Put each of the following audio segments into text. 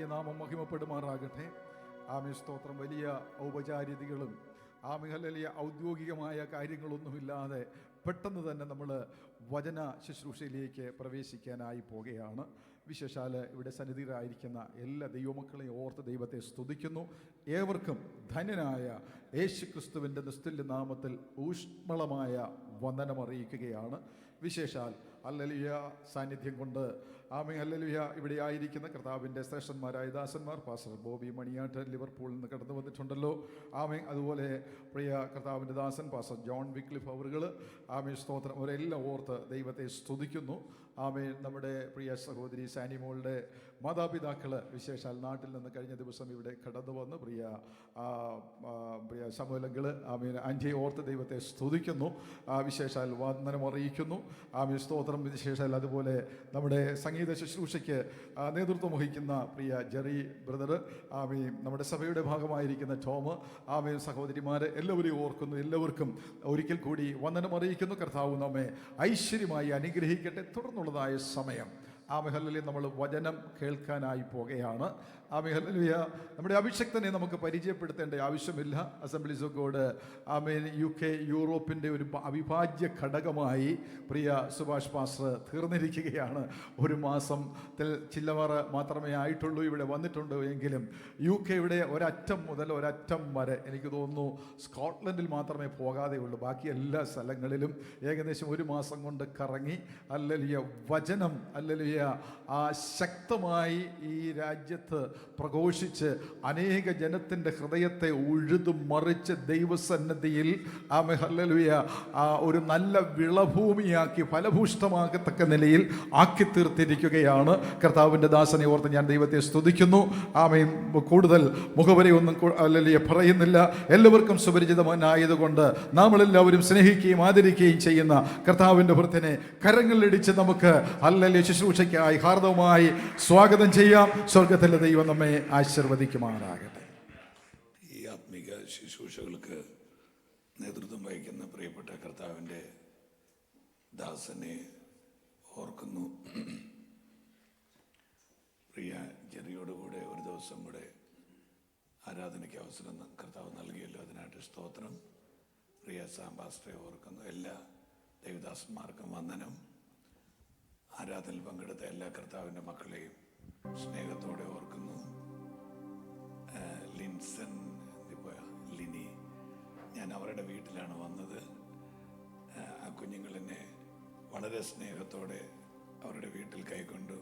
വലിയ നാമം മഹിമപ്പെടുമാറാകട്ടെ. ആമേൻ, സ്തോത്രം. വലിയ ഔപചാരികതകളും വലിയ ഔദ്യോഗികമായ കാര്യങ്ങളൊന്നുമില്ലാതെ പെട്ടെന്ന് തന്നെ നമ്മൾ വചന ശുശ്രൂഷയിലേക്ക് പ്രവേശിക്കാനായി പോകുകയാണ്. വിശേഷാൽ ഇവിടെ സന്നിധിയിലായിരിക്കുന്ന എല്ലാ ദൈവമക്കളെയും ഓർത്ത് ദൈവത്തെ സ്തുതിക്കുന്നു. ഏവർക്കും ധന്യനായ യേശു ക്രിസ്തുവിൻ്റെ നിസ്തുല്യ നാമത്തിൽ ഊഷ്മളമായ വന്ദനം അറിയിക്കുകയാണ്. വിശേഷാൽ ഹല്ലേലൂയ സാന്നിധ്യം കൊണ്ട് ആമേൻ ഹല്ലേലൂയ ഇവിടെ ആയിരിക്കുന്ന കർത്താവിൻ്റെ ശ്രേഷ്ഠന്മാരായ ദാസന്മാർ പാസ്റ്റർ ബോബി മണിയാട്ടൻ ലിവർപൂളിൽ നിന്ന് കടന്നു വന്നിട്ടുണ്ടല്ലോ. ആമേൻ. അതുപോലെ പ്രിയ കർത്താവിൻ്റെ ദാസൻ പാസ്റ്റർ ജോൺ വിക്ലിഫ് അവറുകൾ, ആമേൻ, സ്തോത്രം. അവരെല്ലാം ഓർത്ത് ദൈവത്തെ സ്തുതിക്കുന്നു. ആമേൻ. നമ്മുടെ പ്രിയ സഹോദരി സാനിമോളുടെ മാതാപിതാക്കൾ വിശേഷാൽ നാട്ടിൽ നിന്ന് കഴിഞ്ഞ ദിവസം ഇവിടെ കടന്നു വന്ന് പ്രിയ സമൂലങ്ങൾ, ആമേൻ, ആൻറ്റിയെ ഓർത്ത് ദൈവത്തെ സ്തുതിക്കുന്നു. വിശേഷാൽ വന്ദനം അറിയിക്കുന്നു. ആമേൻ, സ്തോത്രം. വിശേഷാൽ അതുപോലെ നമ്മുടെ സംഗീത ശുശ്രൂഷയ്ക്ക് നേതൃത്വം വഹിക്കുന്ന പ്രിയ ജെറി ബ്രദർ, ആമേൻ, നമ്മുടെ സഭയുടെ ഭാഗമായിരിക്കുന്ന ടോം, ആമേൻ, സഹോദരിമാരെ എല്ലാവരെയും ഓർക്കുന്നു. എല്ലാവർക്കും ഒരിക്കൽ കൂടി വന്ദനം അറിയിക്കുന്നു. കർത്താവ് നമ്മെ ഐശ്വര്യമായി അനുഗ്രഹിക്കട്ടെ. തുടർന്നുള്ളതായ സമയം ആമേൻ ഹല്ലേലൂയ നമ്മൾ വചനം കേൾക്കാനായി പോകുകയാണ്. Amen hallelujah. നമ്മുടെ അഭിഷക്തനെ നമുക്ക് പരിചയപ്പെടുത്തേണ്ട ആവശ്യമില്ല. Assemblies of God amen UK യൂറോപ്പിൻ്റെ ഒരു അവിഭാജ്യ ഘടകമായി പ്രിയ സുഭാഷ് പാസ്റ്റർ തീർന്നിരിക്കുകയാണ്. ഒരു മാസത്തിൽ ചില്ലവർ മാത്രമേ ആയിട്ടുള്ളൂ ഇവിടെ വന്നിട്ടുണ്ട് എങ്കിലും UKയുടെ ഒരറ്റം മുതൽ ഒരറ്റം വരെ എനിക്ക് തോന്നുന്നു സ്കോട്ട്ലൻഡിൽ മാത്രമേ പോകാതെ ഉള്ളൂ. ബാക്കി എല്ലാ സ്ഥലങ്ങളിലും ഏകദേശം ഒരു മാസം കൊണ്ട് കറങ്ങി ഹല്ലേലൂയ വചനം ഹല്ലേലൂയ ശക്തമായി ഈ രാജ്യത്ത് പ്രഘോഷിച്ച് അനേക ജനത്തിൻ്റെ ഹൃദയത്തെ ഉഴുതു മറിച്ച് ദൈവസന്നിധിയിൽ ആമേൻ ഹല്ലേലൂയ ഒരു നല്ല വിളഭൂമിയാക്കി ഫലഭൂഷ്ടമാകത്തക്ക നിലയിൽ ആക്കി തീർത്തിരിക്കുകയാണ്. കർത്താവിൻ്റെ ദാസനെ ഓർത്ത് ഞാൻ ദൈവത്തെ സ്തുതിക്കുന്നു. ആമേൻ. കൂടുതൽ മുഖവരെയൊന്നും ഹല്ലേലൂയ പറയുന്നില്ല. എല്ലാവർക്കും സുപരിചിതമായതുകൊണ്ട് നമ്മളെല്ലാവരും സ്നേഹിക്കുകയും ആദരിക്കുകയും ചെയ്യുന്ന കർത്താവിൻ്റെ ഭൃത്യനെ കരങ്ങളിലിടിച്ച് നമുക്ക് ഹല്ലേലൂയ ശുശ്രൂഷയ്ക്കായി ഹാർദവമായി സ്വാഗതം ചെയ്യാം. സ്വർഗത്തിലെ ദൈവം നമ്മെ ആശീർവദിക്കുമാറാകട്ടെ. ഈ ആത്മീക ശുശ്രൂഷകൾക്ക് നേതൃത്വം വഹിക്കുന്ന പ്രിയപ്പെട്ട കർത്താവിൻ്റെ ദാസനെ ഓർക്കുന്നു. പ്രിയ ജെറിയോടുകൂടെ ഒരു ദിവസം കൂടെ ആരാധനയ്ക്ക് അവസരം കർത്താവ് നൽകിയല്ലോ, അതിനായിട്ട് സ്തോത്രം. പ്രിയ സാംബാസ്റ്ററെ ഓർക്കുന്നു. എല്ലാ ദേവദാസന്മാർക്കും വന്ദനം. ആരാധനയിൽ പങ്കെടുത്ത എല്ലാ കർത്താവിൻ്റെ മക്കളെയും സ്നേഹത്തോടെ ഓർക്കുന്നു. ലിനി, ഞാൻ അവരുടെ വീട്ടിലാണ് വന്നത്. ആ കുഞ്ഞുങ്ങളെന്നെ വളരെ സ്നേഹത്തോടെ അവരുടെ വീട്ടിൽ കൈക്കൊണ്ടു.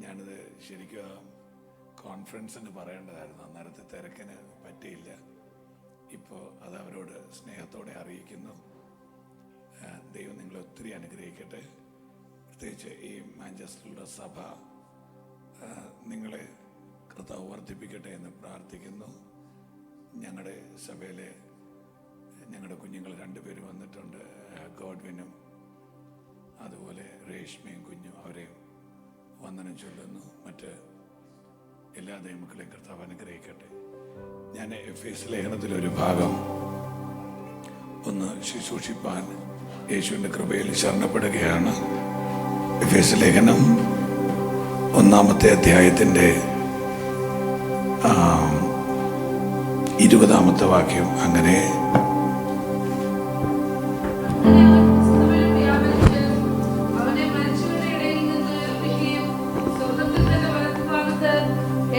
ഞാനിത് ശരിക്കും കോൺഫറൻസിന് പറയേണ്ടതായിരുന്നു, അന്നേരത്തെ തിരക്കിന് പറ്റിയില്ല. ഇപ്പോൾ അത് അവരോട് സ്നേഹത്തോടെ അറിയിക്കുന്നു. ദൈവം നിങ്ങളെ ഒത്തിരി അനുഗ്രഹിക്കട്ടെ. പ്രത്യേകിച്ച് ഈ മാഞ്ചസ്റ്ററിലുള്ള സഭ നിങ്ങളെ കർത്താവ് വർദ്ധിപ്പിക്കട്ടെ എന്ന് പ്രാർത്ഥിക്കുന്നു. ഞങ്ങളുടെ സഭയിലെ ഞങ്ങളുടെ കുഞ്ഞുങ്ങൾ 2 പേര് വന്നിട്ടുണ്ട്, ഗോഡ്വിനും അതുപോലെ രേഷ്മയും കുഞ്ഞും. അവരെ വന്ദനം ചൊല്ലുന്നു. മറ്റ് എല്ലാ ദൈവമക്കളെയും കർത്താവ് അനുഗ്രഹിക്കട്ടെ. ഞാൻ എഫേസ് ലേഖനത്തിലൊരു ഭാഗം ഒന്ന് ശുശ്രൂഷിപ്പാൻ യേശുവിൻ്റെ കൃപയിൽ ശരണപ്പെടുകയാണ്. എഫേസ് ലേഖനം 1-ാമത്തെ അധ്യായത്തിൻ്റെ 20-ാമത്തെ വാക്യം. അങ്ങനെ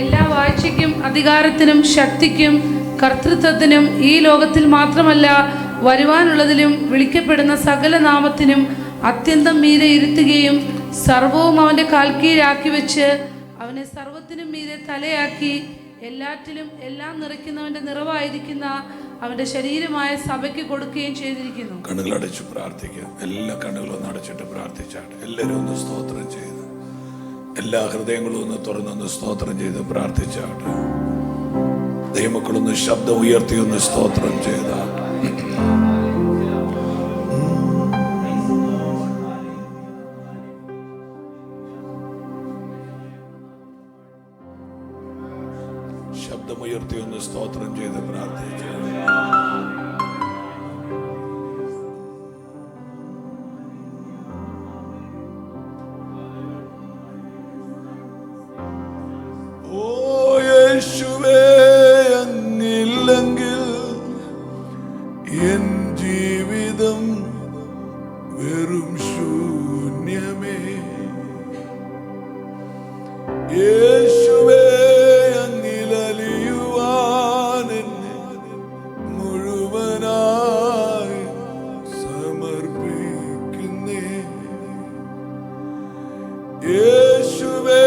എല്ലാ വാഴ്ചയ്ക്കും അധികാരത്തിനും ശക്തിക്കും കർത്തൃത്വത്തിനും ഈ ലോകത്തിൽ മാത്രമല്ല വരുവാനുള്ളതിലും വിളിക്കപ്പെടുന്ന സകല നാമത്തിനും അത്യന്തം മീതെ ഇരുത്തുകയും സർവവും അവൻ്റെ കാൽക്കീഴാക്കി വെച്ച് അവനെ സർവത്തിനും മീതെ തലയാക്കി എല്ലാറ്റിലും എല്ലാം നിറയ്ക്കുന്നവൻ്റെ നിറവായിരിക്കുന്ന അവൻ്റെ ശരീരമായ സഭയ്ക്ക് കൊടുക്കുകയും ചെയ്തിരിക്കുന്നു. കണ്ണുകളടച്ച് പ്രാർത്ഥിക്കാം. എല്ലാ കണ്ണുകളും അടച്ചിട്ട് പ്രാർത്ഥിച്ചാട്ട് എല്ലാവരും ഒന്ന് സ്തോത്രം ചെയ്ത്, എല്ലാ ഹൃദയങ്ങളും ഒന്ന് തുറന്നൊന്ന് സ്തോത്രം ചെയ്ത് പ്രാർത്ഥിച്ചാട്ട്. ദൈവമക്കളൊന്ന് ശബ്ദം ഉയർത്തി ഒന്ന് സ്തോത്രം ചെയ്താട്ട്. ശബ്ദമുയർത്തി ഒന്ന് സ്തോത്രം ചെയ്ത് പ്രാർത്ഥിച്ചു. ജീവിതം വെറും ശൂന്യമേ. യേശുവേ അങ്ങിലലിയുവാൻ എന്നെ മുഴുവനായി സമർപ്പിക്കുന്നേ. യേശുവേ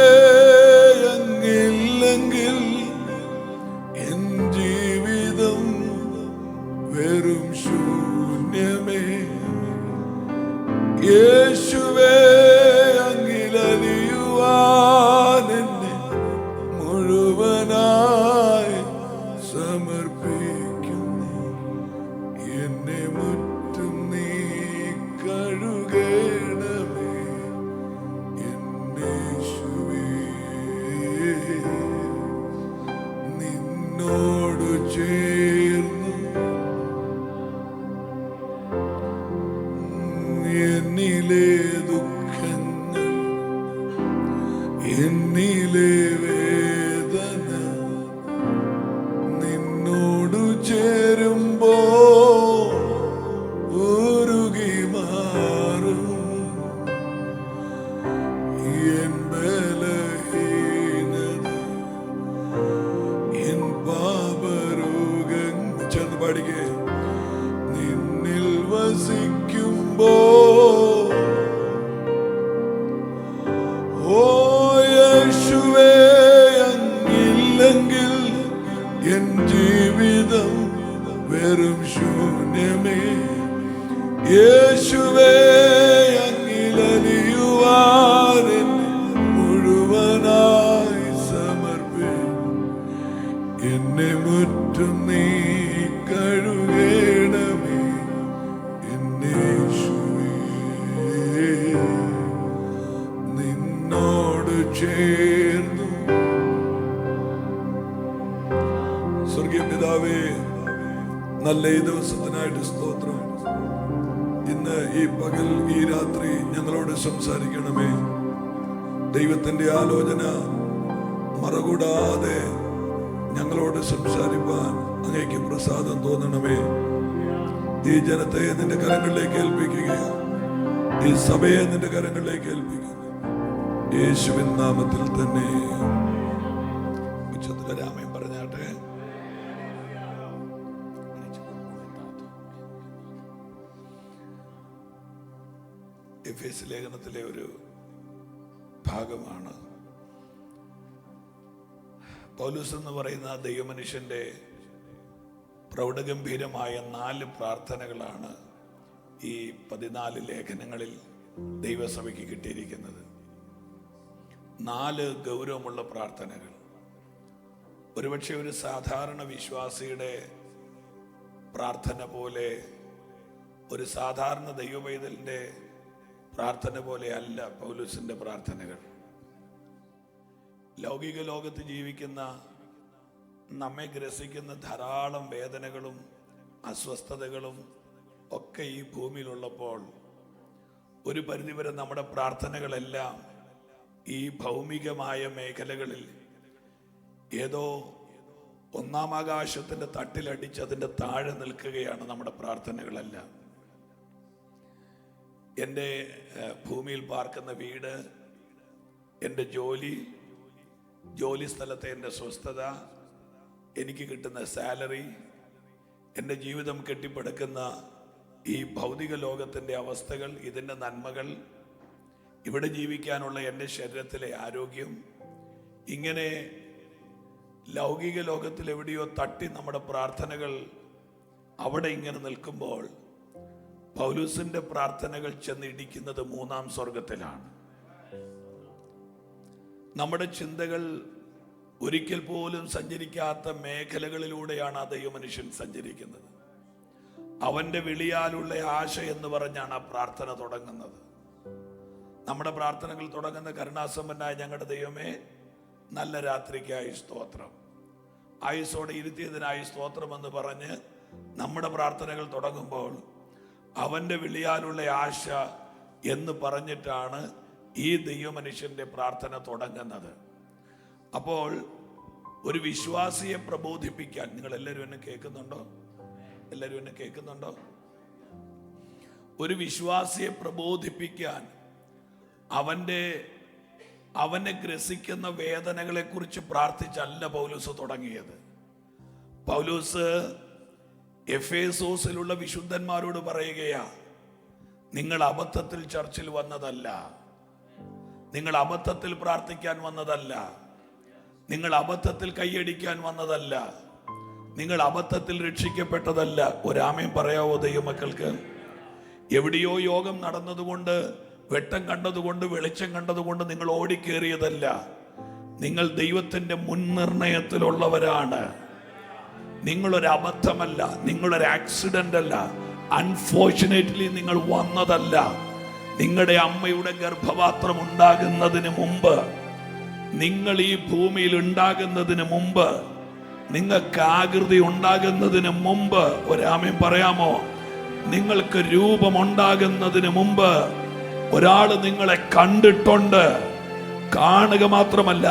അങ്ങില്ലെങ്കിൽ എൻ ജീവിതം വെറും ശൂന്യമേ. യേശുവേ അങ്ങിലലിയുവാൻ എന്നെ മുഴുവനായി സമർപ്പിക്കുന്നു. എന്നെ മുറ്റും നീ കഴുകണമേ എന്നേശുവേ. നിന്നോട് ചേർന്നു എന്നിലെ ദുഃഖങ്ങൾ, എന്നിലെ വേദന നിന്നോട് ചേരുമ്പോൾ ഉരുകി മാറും. എൻ ബലഹീനത, എൻ പാപരോഗം ചെന്ന് പാടിക്കേ. നിന്നിൽ വസിക്കുമ്പോൾ ഓ യേശുവേ അങ്ങില്ലെങ്കിൽ എൻ ജീവിതം വെറും ശൂന്യമേ. യേശുവേ അങ്ങിലലിയുവാൻ എന്നെ മുഴുവനായി സമർപ്പിക്കും. എന്നെ മുറ്റും നീ കഴുകണമേ എന്നേശുവേ. നിന്നോട് ചേർന്നു. സ്വർഗീയ പിതാവേ, നല്ല ഈ ദിവസത്തിനായിട്ട് സ്തോത്രം. ഇന്ന് ഈ പകൽ, ഈ രാത്രി ഞങ്ങളോട് സംസാരിക്കണമേ. ദൈവത്തിന്റെ ആലോചന മറകൂടാതെ ഞങ്ങളോട് സംസാരിപ്പാൻ അങ്ങേക്ക് പ്രസാദം തോന്നണമേ. ഈ ജനത്തെ നിന്റെ കരങ്ങളിലേക്ക് ഏൽപ്പിക്കുകയാണ്. ഈ സഭയെ നിന്റെ കരങ്ങളിലേക്ക് ഏൽപ്പിക്കുന്നു. യേശുവിൻ നാമത്തിൽ തന്നെ. ഉച്ചത്തിൽ രാമയും പറഞ്ഞാട്ടെ. എഫേസ്യ ലേഖനത്തിലെ ഒരു ഭാഗമാണ്. പൗലോസ് എന്ന് പറയുന്ന ദൈവമനുഷ്യന്റെ പ്രൗഢഗംഭീരമായ 4 പ്രാർത്ഥനകളാണ് ഈ 14 ലേഖനങ്ങളിൽ ദൈവസഭയ്ക്ക് കിട്ടിയിരിക്കുന്നത്. 4 ഗൗരവമുള്ള പ്രാർത്ഥനകൾ. ഒരുപക്ഷെ ഒരു സാധാരണ വിശ്വാസിയുടെ പ്രാർത്ഥന പോലെ, ഒരു സാധാരണ ദൈവപൈതലിന്റെ പ്രാർത്ഥന പോലെ അല്ല പൗലോസിന്റെ പ്രാർത്ഥനകൾ. ലൗകിക ലോകത്ത് ജീവിക്കുന്ന നമ്മെ ഗ്രസിക്കുന്ന ധാരാളം വേദനകളും അസ്വസ്ഥതകളും ഒക്കെ ഈ ഭൂമിയിലുള്ളപ്പോൾ ഒരു പരിധിവരെ നമ്മുടെ പ്രാർത്ഥനകളെല്ലാം ഈ ഭൗമികമായ മേഖലകളിൽ ഏതോ ഒന്നാം ആകാശത്തിന്റെ തട്ടിലടിച്ച് അതിൻ്റെ താഴെ നിൽക്കുകയാണ് നമ്മുടെ പ്രാർത്ഥനകളെല്ലാം. എൻ്റെ ഭൂമിയിൽ പാർക്കുന്ന വീട്, എൻ്റെ ജോലി സ്ഥലത്തെ എൻ്റെ സ്വസ്ഥത, എനിക്ക് കിട്ടുന്ന സാലറി, എൻ്റെ ജീവിതം കെട്ടിപ്പടുക്കുന്ന ഈ ഭൗതിക ലോകത്തിൻ്റെ അവസ്ഥകൾ, ഇതിൻ്റെ നന്മകൾ, ഇവിടെ ജീവിക്കാനുള്ള എൻ്റെ ശരീരത്തിലെ ആരോഗ്യം, ഇങ്ങനെ ലൗകിക ലോകത്തിൽ എവിടെയോ തട്ടി നമ്മുടെ പ്രാർത്ഥനകൾ അവിടെ ഇങ്ങനെ നിൽക്കുമ്പോൾ പൗലോസിന്റെ പ്രാർത്ഥനകൾ ചെന്നിടിക്കുന്നത് 3-ാം സ്വർഗത്തിലാണ്. നമ്മുടെ ചിന്തകൾ ഒരിക്കൽ പോലും സഞ്ചരിക്കാത്ത മേഖലകളിലൂടെയാണ് ആ ദൈവമനുഷ്യൻ സഞ്ചരിക്കുന്നത്. അവന്റെ വിളിയാലുള്ള ആശ എന്ന് പറഞ്ഞാണ് ആ പ്രാർത്ഥന തുടങ്ങുന്നത്. നമ്മുടെ പ്രാർത്ഥനകൾ തുടങ്ങുന്ന കരുണാസമ്പന്നായ ഞങ്ങളുടെ ദൈവമേ, നല്ല രാത്രിക്കായി സ്തോത്രം, ആയുസ്സോടെ ഇരുത്തിയതിനായി സ്തോത്രം എന്ന് പറഞ്ഞ് നമ്മുടെ പ്രാർത്ഥനകൾ തുടങ്ങുമ്പോൾ അവന്റെ വിളിയാലുള്ള ആശ എന്ന് പറഞ്ഞിട്ടാണ് ഈ ദൈവമനുഷ്യന്റെ പ്രാർത്ഥന തുടങ്ങുന്നത്. അപ്പോൾ ഒരു വിശ്വാസിയെ പ്രബോധിപ്പിക്കാൻ, നിങ്ങൾ എല്ലാവരും എന്നെ കേൾക്കുന്നുണ്ടോ? ഒരു വിശ്വാസിയെ പ്രബോധിപ്പിക്കാൻ അവനെ ഗ്രസിക്കുന്ന വേദനകളെ കുറിച്ച് പ്രാർത്ഥിച്ചല്ല പൗലോസ് തുടങ്ങിയത്. പൗലോസ് എഫേസോസിലുള്ള വിശുദ്ധന്മാരോട് പറയുകയാ, നിങ്ങൾ അബദ്ധത്തിൽ ചർച്ചിൽ വന്നതല്ല, നിങ്ങൾ അബദ്ധത്തിൽ പ്രാർത്ഥിക്കാൻ വന്നതല്ല, നിങ്ങൾ അബദ്ധത്തിൽ കൈയടിക്കാൻ വന്നതല്ല, നിങ്ങൾ അബദ്ധത്തിൽ രക്ഷിക്കപ്പെട്ടതല്ല. ഒരാമേൻ പറയാവോ ദൈവമക്കൾക്ക്? എവിടെയോ യോഗം നടന്നതുകൊണ്ട്, വെട്ടം കണ്ടതുകൊണ്ട്, വെളിച്ചം കണ്ടതുകൊണ്ട് നിങ്ങൾ ഓടിക്കേറിയതല്ല. നിങ്ങൾ ദൈവത്തിന്റെ മുൻനിർണയത്തിലുള്ളവരാണ്. നിങ്ങളൊരു അബദ്ധമല്ല, നിങ്ങളൊരു ആക്സിഡന്റ് അല്ല, അൺഫോർച്ചുനേറ്റ്ലി നിങ്ങൾ വന്നതല്ല. നിങ്ങളുടെ അമ്മയുടെ ഗർഭപാത്രം ഉണ്ടാകുന്നതിന് മുമ്പ്, നിങ്ങൾ ഈ ഭൂമിയിൽ ഉണ്ടാകുന്നതിന് മുമ്പ്, നിങ്ങൾക്ക് ആകൃതി ഉണ്ടാകുന്നതിന് മുമ്പ്, ഒരാമേൻ പറയാമോ? നിങ്ങൾക്ക് രൂപമുണ്ടാകുന്നതിന് മുമ്പ് ഒരാൾ നിങ്ങളെ കണ്ടിട്ടുണ്ട്. കാണുക മാത്രമല്ല,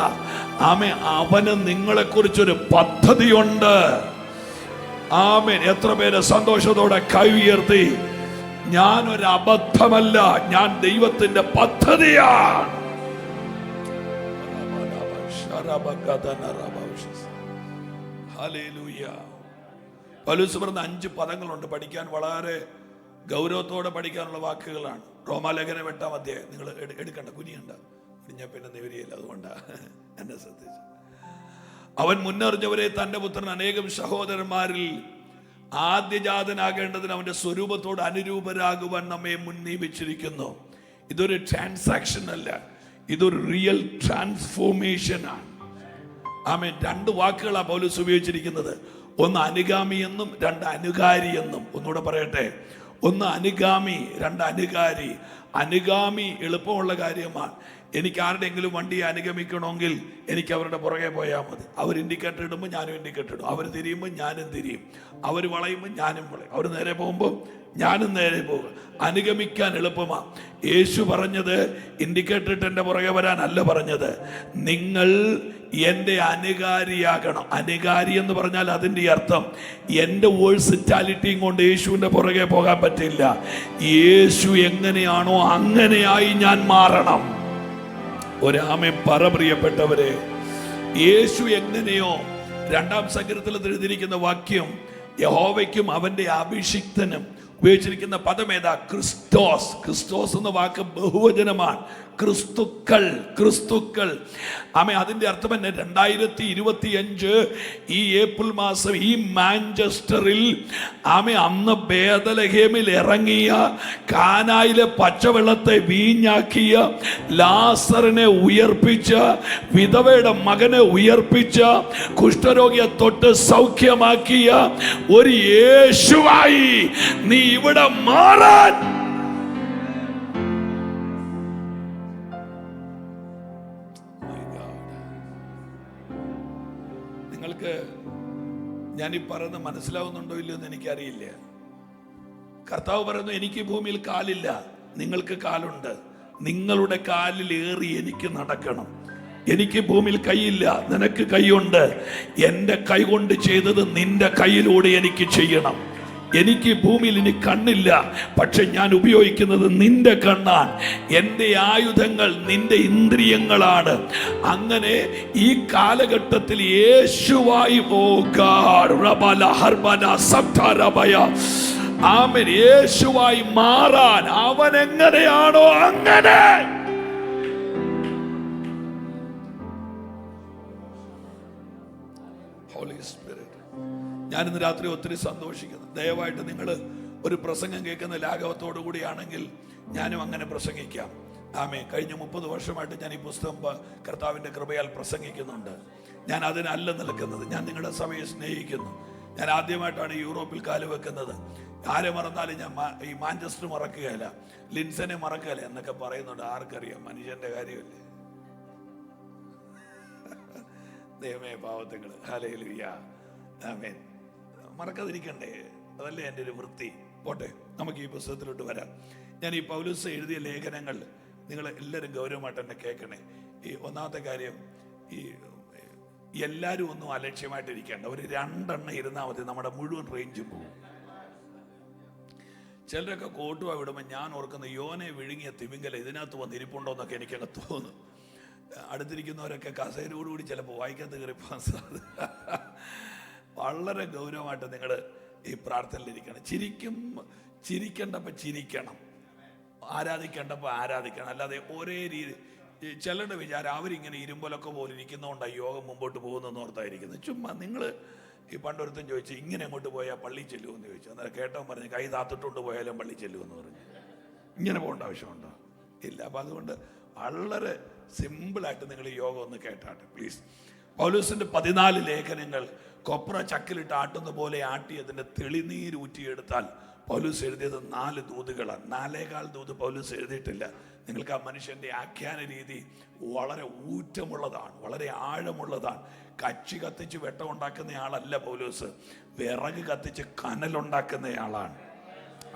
ആമേൻ, അവന് നിങ്ങളെ കുറിച്ചൊരു പദ്ധതിയുണ്ട്. ആമേൻ. എത്ര പേര് സന്തോഷത്തോടെ കൈ ഉയർത്തി, ഞാനൊരു അബദ്ധമല്ല, ഞാൻ ദൈവത്തിന്റെ പദ്ധതിയാണ്. പൗലോസ് പറഞ്ഞ 5 പദങ്ങളുണ്ട്. പഠിക്കാൻ വളരെ ഗൗരവത്തോടെ പഠിക്കാനുള്ള വാക്കുകളാണ്. റോമാലേഖനം 8-ാം അധ്യായം. നിങ്ങൾ എടുക്കണ്ട, കുനിയണ്ട, കുനിഞ്ഞ പിന്നെ നിവരിയല്ല, അതുകൊണ്ടാണ് എന്നെ ശ്രദ്ധിച്ചു. അവൻ മുന്നറിഞ്ഞവരെ തന്റെ പുത്രൻ അനേകം സഹോദരന്മാരിൽ ആദ്യജാതനാകേണ്ടതിന് അവന്റെ സ്വരൂപത്തോട് അനുരൂപരാകുവാൻ നമ്മെ മുൻനിയമിച്ചിരിക്കുന്നു. ഇതൊരു ട്രാൻസാക്ഷൻ അല്ല, ഇതൊരു റിയൽ ട്രാൻസ്ഫോർമേഷൻ ആണ്. ആമേൻ. 2 വാക്കുകളാണ് പൗലോസ് ഉപയോഗിച്ചിരിക്കുന്നത്. ഒന്ന് അനുഗാമി എന്നും 2 അനുകാരി എന്നും. ഒന്നുകൂടെ പറയട്ടെ, 1 അനുഗാമി, 2 അനുകാരി. അനുഗാമി എളുപ്പമുള്ള കാര്യമാണ്. എനിക്ക് ആരുടെയെങ്കിലും വണ്ടിയെ അനുഗമിക്കണമെങ്കിൽ എനിക്ക് അവരുടെ പുറകെ പോയാൽ മതി. അവർ ഇൻഡിക്കേറ്റർ ഇടുമ്പോൾ ഞാനും ഇൻഡിക്കേറ്റർ ഇടും, അവർ തിരിയുമ്പോൾ ഞാനും തിരിയും, അവർ വളയുമ്പോൾ ഞാനും വളയും, അവർ നേരെ പോകുമ്പോൾ ഞാനും നേരെ പോകും. അനുഗമിക്കാൻ എളുപ്പമാണ്. യേശു പറഞ്ഞത് ഇൻഡിക്കേറ്റർ ഇട്ട് എൻ്റെ പുറകെ വരാനല്ല പറഞ്ഞത്, നിങ്ങൾ എൻ്റെ അനുകാരിയാകണം. അനുകാരി എന്ന് പറഞ്ഞാൽ അതിൻ്റെ അർത്ഥം എൻ്റെ വേഴ്സിറ്റാലിറ്റിയും കൊണ്ട് യേശുവിൻ്റെ പുറകെ പോകാൻ പറ്റില്ല. യേശു എങ്ങനെയാണോ അങ്ങനെയായി ഞാൻ മാറണം. ഒരാമേൻ പറ പ്രിയപ്പെട്ടവരെ. യേശു എങ്ങനെയോ, 2-ാം സങ്കീർത്തനത്തിൽ എഴുതിയിരിക്കുന്ന വാക്യം, യഹോവയ്ക്കും അവന്റെ അഭിഷിക്തനും ഉപയോഗിച്ചിരിക്കുന്ന പദം ഏതാ? ക്രിസ്തോസ്. ക്രിസ്തോസ് എന്ന വാക്ക് ബഹുവചനമാണ്. ക്രിസ്തുക്കൾ, ക്രിസ്തുക്കൾ. ആമേ, അതിന്റെ അർത്ഥം തന്നെ 2025 ഈ ഏപ്രിൽ മാസം ഈ മാഞ്ചസ്റ്ററിൽ ആമേ അന്ന് ബേദലഹേമിൽ ഇറങ്ങിയ, കാനായിലെ പച്ചവെള്ളത്തെ വീഞ്ഞാക്കിയ, ലാസറിനെ ഉയർപ്പിച്ച, വിധവയുടെ മകനെ ഉയർപ്പിച്ച, കുഷ്ഠരോഗിയെ തൊട്ട് സൗഖ്യമാക്കിയ ഒരു യേശുവായി നീ ഇവിടെ മാറാൻ നിങ്ങൾക്ക് ഞാൻ ഈ പറയുന്നത് മനസ്സിലാവുന്നുണ്ടോ ഇല്ലയോ എന്ന് എനിക്കറിയില്ല. കർത്താവ് പറയുന്നു, എനിക്ക് ഭൂമിയിൽ കാലില്ല, നിങ്ങൾക്ക് കാലുണ്ട്. നിങ്ങളുടെ കാലിൽ ഏറി എനിക്ക് നടക്കണം. എനിക്ക് ഭൂമിയിൽ കൈയില്ല, നിനക്ക് കൈയുണ്ട്. എൻ്റെ കൈ കൊണ്ട് ചെയ്തത് നിന്റെ കൈയിലൂടെ എനിക്ക് ചെയ്യണം. എനിക്ക് ഭൂമിയിൽ ഇനി കണ്ണില്ല, പക്ഷെ ഞാൻ ഉപയോഗിക്കുന്നത് നിന്റെ കണ്ണാണ്. എൻ്റെ ആയുധങ്ങൾ നിന്റെ ഇന്ദ്രിയങ്ങളാണ്. അങ്ങനെ ഈ കാലഘട്ടത്തിൽ യേശുവായി യേശുവായി മാറാൻ അവൻ എങ്ങനെയാണോ അങ്ങനെ ഞാനിന്ന് രാത്രി ഒത്തിരി സന്തോഷിക്കുന്നു. ദയവായിട്ട് നിങ്ങൾ ഒരു പ്രസംഗം കേൾക്കുന്ന ലാഘവത്തോടു കൂടിയാണെങ്കിൽ ഞാനും അങ്ങനെ പ്രസംഗിക്കാം. ആമേ. കഴിഞ്ഞ 30 വർഷമായിട്ട് ഞാൻ ഈ പുസ്തകം കർത്താവിൻ്റെ കൃപയാൽ പ്രസംഗിക്കുന്നുണ്ട്. ഞാൻ അതിനല്ല നിൽക്കുന്നത്. ഞാൻ നിങ്ങളുടെ സഭയെ സ്നേഹിക്കുന്നു. ഞാൻ ആദ്യമായിട്ടാണ് യൂറോപ്പിൽ കാലുവെക്കുന്നത്. ആരെ മറന്നാലും ഞാൻ ഈ മാഞ്ചസ്റ്റർ മറക്കുകയല്ല, ലിൻസനെ മറക്കുകയല്ല എന്നൊക്കെ പറയുന്നുണ്ട്. ആർക്കറിയാം, മനുഷ്യന്റെ കാര്യമല്ലേ. ദൈവമേ, പാവത്തുകൾ, ഹല്ലേലൂയ, ആമേൻ. മറക്കാതിരിക്കണ്ടേ, അതല്ലേ എൻ്റെ ഒരു വൃത്തി. പോട്ടെ, നമുക്ക് ഈ പുസ്തകത്തിലോട്ട് വരാം. ഞാൻ ഈ പൗലോസ് എഴുതിയ ലേഖനങ്ങൾ നിങ്ങൾ എല്ലാവരും ഗൗരവമായിട്ട് എന്നെ കേൾക്കണേ. ഈ ഒന്നാമത്തെ കാര്യം, ഈ എല്ലാവരും ഒന്നും അലക്ഷ്യമായിട്ടിരിക്കേണ്ട. ഒരു 2 എണ്ണം ഇരുന്നാൽ മതി, നമ്മുടെ മുഴുവൻ റേഞ്ചും പോകും. ചിലരൊക്കെ കോട്ടുവാ വിടുമ്പോൾ ഞാൻ ഓർക്കുന്ന യോനെ വിഴുങ്ങിയ തിമിംഗല ഇതിനകത്ത് വന്നിരിപ്പുണ്ടോ എന്നൊക്കെ എനിക്കങ്ങ് തോന്നുന്നു. അടുത്തിരിക്കുന്നവരൊക്കെ കസേരയോടുകൂടി ചിലപ്പോൾ വായിക്കാത്ത കയറിപ്പോകാൻ സാധ്യത. വളരെ ഗൗരവമായിട്ട് നിങ്ങൾ ഈ പ്രാർത്ഥനയിലിരിക്കണം. ചിരിക്കേണ്ടപ്പോൾ ചിരിക്കണം, ആരാധിക്കേണ്ടപ്പോൾ ആരാധിക്കണം. അല്ലാതെ ഒരേ രീതി ചിലരുടെ വിചാരം അവരിങ്ങനെ ഇരുമ്പലൊക്കെ പോലെ ഇരിക്കുന്നതുകൊണ്ടാണ് യോഗം മുമ്പോട്ട് പോകുന്നതെന്ന് ഓർത്തായിരിക്കുന്നത്. ചുമ്മാ നിങ്ങൾ ഈ പണ്ടൊരുത്തം ചോദിച്ചു ഇങ്ങനെ അങ്ങോട്ട് പോയാൽ പള്ളി ചെല്ലുമെന്ന് ചോദിച്ചു. അന്നേരം കേട്ടവൻ പറഞ്ഞു കൈ താത്തിട്ടുണ്ട് പോയാലും പള്ളി ചെല്ലുമെന്ന് പറഞ്ഞു. ഇങ്ങനെ പോകേണ്ട ആവശ്യമുണ്ടോ? ഇല്ല. അപ്പം അതുകൊണ്ട് വളരെ സിമ്പിളായിട്ട് നിങ്ങൾ ഈ യോഗം ഒന്ന് കേട്ടാട്ടെ പ്ലീസ്. പൗലോസിന്റെ 14 ലേഖനങ്ങൾ കൊപ്ര ചക്കിലിട്ട് ആട്ടുന്ന പോലെ ആട്ടി അതിൻ്റെ തെളിനീര് ഊറ്റിയെടുത്താൽ പൗലോസ് എഴുതിയത് 4 ദൂതുകളാണ്. 4.25 ദൂത് പൗലോസ് എഴുതിയിട്ടില്ല. നിങ്ങൾക്ക് ആ മനുഷ്യൻ്റെ ആഖ്യാന രീതി വളരെ ഊറ്റമുള്ളതാണ്, വളരെ ആഴമുള്ളതാണ്. കച്ചി കത്തിച്ച് വെട്ടം ഉണ്ടാക്കുന്നയാളല്ല പൗലോസ്, വിറക് കത്തിച്ച് കനലുണ്ടാക്കുന്നയാളാണ്.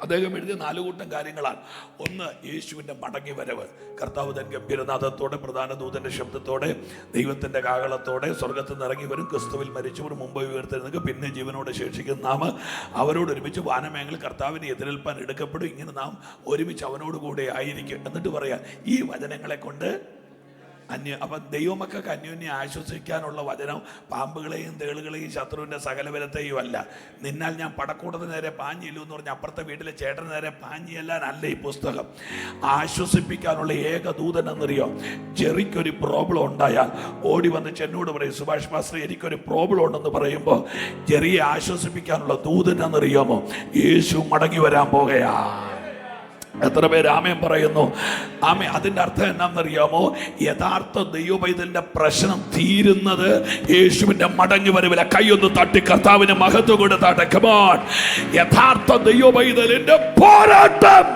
അദ്ദേഹം എഴുതിയ 4 കൂട്ടം കാര്യങ്ങളാണ്. ഒന്ന്, യേശുവിൻ്റെ മടങ്ങി വരവ്. കർത്താവ് തൻ ഗംഭീരനാഥത്തോടെ പ്രധാന ദൂതന്റെ ശബ്ദത്തോടെ ദൈവത്തിന്റെ കാഹളത്തോടെ സ്വർഗത്തിൽ നിന്ന് ഇറങ്ങി വരും. ക്രിസ്തുവിൽ മരിച്ചവർ മുമ്പ് ഉയർത്തെഴുന്നേൽക്കുക, പിന്നെ ജീവനോടെ ശേഷിക്കുന്ന നാം അവരോട് ഒരുമിച്ച് വാനമേഖല കർത്താവിനെ എതിരേൽപ്പാൻ എടുക്കപ്പെടും. ഇങ്ങനെ നാം ഒരുമിച്ച് അവനോട് കൂടെ ആയിരിക്കും. എന്നിട്ട് പറയാം, ഈ വചനങ്ങളെ കൊണ്ട് അപ്പം ദൈവമക്കൾക്ക് അന്യോന്യം ആശ്വസിക്കാനുള്ള വചനം പാമ്പുകളെയും തേളുകളെയും ശത്രുവിൻ്റെ സകലബലത്തെയും അല്ല. നിന്നാൽ ഞാൻ പടക്കൂടത്തിന് നേരെ പാഞ്ഞില്ലു എന്ന് പറഞ്ഞ് അപ്പുറത്തെ വീട്ടിലെ ചേട്ടന് നേരെ പാഞ്ഞിയല്ലാനല്ല ഈ പുസ്തകം. ആശ്വസിപ്പിക്കാനുള്ള ഏക ദൂതൻ എന്നറിയോ? ജെറിക്കൊരു പ്രോബ്ലം ഉണ്ടായാൽ ഓടി വന്ന് ചെന്നോട് പറയും, സുഭാഷ് മാസ്റ്റർ എനിക്കൊരു പ്രോബ്ലം ഉണ്ടെന്ന് പറയുമ്പോൾ ജെറിയെ ആശ്വസിപ്പിക്കാനുള്ള ദൂതൻ എന്നറിയാമോ? യേശു മടങ്ങി വരാൻ പോകുകയാ. എത്ര പേര് ആമേൻ പറയുന്നു? ആമേ. അതിന്റെ അർത്ഥം എന്നാണെന്നറിയാമോ? യഥാർത്ഥ ദൈവപൈതലിന്റെ പ്രശ്നം തീരുന്നത് യേശുവിന്റെ മടങ്ങി വരവില. കൈയൊന്ന് തട്ടി കർത്താവിന് മഹത്വം കൊടുത്താട്ടെ. Come on. യഥാർത്ഥ ദൈവപൈതലിന്റെ പോരാട്ടം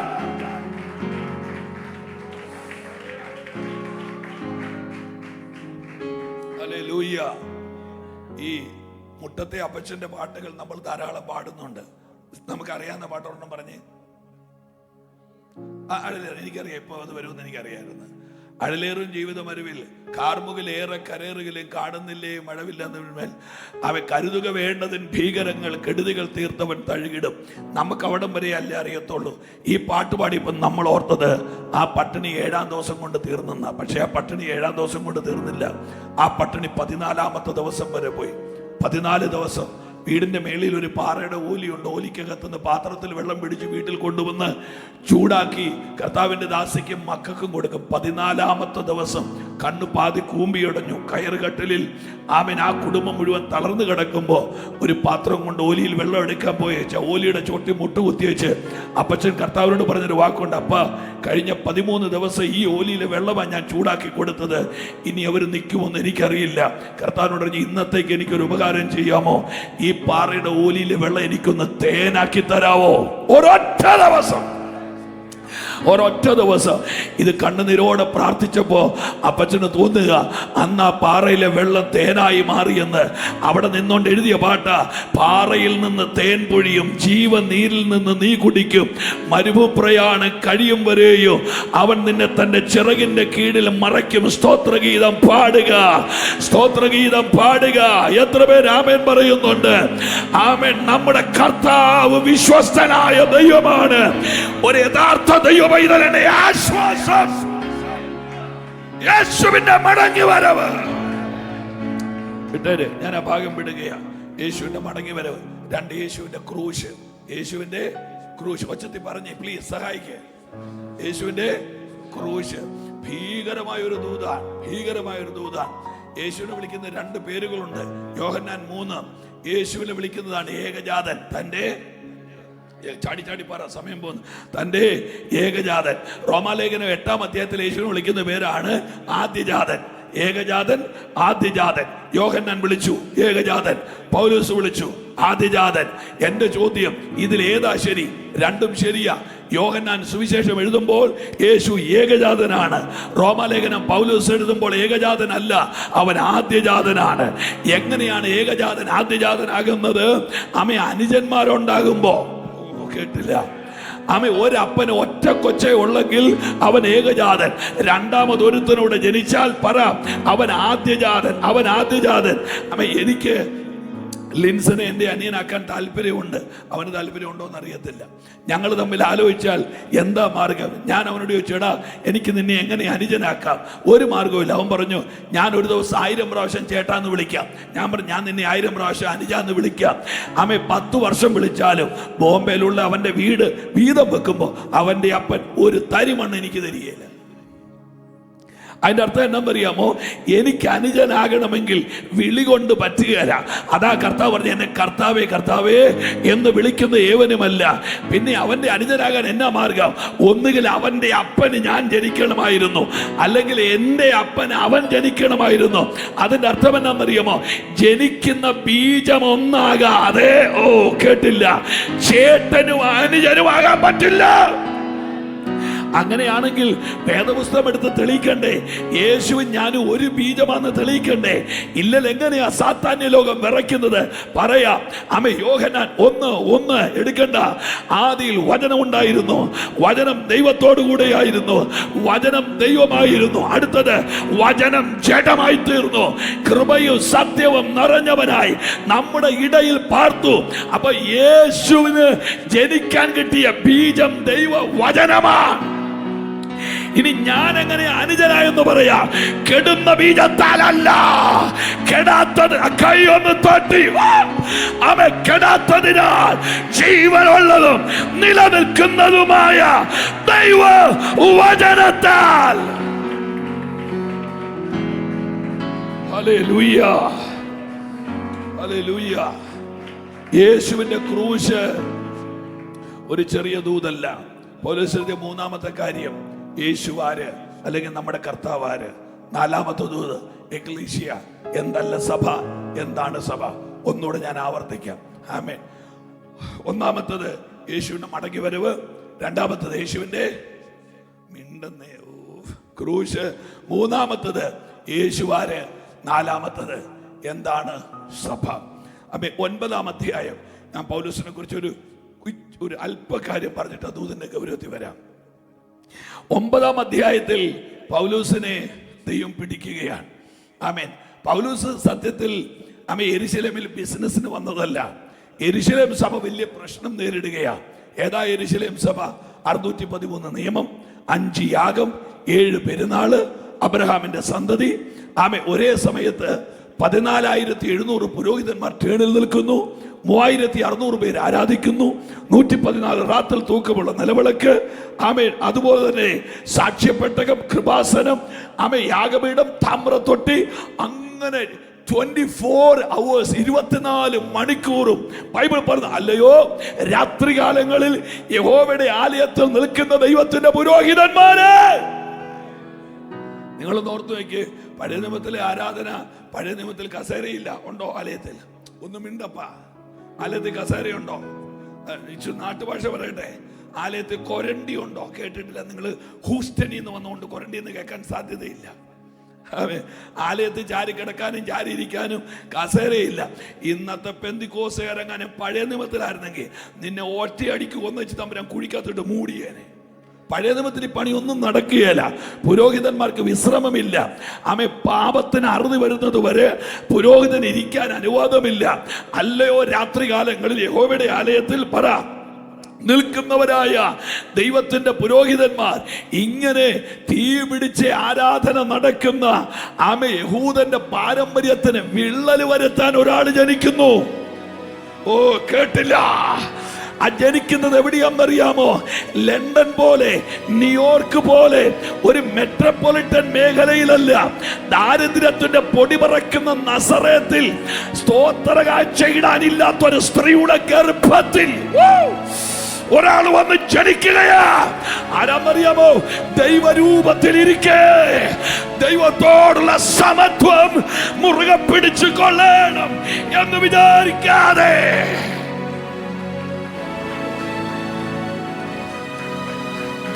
ഹല്ലേലൂയ. ഈ മുട്ടത്തെ അപ്പച്ചന്റെ പാട്ടുകൾ നമ്മൾ ധാരാളം പാടുന്നുണ്ട്. നമുക്കറിയാവുന്ന പാട്ടൊരെണ്ണം പറഞ്ഞേ. അഴലേറ് എനിക്കറിയാം, ഇപ്പോൾ അത് വരുമെന്ന് എനിക്കറിയാമായിരുന്നു. അഴലേറും ജീവിതമരുവിൽ കാർമുകിലേറെ കരേറുകിലും കാണുന്നില്ലേ മഴവില്ലെന്നതിന്മേൽ അവ കരുതുക വേണ്ടതിൻ ഭീകരങ്ങൾ കെടുതികൾ തീർത്തവൻ തഴുകിടും. നമുക്ക് അവിടം വരെ അല്ലേ അറിയത്തുള്ളൂ. ഈ പാട്ട് പാടിയപ്പോൾ നമ്മൾ ഓർത്തത് ആ പട്ടിണി 7-ാം ദിവസം കൊണ്ട് തീർന്നെന്ന. പക്ഷെ ആ പട്ടിണി 7-ാം ദിവസം കൊണ്ട് തീർന്നില്ല. ആ പട്ടിണി 14-ാമത്തെ ദിവസം വരെ പോയി. 14 ദിവസം വീടിന്റെ മേളിൽ ഒരു പാറയുടെ ഓലിയുണ്ട്. ഓലിക്കകത്തുനിന്ന് പാത്രത്തിൽ വെള്ളം പിടിച്ച് വീട്ടിൽ കൊണ്ടുവന്ന് ചൂടാക്കി കർത്താവിന്റെ ദാസിക്കും മക്കൾക്കും കൊടുക്കും. 14-ാമത്തെ ദിവസം കണ്ണു പാതി കൂമ്പിയടഞ്ഞു. കയറുകട്ടിലിൽ ആമൻ ആ കുടുംബം മുഴുവൻ തളർന്നു കിടക്കുമ്പോൾ ഒരു പാത്രം കൊണ്ട് ഓലിയിൽ വെള്ളം എടുക്കാൻ പോയേച്ച് ഓലിയുടെ ചോട്ടി മുട്ടുകുത്തി വെച്ച് അപ്പച്ചൻ കർത്താവിനോട് പറഞ്ഞൊരു വാക്കുണ്ട്, അപ്പ കഴിഞ്ഞ 13 ദിവസം ഈ ഓലിയിലെ വെള്ളമാണ് ഞാൻ ചൂടാക്കി കൊടുത്തത്, ഇനി അവർ നിൽക്കുമെന്ന് എനിക്കറിയില്ല. കർത്താവിനോട് പറഞ്ഞു, ഇന്നത്തേക്ക് എനിക്കൊരു ഉപകാരം ചെയ്യാമോ? ഈ പാറയുടെ ഓലിയിലെ വെള്ളം എനിക്കൊന്ന് തേനാക്കി തരാവോ? ഒരൊറ്റ ദിവസം ഇത് കണ്ണുനീരോടെ പ്രാർത്ഥിച്ചപ്പോ അപ്പച്ചന് തോന്നുക അന്ന് ആ പാറയിലെ വെള്ളം തേനായി മാറിയെന്ന്. അവിടെ നിന്നോണ്ട് എഴുതിയ പാട്ടാ, പാറയിൽ നിന്ന് തേൻ പൊഴിയും, ജീവനീരിൽ നിന്ന് നീ കുടിക്കും, മരുഭൂപ്രയാണം കഴിയും വരെയോ അവൻ നിന്നെ തന്റെ ചിറകിന്റെ കീഴിൽ മറയ്ക്കും. സ്തോത്രഗീതം പാടുക, സ്തോത്രഗീതം പാടുക. എത്ര പേര് ആമേൻ പറയുന്നുണ്ട്? ആമേൻ. നമ്മുടെ കർത്താവ് വിശ്വസ്തനായ ദൈവമാണ്. ഒരു യഥാർത്ഥ ദൈവപൈതലിന്റെ ആശ്വാസം യേശുവിന്റെ മടങ്ങി വരവ്. വിട്ടേര്, ഞാൻ ആ ഭാഗം വിടുകയാണ്. യേശുവിന്റെ മടങ്ങി വരവ്. 2, യേശുവിന്റെ ക്രൂശ്. യേശുവിന്റെ ക്രൂശ് ഒച്ചത്തിൽ പറഞ്ഞേ പ്ലീസ്, സഹായിക്കേ. യേശുവിന്റെ ക്രൂശ് ഭീകരമായ ഒരു ദൂതാണ്, ഭീകരമായ ഒരു ദൂതാണ്. യേശുവിനെ വിളിക്കുന്ന 2 പേരുകളുണ്ട്. യോഹന്നാൻ 3 യേശുവിനെ വിളിക്കുന്നതാണ് ഏകജാതൻ. തന്റെ ചാടി പറ, സമയം പോകുന്നു. തന്റെ ഏകജാതൻ. റോമാലേഖനം 8-ാം അധ്യായത്തിൽ യേശുവിനെ വിളിക്കുന്ന പേരാണ് ആദ്യജാതൻ. ഏകജാതൻ, ആദ്യജാതൻ. യോഹന്നാൻ വിളിച്ചു ഏകജാതൻ, പൗലോസ് വിളിച്ചു ആദ്യജാതൻ. എന്റെ ചോദ്യം, ഇതിൽ ഏതാ ശരി? 2ഉം ശരിയാ. യോഹന്നാൻ സുവിശേഷം എഴുതുമ്പോൾ യേശു ഏകജാതനാണ്. റോമാലേഖനം പൗലോസ് എഴുതുമ്പോൾ ഏകജാതനല്ല, അവൻ ആദ്യജാതനാണ്. എങ്ങനെയാണ് ഏകജാതൻ ആദ്യജാതനാകുന്നത്? അനുജന്മാരുണ്ടാകുമ്പോ കേട്ടില്ല. ഒരപ്പന് ഒറ്റ കൊച്ചേ ഉള്ളെങ്കിൽ അവൻ ഏകജാതൻ. 2ാമതൊരുത്തനോട് ജനിച്ചാൽ പറ അവൻ ആദ്യജാതൻ, അവൻ ആദ്യജാതൻ. എനിക്ക് ലിൻസനെ എൻ്റെ അനിയനാക്കാൻ താല്പര്യമുണ്ട്. അവന് താല്പര്യമുണ്ടോ എന്ന് അറിയത്തില്ല. ഞങ്ങൾ തമ്മിൽ ആലോചിച്ചാൽ എന്താ മാർഗം? ഞാൻ അവനോട് ചോദിച്ചു, എടാ എനിക്ക് നിന്നെ എങ്ങനെ അനുജനാക്കാം? ഒരു മാർഗവുമില്ല. അവൻ പറഞ്ഞു, ഞാൻ ഒരു ദിവസം 1000 പ്രാവശ്യം ചേട്ടാന്ന് വിളിക്കാം. ഞാൻ പറഞ്ഞു, ഞാൻ നിന്നെ 1000 പ്രാവശ്യം അനുജാന്ന് വിളിക്കാം. ആമേ 10 വർഷം വിളിച്ചാലും ബോംബെയിലുള്ള അവൻ്റെ വീട് വീതം വെക്കുമ്പോൾ അവൻ്റെ അപ്പൻ ഒരു തരി മണ്ണ് എനിക്ക് തരികയില്ല. അതിൻ്റെ അർത്ഥം എന്താണെന്നറിയാമോ? എനിക്ക് അനുജനാകണമെങ്കിൽ വിളി കൊണ്ട് പറ്റുകയില്ല. അതാ കർത്താവ് പറഞ്ഞു, എന്നെ കർത്താവേ കർത്താവേ എന്ന് വിളിക്കുന്ന ഏവനുമല്ല. പിന്നെ അവൻ്റെ അനുജനാകാൻ എന്നാ മാർഗം? ഒന്നുകിൽ അവൻ്റെ അപ്പന് ഞാൻ ജനിക്കണമായിരുന്നു, അല്ലെങ്കിൽ എൻ്റെ അപ്പന് അവൻ ജനിക്കണമായിരുന്നു. അതിൻ്റെ അർത്ഥം എന്നാണെന്നറിയാമോ? ജനിക്കുന്ന ബീജം ഒന്നാകാതെ, കേട്ടില്ല, ചേട്ടനും അനുജനുമാകാൻ പറ്റില്ല. അങ്ങനെയാണെങ്കിൽ വേദപുസ്തകം എടുത്ത് തെളിയിക്കണ്ടേ? യേശുവും ഞാനും ഒരു ബീജമാണെന്ന് തെളിയിക്കണ്ടേ? ഇല്ലല്ലോ. എങ്ങനെയാ സാത്താന്യ ലോകം വിറയ്ക്കുന്നത്? പറയാം. യോഹന്നാൻ 1:1 എടുക്കണ്ട. ആദിയിൽ വചനം ഉണ്ടായിരുന്നു, വചനം ദൈവത്തോടു കൂടെയായിരുന്നു, വചനം ദൈവമായിരുന്നു. അടുത്തത്, വചനം ജഡമായി തീർന്നു, കൃപയും സത്യവും നിറഞ്ഞവനായി നമ്മുടെ ഇടയിൽ പാർത്തു. അപ്പൊ യേശുവിന് ജനിക്കാൻ കിട്ടിയ ബീജം ദൈവ വചനമാണ്. ഇനി ഞാൻ എങ്ങനെ അനുജനായെന്ന് പറയാ? കെടുന്ന ബീജത്താലല്ല, കെടാത്തത്. കൈ ഒന്ന് തട്ടി. അവൻ കെടാത്തതിനാൽ ജീവനുള്ളതും നിലനിൽക്കുന്നതുമായ ദൈവ വചനത്താൽ. Hallelujah, hallelujah. യേശുവിന്റെ ക്രൂശ് ഒരു ചെറിയ ദൂതല്ല. പൗലോസിന്റെ 3-ാമത്തെ കാര്യം, യേശുവാര് അല്ലെങ്കിൽ നമ്മുടെ കർത്താവാര്. 4-ാമത്തെ ദൂത്, എക്ലീസിയ. എന്തല്ല സഭ, എന്താണ് സഭ? ഒന്നുകൂടെ ഞാൻ ആവർത്തിക്കാം. ആമേൻ. 1-ാമത്തത് യേശുവിന്റെ മടങ്ങി വരവ്, 2-ാമത്തത് യേശുവിന്റെ ക്രൂശ്, 3-ാമത്തത് യേശുവാര്, 4-ാമത്തത് എന്താണ് സഭ. 9-ാം അധ്യായം ഞാൻ പൗലോസിനെ കുറിച്ച് ഒരു അല്പകാര്യം പറഞ്ഞിട്ട് ദൂതന്റെ ഗൗരവത്തിൽ വരാം. 9-ാം അധ്യായത്തിൽ പൗലോസിനെ ദൈവം പിടിക്കുകയാണ്. ആമേൻ. പൗലോസ് സത്യത്തിൽ യെരുശലേമിൽ ബിസിനസ്സിന് വന്നതല്ല. യെരുശലേം സഭ വലിയ പ്രശ്നം നേരിടുകയാണ്. ഏതാ യെരുശലേം സഭ? 613 നിയമം, 5 യാഗം, 7 പെരുന്നാള്, അബ്രഹാമിന്റെ സന്തതി. ഒരേ സമയത്ത് 14,700 പുരോഹിതന്മാർ ടേണിൽ നിൽക്കുന്നു, 3,600 പേര് ആരാധിക്കുന്നു, 114 റാത്തൽ തൂക്കമുള്ള നിലവിളക്ക്. അതുപോലെ തന്നെ സാക്ഷ്യപ്പെട്ടകം, കൃപാസനം, യാഗപീഠം, താമ്രത്തൊട്ടി. അങ്ങനെ 24 hours, 24 മണിക്കൂറും ബൈബിൾ പറഞ്ഞു. അല്ലയോ, രാത്രികാലങ്ങളിൽ യഹോവയുടെ ആലയത്തിൽ നിൽക്കുന്ന ദൈവത്തിന്റെ പുരോഹിതന്മാരെ, നിങ്ങളൊന്ന് ഓർത്തു നോക്കി. പഴയ നിയമത്തിലെ ആരാധന, പഴയ നിയമത്തിൽ കസേരയില്ല. ഉണ്ടോ ആലയത്തിൽ? ഒന്നും മിണ്ടപ്പാ. ആലയത്തിൽ കസേരയുണ്ടോ? നാട്ടുഭാഷ പറയട്ടെ, ആലയത്തിൽ കൊരണ്ടി ഉണ്ടോ? കേട്ടിട്ടില്ല. നിങ്ങൾ ഹൂസ്റ്റണിൽ നിന്ന് വന്നുകൊണ്ട് കൊരണ്ടി എന്ന് കേൾക്കാൻ സാധ്യതയില്ല. ആലയത്തിൽ ചാരി കിടക്കാനും ചാരി ഇരിക്കാനും കസേരയില്ല. ഇന്നത്തെ പെന്തിക്കോസുകാരെങ്ങാനും പഴയ നിയമത്തിലായിരുന്നെങ്കിൽ നിന്നെ ഒറ്റയടിക്ക് ഒന്നിച്ച് തമ്പുരാൻ കുഴിക്കത്തിട്ട് മൂടിയേനെ. പഴയ നിയമത്തിൽ പണിയൊന്നും നടക്കുകയില്ല. പുരോഹിതന്മാർക്ക് വിശ്രമമില്ല. പാപത്തിന് അറുതി വരുന്നത് വരെ പുരോഹിതൻ ഇരിക്കാൻ അനുവാദമില്ല. അല്ലയോ, രാത്രികാലങ്ങളിൽ യഹോവയുടെ ആലയത്തിൽ നിൽക്കുന്നവരായ ദൈവത്തിന്റെ പുരോഹിതന്മാർ ഇങ്ങനെ തീ പിടിച്ച് ആരാധന നടക്കുന്ന യഹൂദന്റെ പാരമ്പര്യത്തിന് വിള്ളൽ വരുത്താൻ ഒരാൾ ജനിക്കുന്നു. കേട്ടില്ല. ജനിക്കുന്നത് എവിടെയാണെന്നറിയാമോ? ലണ്ടൻ പോലെ, ന്യൂയോർക്ക് പോലെ ഒരു മെട്രോപൊളിറ്റൻ മേഖലയിലല്ല. ദാരിദ്ര്യത്തിന്റെ പൊടി പറക്കുന്ന നസറേത്തിൽ സ്തോത്രകാഴ്ചയിടാനില്ലാത്തൊരു സ്ത്രീയുടെ ഗർഭത്തിൽ ഒരാൾ വന്ന് ജനിക്കുകയാ. ആരാന്നറിയാമോ? ദൈവരൂപത്തിലിരിക്കെ ദൈവത്തോടുള്ള സമത്വം മുറുകെ പിടിച്ചു കൊള്ളണം എന്ന് വിചാരിക്കാതെ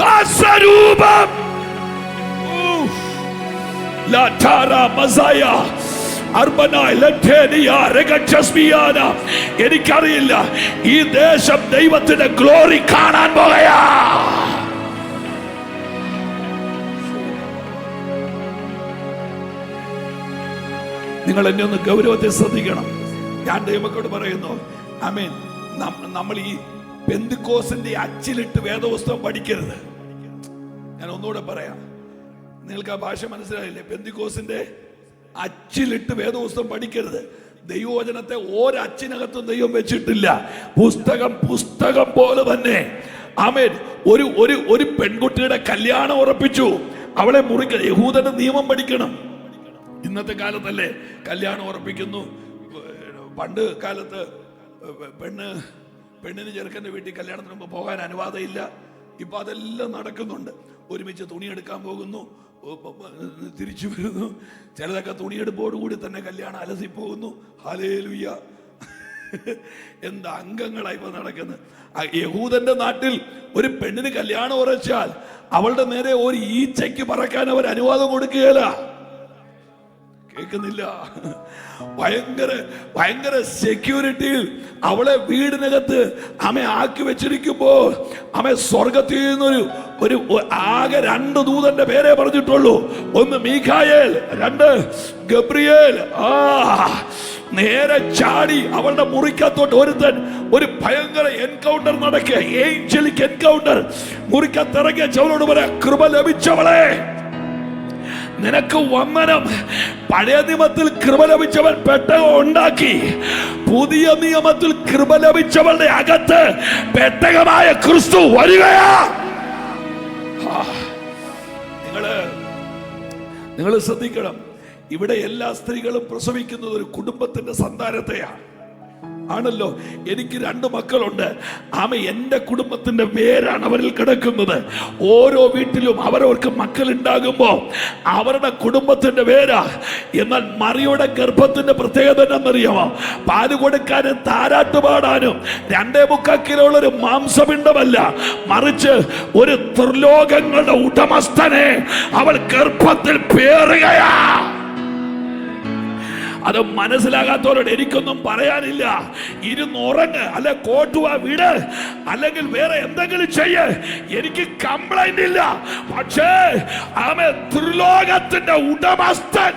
ദാസരൂപം എനിക്കറിയില്ല. ഈ ദേശം ദൈവത്തിന്റെ ഗ്ലോറി കാണാൻ പോകയാ. നിങ്ങൾ എന്നെ ഒന്ന് ഗൗരവത്തിൽ ശ്രദ്ധിക്കണം. ഞാൻ ദൈവമക്കളോട് പറയുന്നു, ആമേൻ, നമ്മൾ ഈ പെന്തിക്കോസിന്റെ അച്ചിലിട്ട് വേദപുസ്തകം പഠിക്കരുത്. ഞാൻ ഒന്നുകൂടെ പറയാം, നിങ്ങൾക്ക് ആ ഭാഷ മനസ്സിലായില്ലേ? പെന്തിക്കോസിന്റെ അച്ചിലിട്ട് വേദപുസ്തകം പഠിക്കരുത്. ദൈവവചനത്തെ ഒരച്ചിനകത്തും ദൈവം വെച്ചിട്ടില്ല. പുസ്തകം പോലെ തന്നെ. ആമേൻ. ഒരു പെൺകുട്ടിയുടെ കല്യാണം ഉറപ്പിച്ചു, അവളെ മുറിക്കണം. യഹൂദന്റെ നിയമം പഠിക്കണം. ഇന്നത്തെ കാലത്തല്ലേ കല്യാണം ഉറപ്പിക്കുന്നു. പണ്ട് കാലത്ത് പെണ്ണിന് ചെറുക്കൻ്റെ വീട്ടിൽ കല്യാണത്തിന് മുമ്പ് പോകാൻ അനുവാദമില്ല. ഇപ്പൊ അതെല്ലാം നടക്കുന്നുണ്ട്. ഒരുമിച്ച് തുണിയെടുക്കാൻ പോകുന്നു, തിരിച്ചു വരുന്നു. ചിലതൊക്കെ തുണിയെടുപ്പോടുകൂടി തന്നെ കല്യാണം അലസിപ്പോകുന്നു. ഹല്ലേലൂയ! എന്താ അംഗങ്ങളായി ഇപ്പൊ നടക്കുന്നത്. യഹൂദന്റെ നാട്ടിൽ ഒരു പെണ്ണിന് കല്യാണം ഉറച്ചാൽ അവളുടെ നേരെ ഒരു ഈച്ചയ്ക്ക് പറക്കാൻ അവർ അനുവാദം കൊടുക്കുകയില്ല. കേൾക്കുന്നില്ല? ഭയങ്കര സെക്യൂരിറ്റിയിൽ അവളെ വീടിനകത്ത് ആക്കി വെച്ചിരിക്കുമ്പോൾ സ്വർഗത്തിൽ നിന്നൊരു ആകെ 2 ദൂതന്റെ പേരെ പറഞ്ഞിട്ടുള്ളൂ. ഒന്ന് മീഖായേൽ, 2 ഗബ്രിയേൽ. നേരെ ചാടി അവളുടെ മുറിക്കത്തോട്ട് ഒരുത്തൻ ഒരു ഭയങ്കര എൻകൗണ്ടർ നടക്കുക, ഏഞ്ചലിക് എൻകൗണ്ടർ. മുറിക്കത്തിറങ്ങിയ ചവളോട് പറയാ, കൃപ ലഭിച്ചവളെ നിനക്ക് വന്ദനം. പഴയ നിയമത്തിൽ കൃപ ലഭിച്ചവൻ പെട്ടകം ഉണ്ടാക്കി. പുതിയ നിയമത്തിൽ കൃപ ലഭിച്ചവളുടെ അകത്ത് പെട്ടകമായ ക്രിസ്തു വരികയാ. നിങ്ങൾ ശ്രദ്ധിക്കണം, ഇവിടെ എല്ലാ സ്ത്രീകളും പ്രസവിക്കുന്നത് ഒരു കുടുംബത്തിന്റെ സന്താനത്തെയാണ്. ആണല്ലോ. എനിക്ക് 2 മക്കളുണ്ട്. എന്റെ കുടുംബത്തിന്റെ വേരാണ് അവരിൽ കിടക്കുന്നത്. ഓരോ വീട്ടിലും അവരവർക്ക് മക്കൾ ഉണ്ടാകുമ്പോ അവരുടെ കുടുംബത്തിന്റെ വേരാ. എന്നാൽ മറിയുടെ ഗർഭത്തിന്റെ പ്രത്യേകത എന്നറിയാമോ? പാല് കൊടുക്കാനും താരാട്ടുപാടാനും 2.25 കിലോ ഒരു മാംസപിണ്ഡമല്ല, മറിച്ച് ഒരു ത്രിലോകങ്ങളുടെ ഉടമസ്ഥനെ അവൾ ഗർഭത്തിൽ പേറുകയാ. അത് മനസ്സിലാകാത്തവരോട് എനിക്കൊന്നും പറയാനില്ല. ഇരുന്നുറങ്ങ്, അല്ലെ കോട്ടുവാ വിട്, അല്ലെങ്കിൽ വേറെ എന്തെങ്കിലും ചെയ്യ്, എനിക്ക് കംപ്ലൈന്റ് ഇല്ല. പക്ഷേ ത്രിലോകത്തിന്റെ ഉടമസ്ഥൻ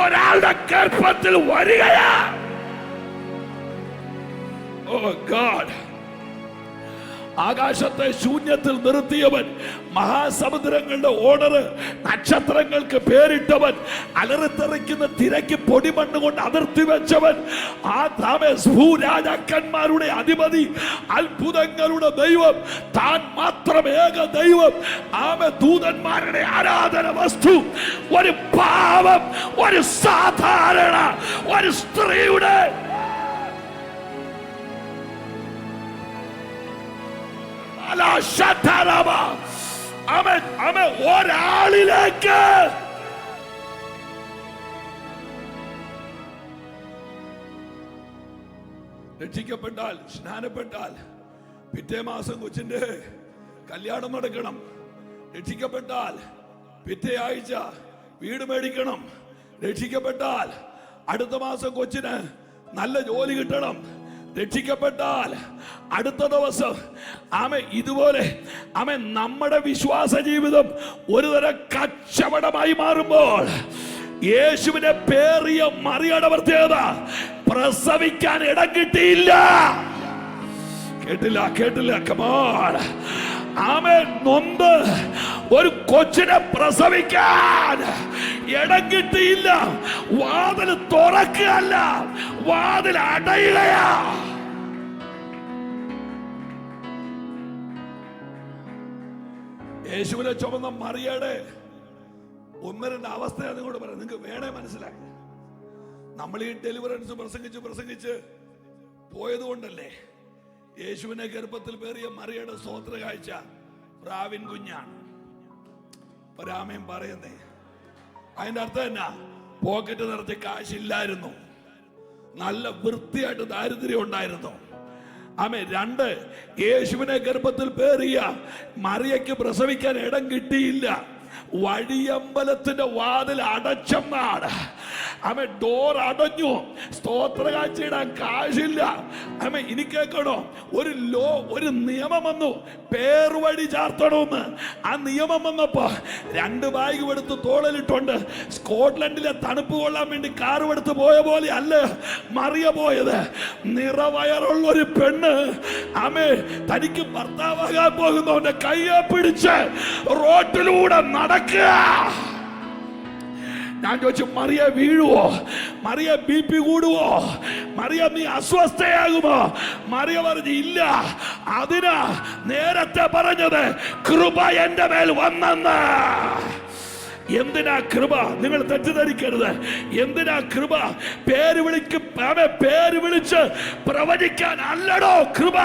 ഒരാളുടെ ഗർഭത്തിൽ വരികയാ. ഓ ഗോഡ്! ആകാശത്തെ ശൂന്യത്തിൽ നിർത്തിയവൻ, മഹാസമുദ്രങ്ങളുടെ ഓർഡർ, നക്ഷത്രങ്ങൾക്ക് പേരിട്ടവൻ, അലറിത്തെറിക്കുന്ന തിരക്ക് പൊടിമണ്ണ് കൊണ്ട് അതിർത്തി വെച്ചവൻ, ഭൂരാജാക്കന്മാരുടെ അധിപതി, അത്ഭുതങ്ങളുടെ ദൈവം, താൻ മാത്രം ഏക ദൈവം, ദൂതന്മാരുടെ ആരാധന വസ്തു, ഒരു പാവം, ഒരു സാധാരണ ഒരു സ്ത്രീയുടെ ഒരാളിലേക്ക് രക്ഷിക്കപ്പെട്ടാൽ, സ്നാനപ്പെട്ടാൽ പിറ്റേ മാസം കൊച്ചിന്റെ കല്യാണം നടക്കണം. രക്ഷിക്കപ്പെട്ടാൽ പിറ്റേ ആഴ്ച വീട് മേടിക്കണം. രക്ഷിക്കപ്പെട്ടാൽ അടുത്ത മാസം കൊച്ചിന് നല്ല ജോലി കിട്ടണം. രക്ഷിക്കപ്പെട്ടാൽ അടുത്ത ദിവസം ഇതുപോലെ നമ്മുടെ വിശ്വാസ ജീവിതം ഒരു തരം കച്ചവടമായി മാറുമ്പോൾ യേശുവിനെ പേറിയ മറിയുടെ പ്രത്യേകത, പ്രസവിക്കാൻ ഇടം കിട്ടിയില്ല. കേട്ടില്ല കമോൺ. നൊന്ത് ഒരു കൊച്ചിനെ പ്രസവിക്കാൻ ഇടം കിട്ടിയില്ല. വാതിൽ തുറക്കുകയല്ല, വാതിൽ അടയുകയാ. യേശുവിനെ ചുമന്ന മറിയയുടെ 1-2 അവസ്ഥയാണ് നിങ്ങളോട് പറയാം. നിങ്ങൾക്ക് വേണേ മനസ്സിലാക്കി. നമ്മൾ ഈ ഡെലിവറൻസ് പ്രസംഗിച്ച് പോയത് കൊണ്ടല്ലേ യേശുവിനെ ഗർഭത്തിൽ പേറിയ മറിയയുടെ സ്തോത്ര കാഴ്ച പ്രാവിൻ കുഞ്ഞാണ്. ഒരാമയും പറയുന്നേ. അതിന്റെ അർത്ഥം എന്നാ? പോക്കറ്റ് നിറച്ച് കാശില്ലായിരുന്നു, നല്ല വൃത്തിയായിട്ട് ദാരിദ്ര്യം ഉണ്ടായിരുന്നു. 2, യേശുവിനെ ഗർഭത്തിൽ പേറിയ മറിയയ്ക്ക് പ്രസവിക്കാൻ ഇടം കിട്ടിയില്ല. വഴിയമ്പലത്തിന്റെ വാതിൽ അടച്ചെന്നാണ്. ഡോർ അടഞ്ഞു, സ്തോത്ര കാഴ്ചയിടാൻ കാശില്ല. ഇനി കേൾക്കണോ, ഒരു നിയമം വന്നു, പേർവഴി ചാർത്തണമെന്ന്. ആ നിയമം വന്നപ്പോ 2 ബാഗ് എടുത്ത് തോളിലിട്ടുണ്ട്. സ്കോട്ട്ലൻഡിലെ തണുപ്പ് കൊള്ളാൻ വേണ്ടി കാർ എടുത്ത് പോയ പോലെ അല്ല മറിയ പോയത്. നിറവയറുള്ള ഒരു പെണ്ണ് തനിക്ക് ഭർത്താവാകാൻ പോകുന്നവന്റെ കയ്യെ പിടിച്ച് റോട്ടിലൂടെ നടക്കുക. ഞാൻ ചോദിച്ചു, മറിയ വീഴുവോ? മറിയ BP കൂടുവോ? മറിയ നീ അസ്വസ്ഥയാകുമോ? മറിയ പറഞ്ഞു, ഇല്ല. അതിനാ നേരത്തെ പറഞ്ഞത് കൃപ എന്റെ മേൽ വന്നെന്ന്. എന്തിനാ കൃപ? നിങ്ങൾ തെറ്റിദ്ധരിക്കരുത്. എന്തിനാ കൃപ? പേര് വിളിച്ച് പ്രവചിക്കാൻ അല്ലടോ കൃപ.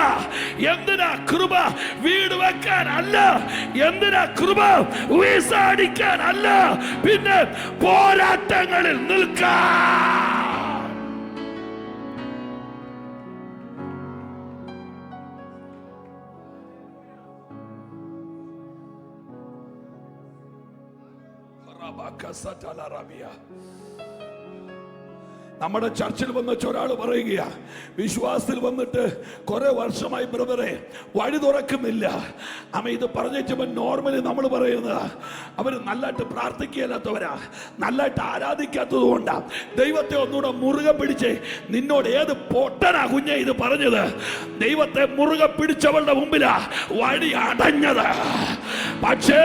എന്തിനാ കൃപ? വീട് വെക്കാൻ അല്ല. എന്തിനാ കൃപ? വീസ അടിക്കാൻ അല്ല, പിന്നെ പോരാട്ടങ്ങളിൽ നിൽക്കാൻ. നമ്മുടെ ചർച്ചിൽ വന്ന ഒരാൾ പറയുകയാ, വിശ്വാസത്തിൽ വന്നിട്ട് കുറെ വർഷമായി ബ്രദറെ വഴി തുറക്കുന്നില്ല. ഇത് പറഞ്ഞേച്ചപ്പോൾ നോർമലി നമ്മൾ പറയുന്നത് അവർ നല്ലതായിട്ട് പ്രാർത്ഥിക്കുകയല്ലാത്തവരാ, നല്ലതായിട്ട് ആരാധിക്കാത്തത് കൊണ്ടാ. ദൈവത്തെ ഒന്നുകൂടെ മുറുകെ പിടിച്ചേ. നിന്നോട് ഏത് പൊട്ടനാ കുഞ്ഞെ ഇത് പറഞ്ഞത്? ദൈവത്തെ മുറുകെ പിടിച്ചവളുടെ മുമ്പിലാ വഴി അടഞ്ഞത്. പക്ഷേ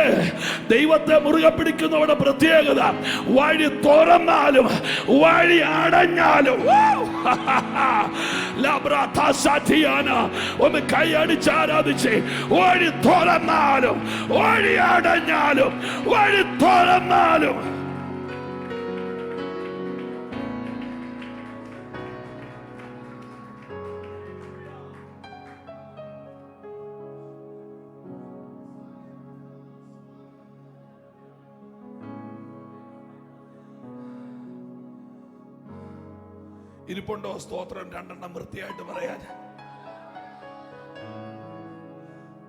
ദൈവത്തെ മുറുകെ പിടിക്കുന്നവരുടെ പ്രത്യേകത, വഴി തുറന്നാലും വഴി അടഞ്ഞാലും ഒന്ന് കൈയടിച്ച് ആരാധിച്ച്, വഴി തുറന്നാലും വഴി അടഞ്ഞാലും വഴി തുറന്നാലും. ഇരിപ്പുണ്ടോ സ്തോത്രം? 2 എണ്ണം വൃത്തിയായിട്ട് പറയാൻ.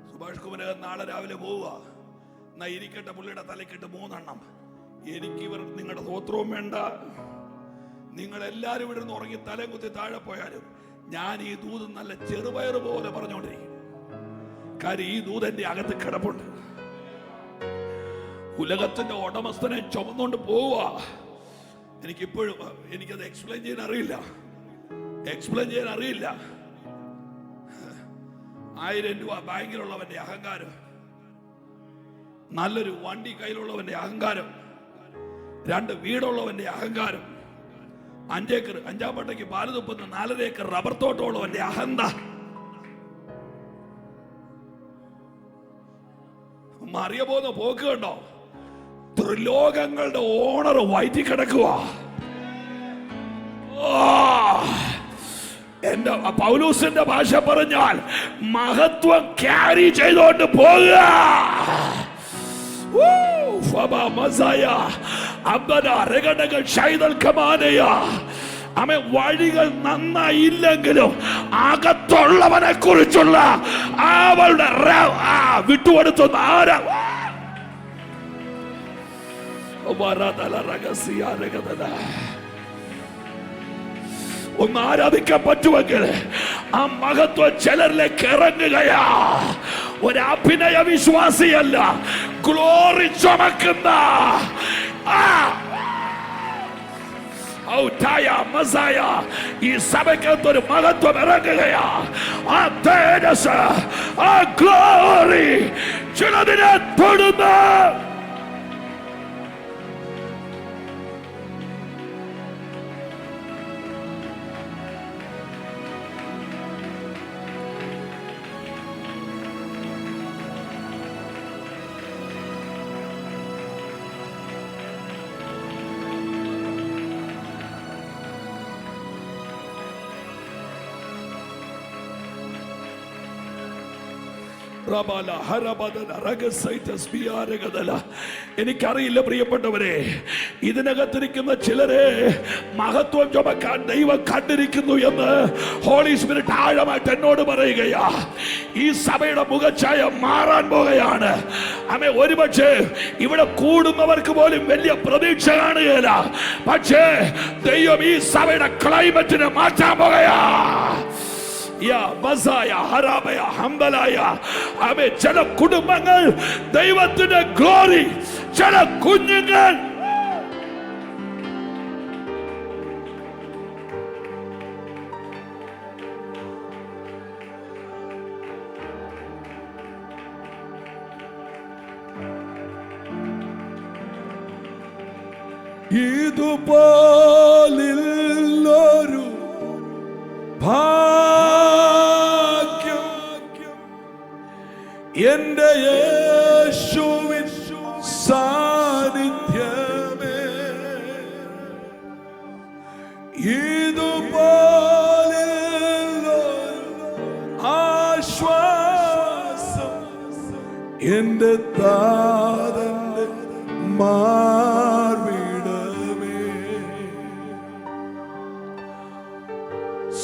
സുഭാഷ് കുമരകൻ നാളെ രാവിലെ പോവുക. എന്നാ ഇരിക്കട്ടെ, പുള്ളിയുടെ തലക്കിട്ട് 3 എണ്ണം. എനിക്കിവർ നിങ്ങളുടെ സ്തോത്രവും വേണ്ട. നിങ്ങളെല്ലാരും ഇവിടെ നിന്ന് ഉറങ്ങി തലയും കുത്തി താഴെ പോയാലും ഞാൻ ഈ ദൂത് നല്ല ചെറുപയർ പോലെ പറഞ്ഞുകൊണ്ടിരിക്കും. കാര്യം ഈ ദൂത് എന്റെ അകത്ത് കിടപ്പുണ്ട്. ഉലകത്തിന്റെ ഉടമസ്ഥനെ ചുമന്നുകൊണ്ട് പോവുക. എനിക്കിപ്പോഴും എനിക്കത് എക്സ്പ്ലെയിൻ ചെയ്യാൻ അറിയില്ല. 1000 രൂപ ബാങ്കിലുള്ളവന്റെ അഹങ്കാരം, നല്ലൊരു വണ്ടി കയ്യിലുള്ളവന്റെ അഹങ്കാരം, 2 വീടുള്ളവന്റെ അഹങ്കാരം, 5 ഏക്കർ 5-ാം പട്ടയ്ക്ക് പാല് തുപ്പുന്ന 4.5 ഏക്കർ റബ്ബർ തോട്ടമുള്ളവന്റെ അഹന്ത. മറിയ പോകുന്ന പോക്ക് കണ്ടോ? ത്രിലോകങ്ങളുടെ ഓണർ വയറ്റി കിടക്കുക. എന്റെ പൗലോസിന്റെ ഭാഷ പറഞ്ഞാൽ മഹത്വം ക്യാരി ചെയ്തുകൊണ്ട് പോകുക. വഴികൾ നന്നായില്ലെങ്കിലും അകത്തുള്ളവനെ കുറിച്ചുള്ള അവളുടെ വിട്ടുകൊടുത്തുന്ന ആരാ ഒന്ന് ആരാധിക്കാൻ പറ്റുമെങ്കിൽ ആ മഹത്വം ചിലരിലേക്ക് ഇറങ്ങുകയാ. ഒരു അഭിനയ വിശ്വാസിയല്ല, ഗ്ലോറി ചുമക്കുന്ന ഈ സഭയ്ക്കകത്തൊരു മഹത്വം ഇറങ്ങുകയാ. ആ തേജസ്, ആ ഗ്ലോറി ചിലതിനെ തൊടുന്ന എനിക്കറിയില്ല പ്രിയപ്പെട്ടവരെ, ഇതിനകത്തിരിക്കുന്ന ചിലരെ മഹത്വം ചുമക്കാൻ ദൈവം കണ്ടിരിക്കുന്നു എന്ന് ഹോളി സ്പിരിറ്റ് ആഴമായിട്ട് എന്നോട് പറയുകയാ. ഈ സഭയുടെ മുഖച്ഛായ മാറാൻ പോകുകയാണ്. ആമേ ഒരുപക്ഷെ ഇവിടെ കൂടുന്നവർക്ക് പോലും വലിയ പ്രതീക്ഷ കാണുകയില്ല. പക്ഷേ ദൈവം ഈ സഭയുടെ ക്ലൈമറ്റിനെ മാറ്റാൻ പോകുകയാ. ചില കുടുംബങ്ങൾ ദൈവത്തിന്റെ ഗ്ലോറി, ചില കുഞ്ഞുങ്ങൾ ഇതുപോലൊരു ഭാഗ്യം എന്റെ യേശുവിൻ സാന്നിധ്യമേ, ഇതുപോലൊരു ആശ്വാസം എന്റെ താതന്റെ മാർവിടമേ.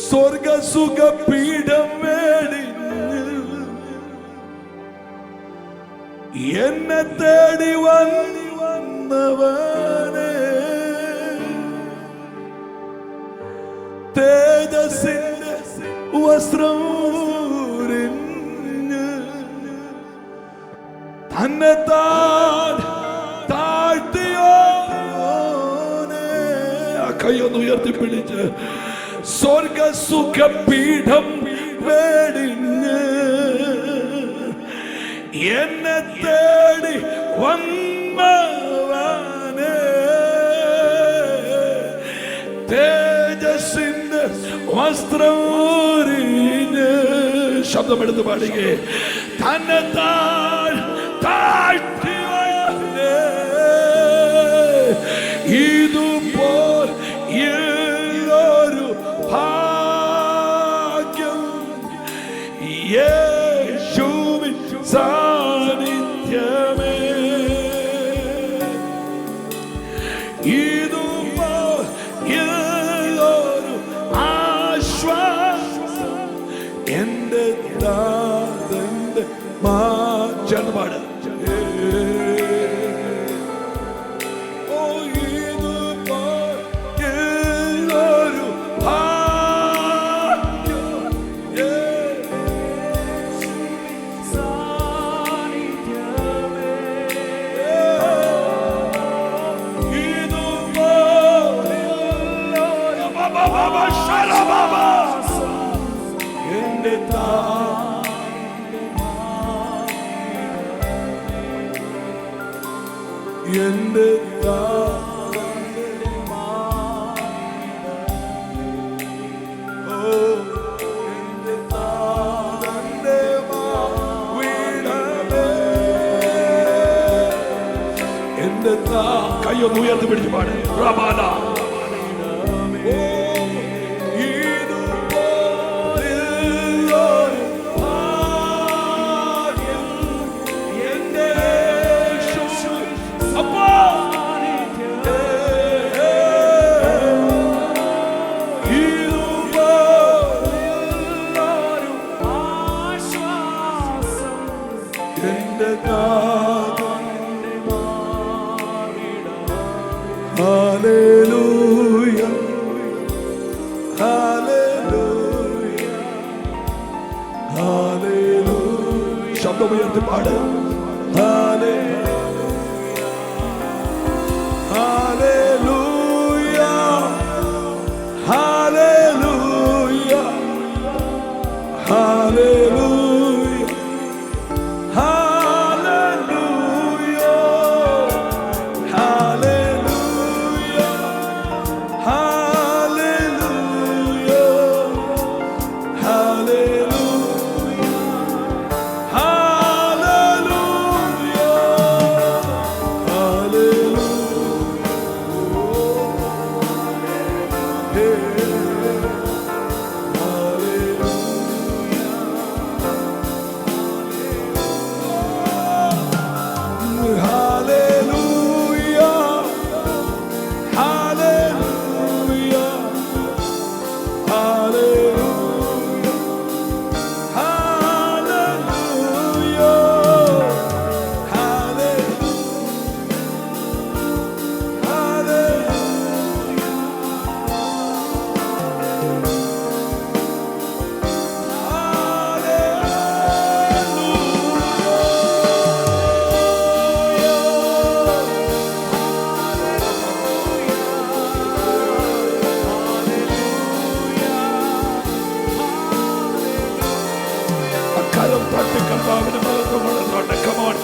സ്വർഗസുഖപീഠം വേടിഞ്ഞ് എന്നെ തേടി വന്നവനെ, തേജസ്സിന്റെ വസ്ത്രം ഉരിഞ്ഞ് തന്നെ താഴ്ത്തിയോനെ, കൈയൊന്ന് ഉയർത്തിപ്പിടിച്ച് സ്വർഗസുഖപീഠം വേടിഞ്ഞ് എന്നെ തേടി വന്നവനെ, തേജസ്സിന്റെ വസ്ത്രം ഉരിഞ്ഞ്, ശബ്ദമെടുത്ത് പാടുകേ, തന്നെ താഴ്ത്തിയോനെ, ഇതുപോൽ ഭാഗ്യം യേശുവിൻ സാന്നിധ്യമേ, ഇതുപോലൊരു ആശ്വാസം എന്റെ താതന്റെ മാറ്റപാട്. എന്റെ കയ്യൊന്ന് ഉയർത്തി പിടിച്ച് പാട്. റബാല Hallelujah, Hallelujah, Hallelujah. ശബ്ദം ഉയർത്തി പാട്. Hallelujah, Hallelujah, Hallelujah, Hallelujah, Hallelujah, Hallelujah, Hallelujah, Hallelujah, Hallelujah.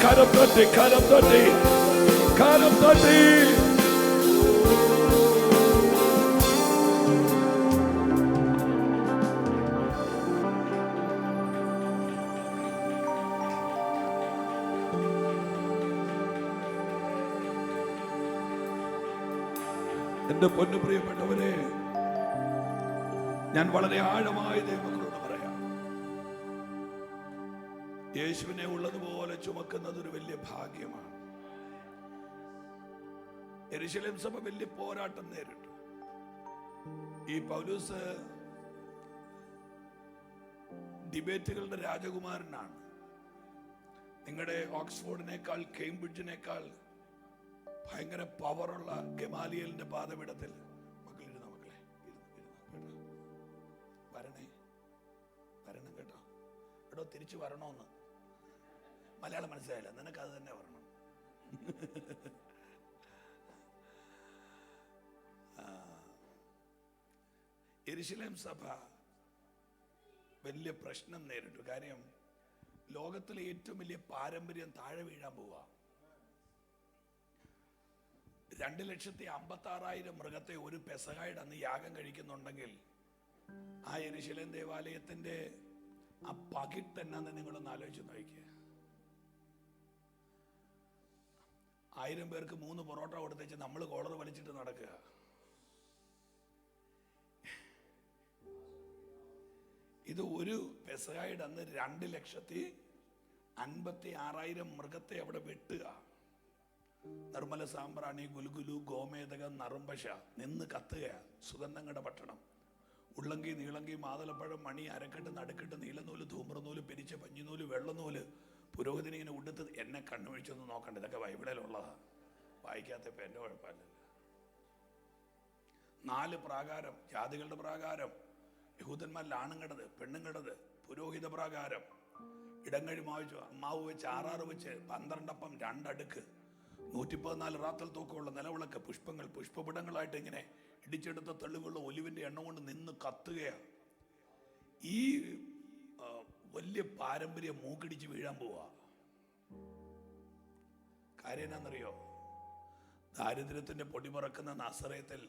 കരം തൊട്ടി, കരം തൊട്ടി, കരം തൊട്ടി. എന്റെ പൊന്നു പ്രിയപ്പെട്ടവരെ, ഞാൻ വളരെ ആഴമായി ദൈവങ്ങളോട് പറയാം, യേശുവിനെ ഉള്ളതുപോലെ ചുമക്കുന്നത് ഒരു വലിയ ഭാഗ്യമാണ്. യെരുശലേം സഭ വലിയ പോരാട്ടം നേരിട്ടു. ഈ പൗലോസ് ഡിബേറ്റുകളുടെ രാജകുമാരനാണ്. നിങ്ങളുടെ ഓക്സ്ഫോർഡിനേക്കാൾ കേംബ്രിഡ്ജിനേക്കാൾ ഭയങ്കര പവറുള്ള ഗമാലിയലിന്റെ പാദപീഠത്തിൽ മക്കളിരുന്ന മക്കളെ വരണേ, വരണം കേട്ടോ. എടോ തിരിച്ചു വരണോന്ന് മലയാളം മനസ്സിലായില്ല, നിനക്ക് അത് തന്നെ വരണം. യെരുശലേം സഭ വലിയ പ്രശ്നം നേരിട്ടു. കാര്യം ലോകത്തിലെ ഏറ്റവും വലിയ പാരമ്പര്യം താഴെ വീഴാൻ പോവാ. 2,56,000 മൃഗത്തെ ഒരു പെസഹായുടെ അന്ന് യാഗം കഴിക്കുന്നുണ്ടെങ്കിൽ ആ യെരുശലേം ദേവാലയത്തിന്റെ ആ പകിട്ട് തന്നെ നിങ്ങളൊന്ന് ആലോചിച്ച് നോക്കിക്കുക. 1000 പേർക്ക് 3 പൊറോട്ട കൊടുത്തേച്ച് നമ്മൾ കോളർ വലിച്ചിട്ട് നടക്കുക. ഇത് ഒരു പെസഹായുടെ അന്ന് 2,56,000 മൃഗത്തെ അവിടെ വെട്ടുക. നിർമ്മല സാമ്പ്രാണി, ഗുൽഗുലു, ഗോമേതകം, നറുംപശ നിന്ന് കത്തുക. സുഗന്ധങ്ങളുടെ പട്ടണം. ഉള്ളങ്കി, നീളങ്കി, മാതളപ്പഴം, മണി, അരക്കെട്ട്, നടുക്കെട്ട്, നീലനൂല്, ധൂമ്രനൂല്, പിരിച്ച പഞ്ഞിനൂല്, വെള്ളനൂല്. പുരോഹിതന് ഇങ്ങനെ ഉടുത്ത് എന്നെ കണ്ണുവഴിച്ചൊന്ന് നോക്കണ്ട, ഇതൊക്കെ ബൈബിളിലുള്ളതാ. വായിക്കാത്തപ്പോ എന്റെ കുഴപ്പമില്ല. 4 പ്രാകാരം, ജാതികളുടെ പ്രാകാരം, യഹൂദന്മാരിൽ ആണുങ്ങടത്, പെണ്ണുങ്ങടത്, പുരോഹിത പ്രാകാരം, ഇടങ്ങഴി മാവ് വെച്ച് 6 വെച്ച് 12 അപ്പം 2 അടുക്ക്, 114 റാത്തൽ തൂക്കമുള്ള നിലവിളക്ക്, പുഷ്പങ്ങൾ പുഷ്പപിടങ്ങളായിട്ട് ഇങ്ങനെ ഇടിച്ചെടുത്ത തെളിവുള്ള ഒലിവിന്റെ എണ്ണം കൊണ്ട് നിന്ന് കത്തുകയാണ്. ഈ വലിയ പാരമ്പര്യം മൂക്കിടിച്ച് വീഴാൻ പോവാ. കാര്യം എന്നാന്നറിയോ? ദാരിദ്ര്യത്തിന്റെ പൊടി പറക്കുന്ന നാസറേത്തിൽ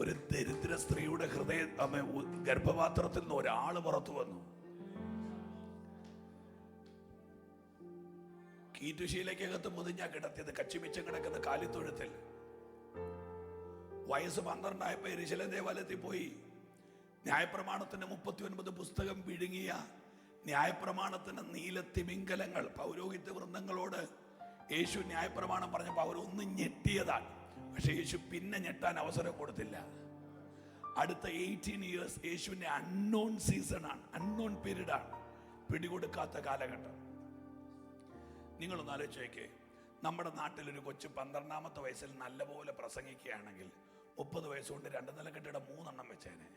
ഒരു ദരിദ്ര സ്ത്രീയുടെ ഗർഭപാത്രത്തിൽ നിന്ന് ഒരാള് പുറത്തു വന്നു. കീറ്റുശീലക്കകത്ത് മുതിഞ്ഞാ കിടത്തിയത്, കച്ചിമിച്ചം കിടക്കുന്ന കാലിത്തൊഴുത്തിൽ. വയസ്സ് 12 ആയപ്പോ യെരുശലേം ദേവാലയത്തിൽ പോയി. ന്യായപ്രമാണത്തിന്റെ 39 പുസ്തകം വിഴുങ്ങിയ ന്യായപ്രമാണത്തിന്റെ നീലത്തിമിംഗലങ്ങൾ പൗരോഹിത്യ വൃന്ദങ്ങളോട് യേശു ന്യായപ്രമാണം പറഞ്ഞപ്പോൾ അവരൊന്നും ഞെട്ടിയതാണ്. പക്ഷെ യേശു പിന്നെ ഞെട്ടാൻ അവസരം കൊടുത്തില്ല. അടുത്ത 18 ഇയേഴ്സ് യേശുവിന്റെ അൺനോൺ സീസൺ ആണ്, അൺനോൺ പീരീഡ് ആണ്, പിടികൊടുക്കാത്ത കാലഘട്ടം. നിങ്ങളൊന്ന് ആലോചിച്ചേക്കേ, നമ്മുടെ നാട്ടിലൊരു കൊച്ചു 12ാമത്തെ വയസ്സിൽ നല്ലപോലെ പ്രസംഗിക്കുകയാണെങ്കിൽ 30 വയസ്സുകൊണ്ട് 2 നില കെട്ടിട 3 എണ്ണം വെച്ചേനെ.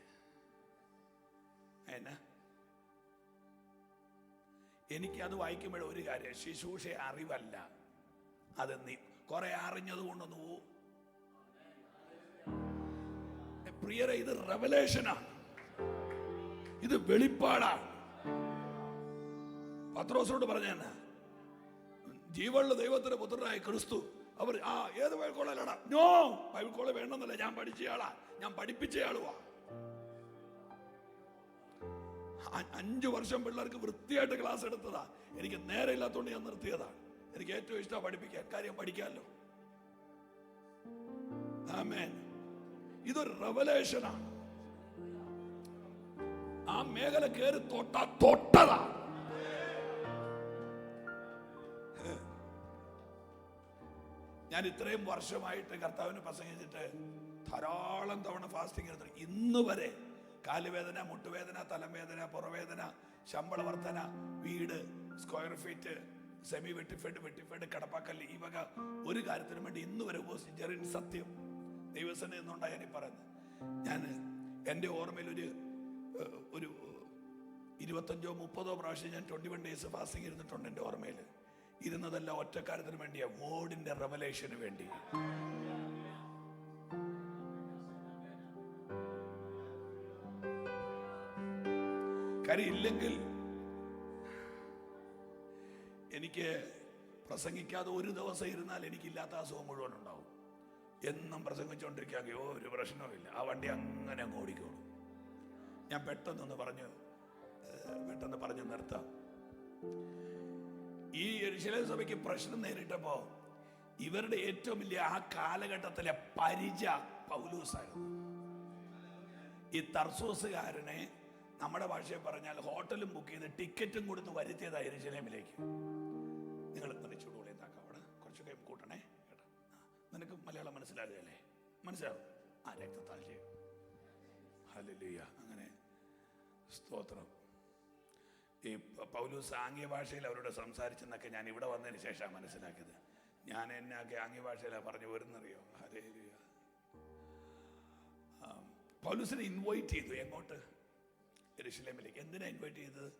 എനിക്ക് അത് വായിക്കുമ്പോഴേ ഒരു കാര്യം, ശുശ്രൂഷ അറിവല്ല, അത് കുറെ അറിഞ്ഞത് കൊണ്ടൊന്ന് പോവും. പ്രിയരെ, ഇത് റെവലേഷനാണ്, ഇത് വെളിപ്പാടാണ്. പത്രോസോട് പറഞ്ഞ ജീവനുള്ള ദൈവത്തിന്റെ പുത്രനായ ക്രിസ്തു അവർ ഏത് ബൈബിൾ കോളേജാണ്? നോ, ബൈബിൾ കോളേജ് വേണമെന്നല്ല, ഞാൻ പഠിച്ചയാളാ, ഞാൻ പഠിപ്പിച്ചയാളുവാ. 5 വർഷം പിള്ളേർക്ക് വൃത്തിയായിട്ട് ക്ലാസ് എടുത്തതാ. എനിക്ക് നേരെ ഇല്ലാത്തതുകൊണ്ട് ഞാൻ നിർത്തിയതാണ്. എനിക്ക് ഏറ്റവും ഇഷ്ടം പഠിപ്പിക്കാൻ, കാര്യം പഠിക്കാമല്ലോ. ആമേൻ. ഇതൊരു റെവലേഷനാണ്. ആ മേഖല കയറി തൊട്ടതാ. ഞാൻ ഇത്രയും വർഷമായിട്ട് കർത്താവിനെ പ്രസംഗിച്ചിട്ട് ധാരാളം തവണ ഫാസ്റ്റിംഗ് എടുത്തു. ഇന്ന് വരെ കാലുവേദന, മുട്ടുവേദന, തലവേദന, പുറവേദന, ശമ്പള വർധന, വീട്, സ്ക്വയർ ഫീറ്റ്, സെമി വെട്ടിഫെഡ്, കടപ്പാക്കല്ല്, ഈ വക ഒരു കാര്യത്തിനും വേണ്ടി ഇന്ന് വരെ ഉപസിച്ചറിൻ സത്യം ദൈവസേന എന്നുണ്ടായി ഞാൻ പറയുന്നത്. ഞാൻ എൻ്റെ ഓർമ്മയിൽ ഒരു 25-30 പ്രാവശ്യം ഞാൻ 21 ഡേയ്സ് ഫാസ്റ്റിംഗ് ഇരുന്നിട്ടുണ്ട്. എൻ്റെ ഓർമ്മയിൽ ഇരുന്നതല്ല ഒറ്റക്കാര്യത്തിന് വേണ്ടിയാ, വേർഡിന്റെ റെവലേഷന് വേണ്ടി. കാര്യം ഇല്ലെങ്കിൽ എനിക്ക് പ്രസംഗിക്കാതെ ഒരു ദിവസം ഇരുന്നാൽ എനിക്കില്ലാത്ത അസുഖം മുഴുവൻ ഉണ്ടാവും. എന്നും പ്രസംഗിച്ചുകൊണ്ടിരിക്കുകയോ ഒരു പ്രശ്നവുമില്ല, ആ വണ്ടി അങ്ങനെ അങ്ങ് ഓടിക്കോളും. ഞാൻ പെട്ടെന്ന് പറഞ്ഞു നിർത്താം. ഈ യെരൂശലേം സഭയ്ക്ക് പ്രശ്നം നേരിട്ടപ്പോ ഇവരുടെ ഏറ്റവും വലിയ ആ കാലഘട്ടത്തിലെ പരിച പൗലൂസായിരുന്നു. ഈ തർസോസുകാരനെ നമ്മുടെ ഭാഷയിൽ പറഞ്ഞാൽ ഹോട്ടലും ബുക്ക് ചെയ്ത് ടിക്കറ്റും കൊടുത്ത് വരുത്തിയതാ യെരൂശലേമിലേക്ക്. നിങ്ങൾ ചൂടുകൂടി എന്താക്കാം, അവിടെ കുറച്ചൊക്കെ കൂട്ടണേ കേട്ടോ. നിനക്ക് മലയാളം മനസ്സിലാകുകയല്ലേ? മനസ്സിലാവും. ആ രക്തത്താൽ ചെയ്യും. ഹല്ലേലൂയ. അങ്ങനെ സ്തോത്രം. ഈ പൗലൂസ് ആംഗ്യ ഭാഷയിൽ അവരോട് സംസാരിച്ചെന്നൊക്കെ ഞാൻ ഇവിടെ വന്നതിന് ശേഷമാണ് മനസ്സിലാക്കിയത്. ഞാൻ എന്നൊക്കെ ആംഗ്യ ഭാഷയിലാണ് പറഞ്ഞു വരുന്നറിയോ? ഹല്ലേലൂയ. പൗലൂസിനെ ഇൻവൈറ്റ് ചെയ്തു. എങ്ങോട്ട്? യെരൂശലേമിലേക്ക്. എന്തിനാ ഇൻവൈറ്റ് ചെയ്തത്?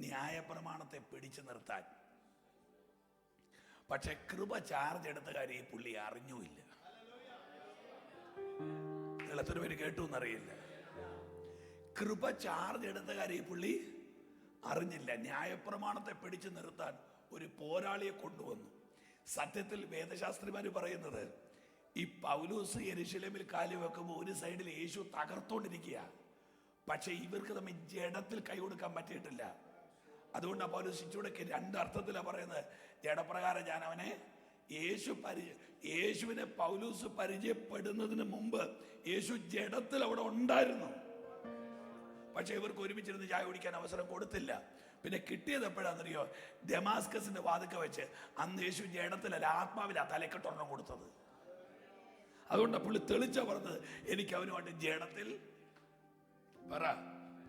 ന്യായപ്രമാണത്തെ പിടിച്ചു നിർത്താൻ. പക്ഷെ കൃപ ചാർജ് എടുത്ത കാര്യം ഈ പുള്ളി അറിഞ്ഞുമില്ല. നിങ്ങൾ എത്ര പേര് കേട്ടു എന്നറിയില്ല. കൃപ ചാർജ് എടുത്ത കാര്യം ഈ പുള്ളി അറിഞ്ഞില്ല. ന്യായപ്രമാണത്തെ പിടിച്ചു നിർത്താൻ ഒരു പോരാളിയെ കൊണ്ടുവന്നു. സത്യത്തിൽ വേദശാസ്ത്രിമാർ പറയുന്നത് ഈ പൗലൂസ് യെരൂശലേമിൽ കാല് വെക്കുമ്പോൾ ഒരു സൈഡിൽ യേശു തകർത്തോണ്ടിരിക്കുക, പക്ഷെ ഇവർക്ക് തമ്മിൽ ജഡത്തിൽ കൈ കൊടുക്കാൻ പറ്റിയിട്ടില്ല. അതുകൊണ്ടാണ് പൗലൂസ് ഇച്ചൂടൊക്കെ രണ്ടർത്ഥത്തിലാണ് പറയുന്നത്. ജഡപ്രകാരം ഞാൻ അവനെ യേശുവിനെ പൗലൂസ് പരിചയപ്പെടുന്നതിന് മുമ്പ് യേശു ജഡത്തിൽ അവിടെ ഉണ്ടായിരുന്നു. പക്ഷെ ഇവർക്ക് ഒരുമിച്ചിരുന്ന് ചായ കുടിക്കാൻ അവസരം കൊടുത്തില്ല. പിന്നെ കിട്ടിയത് എപ്പോഴാണെന്നറിയോ? ഡെമാസ്കസിന്റെ വാതിക്ക വെച്ച്. അന്ന് യേശു ജഡത്തിലല്ല, ആത്മാവിലാ തലക്കെട്ടൊരെണ്ണം കൊടുത്തത്. അതുകൊണ്ട് പുള്ളി തെളിച്ച പറഞ്ഞത്, എനിക്ക് അവനുമായിട്ട് ജഡത്തിൽ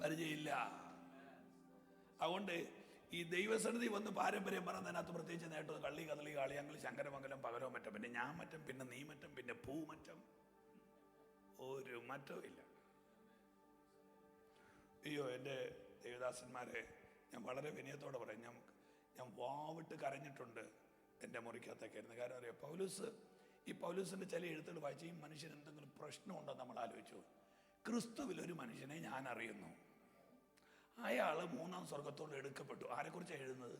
പരിചയമില്ല. അതുകൊണ്ട് ഈ ദൈവസന്നിധി വന്ന് പാരമ്പര്യം പറഞ്ഞതിനകത്ത് പ്രത്യേകിച്ച് നേട്ടം കള്ളി കദളി കാളിയങ്ങൾ ശങ്കരമംഗലം പകലോ മറ്റം, പിന്നെ ഞാൻ മറ്റം, പിന്നെ നീ മറ്റം, പിന്നെ പൂ മറ്റം, ഒരു മറ്റവും ഇല്ല. അയ്യോ എൻ്റെ ദേവദാസന്മാരെ, ഞാൻ വളരെ വിനയത്തോടെ പറയും, ഞാൻ വാവിട്ട് കരഞ്ഞിട്ടുണ്ട് എൻ്റെ മുറിക്കകത്തൊക്കെ ആയിരുന്നു. കാരണം അറിയാം, പൗലൂസിൻ്റെ ചില എഴുത്തുകൾ വായിച്ച് ഈ മനുഷ്യന് എന്തെങ്കിലും പ്രശ്നമുണ്ടോ നമ്മൾ ആലോചിച്ചു. ക്രിസ്തുവിൽ ഒരു മനുഷ്യനെ ഞാൻ അറിയുന്നു, അയാൾ 3-ാം സ്വർഗത്തോട് എടുക്കപ്പെട്ടു. ആരെക്കുറിച്ചാണ് എഴുതുന്നത്?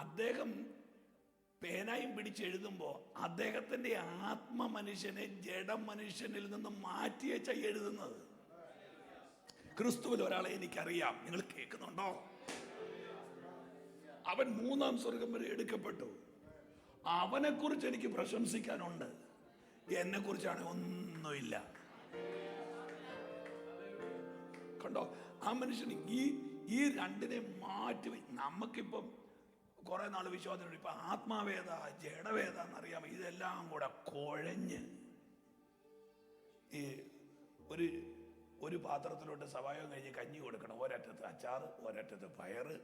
അദ്ദേഹം പേനായും പിടിച്ചെഴുതുമ്പോൾ അദ്ദേഹത്തിന്റെ ആത്മമനുഷ്യനെ ജഡമനുഷ്യനിൽ നിന്ന് മാറ്റിയച്ച എഴുതുന്നത്. ക്രിസ്തുവിൽ ഒരാളെ എനിക്കറിയാം. നിങ്ങൾ കേൾക്കുന്നുണ്ടോ? അവൻ 3-ാം സ്വർഗം വരെ എടുക്കപ്പെട്ടു. അവനെ കുറിച്ച് എനിക്ക് പ്രശംസിക്കാനുണ്ട്, എന്നെ കുറിച്ചാണ് ഒന്നുമില്ല. കണ്ടോ? ആ മനുഷ്യന് ഈ രണ്ടിനെ മാറ്റി. നമുക്കിപ്പം കുറെ നാൾ വിശ്വാസമുണ്ട്. ഇപ്പൊ ആത്മാവേദ ജഡവേദ എന്നറിയാമോ? ഇതെല്ലാം കൂടെ കുഴഞ്ഞ് ഈ ഒരു പാത്രത്തിലോട്ട് സവായം കഴിഞ്ഞ് കഞ്ഞി കൊടുക്കണം. ഒരറ്റത്ത് അച്ചാറ്, ഒരറ്റത്ത് പയറ്,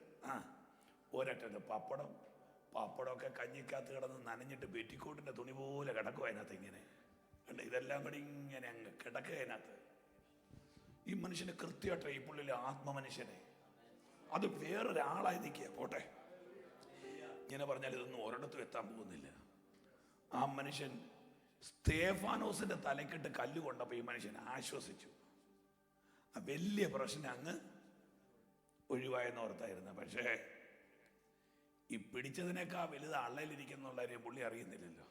ഒരറ്റത്ത് പപ്പടമൊക്കെ കഞ്ഞിക്കകത്ത് കിടന്ന് നനഞ്ഞിട്ട് പെറ്റിക്കോട്ടിന്റെ തുണി പോലെ കിടക്കും അതിനകത്ത്. ഇങ്ങനെ കണ്ട, ഇതെല്ലാം കൂടി ഇങ്ങനെ അങ്ങ് കിടക്കുക അതിനകത്ത്. ഈ മനുഷ്യന് കൃത്യമായിട്ട് ഈ പുള്ളിലെ ആത്മമനുഷ്യനെ അത് വേറൊരാളായി നിൽക്കുക. പോട്ടെ, ഇങ്ങനെ പറഞ്ഞാൽ ഇതൊന്നും ഒരിടത്തും എത്താൻ പോകുന്നില്ല. ആ മനുഷ്യൻ സ്തേഫാനോസിന്റെ തലക്കിട്ട് കല്ല് കൊണ്ടപ്പോൾ ഈ മനുഷ്യൻ ആശ്വസിച്ചു. ആ വലിയ പ്രശ്നം അങ്ങ് ഒഴിവായെന്ന് ഓർത്തായിരുന്നു. പക്ഷേ ഈ പിടിച്ചതിനേക്കാൾ വലുത് അള്ളയിലിരിക്കുന്നുള്ള കാര്യം പുള്ളി അറിയുന്നില്ലല്ലോ.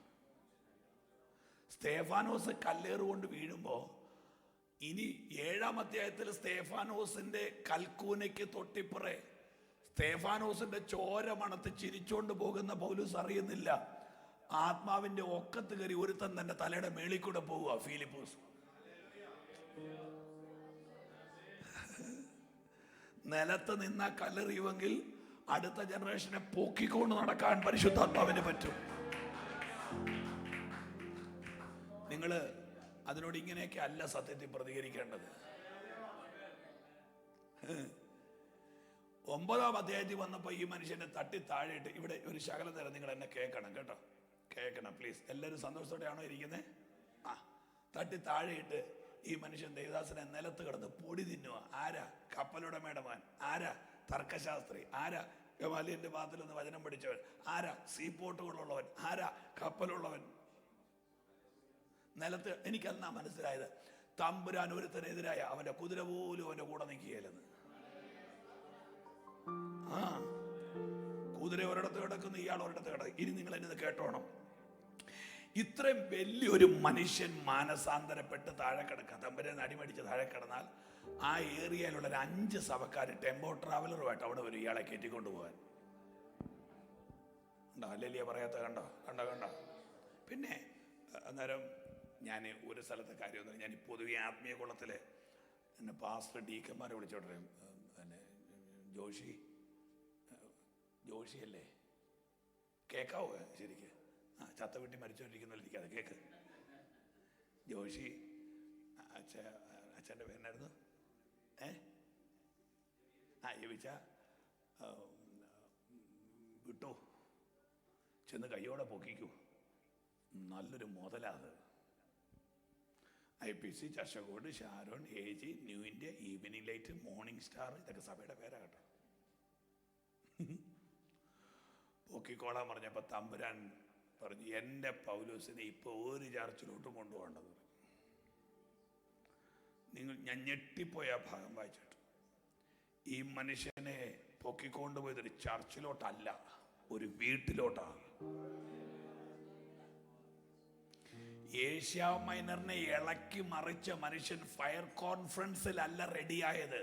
സ്തേഫാനോസ് കല്ലേറുകൊണ്ട് വീഴുമ്പോൾ ഇനി 7-ാം അധ്യായത്തിൽ സ്തേഫാനോസിന്റെ കൽക്കൂനയ്ക്ക് തൊട്ടിപ്പുറേ സ്തേഫാനോസിന്റെ ചോര മണത്ത് ചിരിച്ചോണ്ട് പോകുന്ന പൗലൂസ് അറിയുന്നില്ല, ആത്മാവിന്റെ ഒക്കത്ത് കയറി ഒരുത്തൻ തന്റെ തലയുടെ മേളിൽ കൂടെ പോവുക. ഫിലിപ്പോസ് നിലത്ത് നിന്ന കല്ലെറിയുമെങ്കിൽ അടുത്ത ജനറേഷനെ പോക്കിക്കൊണ്ട് നടക്കാൻ പരിശുദ്ധാത്മാവിന് പറ്റും. നിങ്ങള് അതിനോട് ഇങ്ങനെയൊക്കെ അല്ല സത്യത്തിൽ പ്രതികരിക്കേണ്ടത്. 9-ാം അധ്യായത്തിൽ വന്നപ്പോൾ ഈ മനുഷ്യനെ തട്ടി താഴെയിട്ട്, ഇവിടെ ഒരു ശകലം നേരം നിങ്ങൾ എന്നെ കേൾക്കണം കേട്ടോ, കേൾക്കണം പ്ലീസ്. എല്ലാവരും സന്തോഷത്തോടെയാണോ ഇരിക്കുന്നത്? തട്ടി താഴെയിട്ട് ഈ മനുഷ്യൻ ദേവദാസനെ നിലത്ത് കിടന്ന് പൊടി തിന്നുക. ആരാ? കപ്പലുടമയുടെ മകൻ. ആരാ? തർക്കശാസ്ത്രി. ആരാ? ഗമാലിയന്റെ ഭാഗത്തിൽ നിന്ന് വചനം പഠിച്ചവൻ. ആരാ? സീപോർട്ടുകളുള്ളവൻ. ആരാ? കപ്പലുള്ളവൻ. നിലത്ത്. എനിക്കന്നാ മനസ്സിലായത്, തമ്പുരാൻ ഒരുത്തനെതിരായ അവന്റെ കുതിര പോലും അവന്റെ കൂടെ നിൽക്കുകയില്ലെന്ന്. ആ കുതിര ഒരിടത്ത് കിടക്കുന്നു, ഇയാൾ ഒരിടത്ത് കിടക്കും. ഇനി നിങ്ങൾ എന്നെ കേട്ടോണം. ഇത്രയും വലിയൊരു മനുഷ്യൻ മാനസാന്തരപ്പെട്ട് താഴെ കിടക്കുക, തമ്പുരാൻ അടിമടിച്ച് താഴെ കിടന്നാൽ ആ ഏരിയയിലുള്ള ഒരു 5 സഭക്കാർ ടെമ്പോ ട്രാവലറുമായിട്ട് അവിടെ വരും ഇയാളെ കയറ്റിക്കൊണ്ട് പോകാൻ. കണ്ടോ അല്ലേലിയ പറയാത്ത? കണ്ടോ കണ്ടോ കണ്ടോ? പിന്നെ അന്നേരം ഞാൻ ഒരു സ്ഥലത്തെ കാര്യമൊന്നും, ഞാൻ പൊതുവെ ആത്മീയ കുളത്തിൽ എന്നെ പാസ്റ്റർ ഡീക്കന്മാരെ വിളിച്ചോട്ടെ, പിന്നെ ജോഷിയല്ലേ, കേൾക്കാവോ ശരിക്ക്? ആ ചത്ത വീട്ടിൽ മരിച്ചോണ്ടിരിക്കുന്നതിരിക്കാതെ കേക്ക്. ജോഷി അച്ഛൻ്റെ പേരെന്നായിരുന്നു? യവിച്ച വിട്ടു, ചെന്ന് കയ്യോടെ പൊക്കിക്കൂ, നല്ലൊരു മുതലാത്. IPC, ചർച്ചകോട്, Sharon, AG, new India, evening light, morning star, ഇതൊക്കെ സഭയുടെ പേരാ കേട്ടോ. പൊക്കിക്കോളാൻ പറഞ്ഞപ്പോൾ തമ്പുരാൻ പറഞ്ഞു, എൻ്റെ പൗലോസിനെ ഇപ്പോൾ ഒരു ചർച്ചിലോട്ടും കൊണ്ടുപോകേണ്ടത്. ഞാൻ ഞെട്ടിപ്പോയ ഭാഗം വായിച്ചിട്ട്, ഈ മനുഷ്യനെ പൊക്കിക്കൊണ്ടുപോയതൊരു ചർച്ചിലോട്ടല്ല, ഒരു വീട്ടിലോട്ടാണ്. ഏഷ്യ മൈനറിനെ ഇളക്കി മറിച്ച മനുഷ്യൻ ഫയർ കോൺഫറൻസിലല്ല റെഡിയായത്,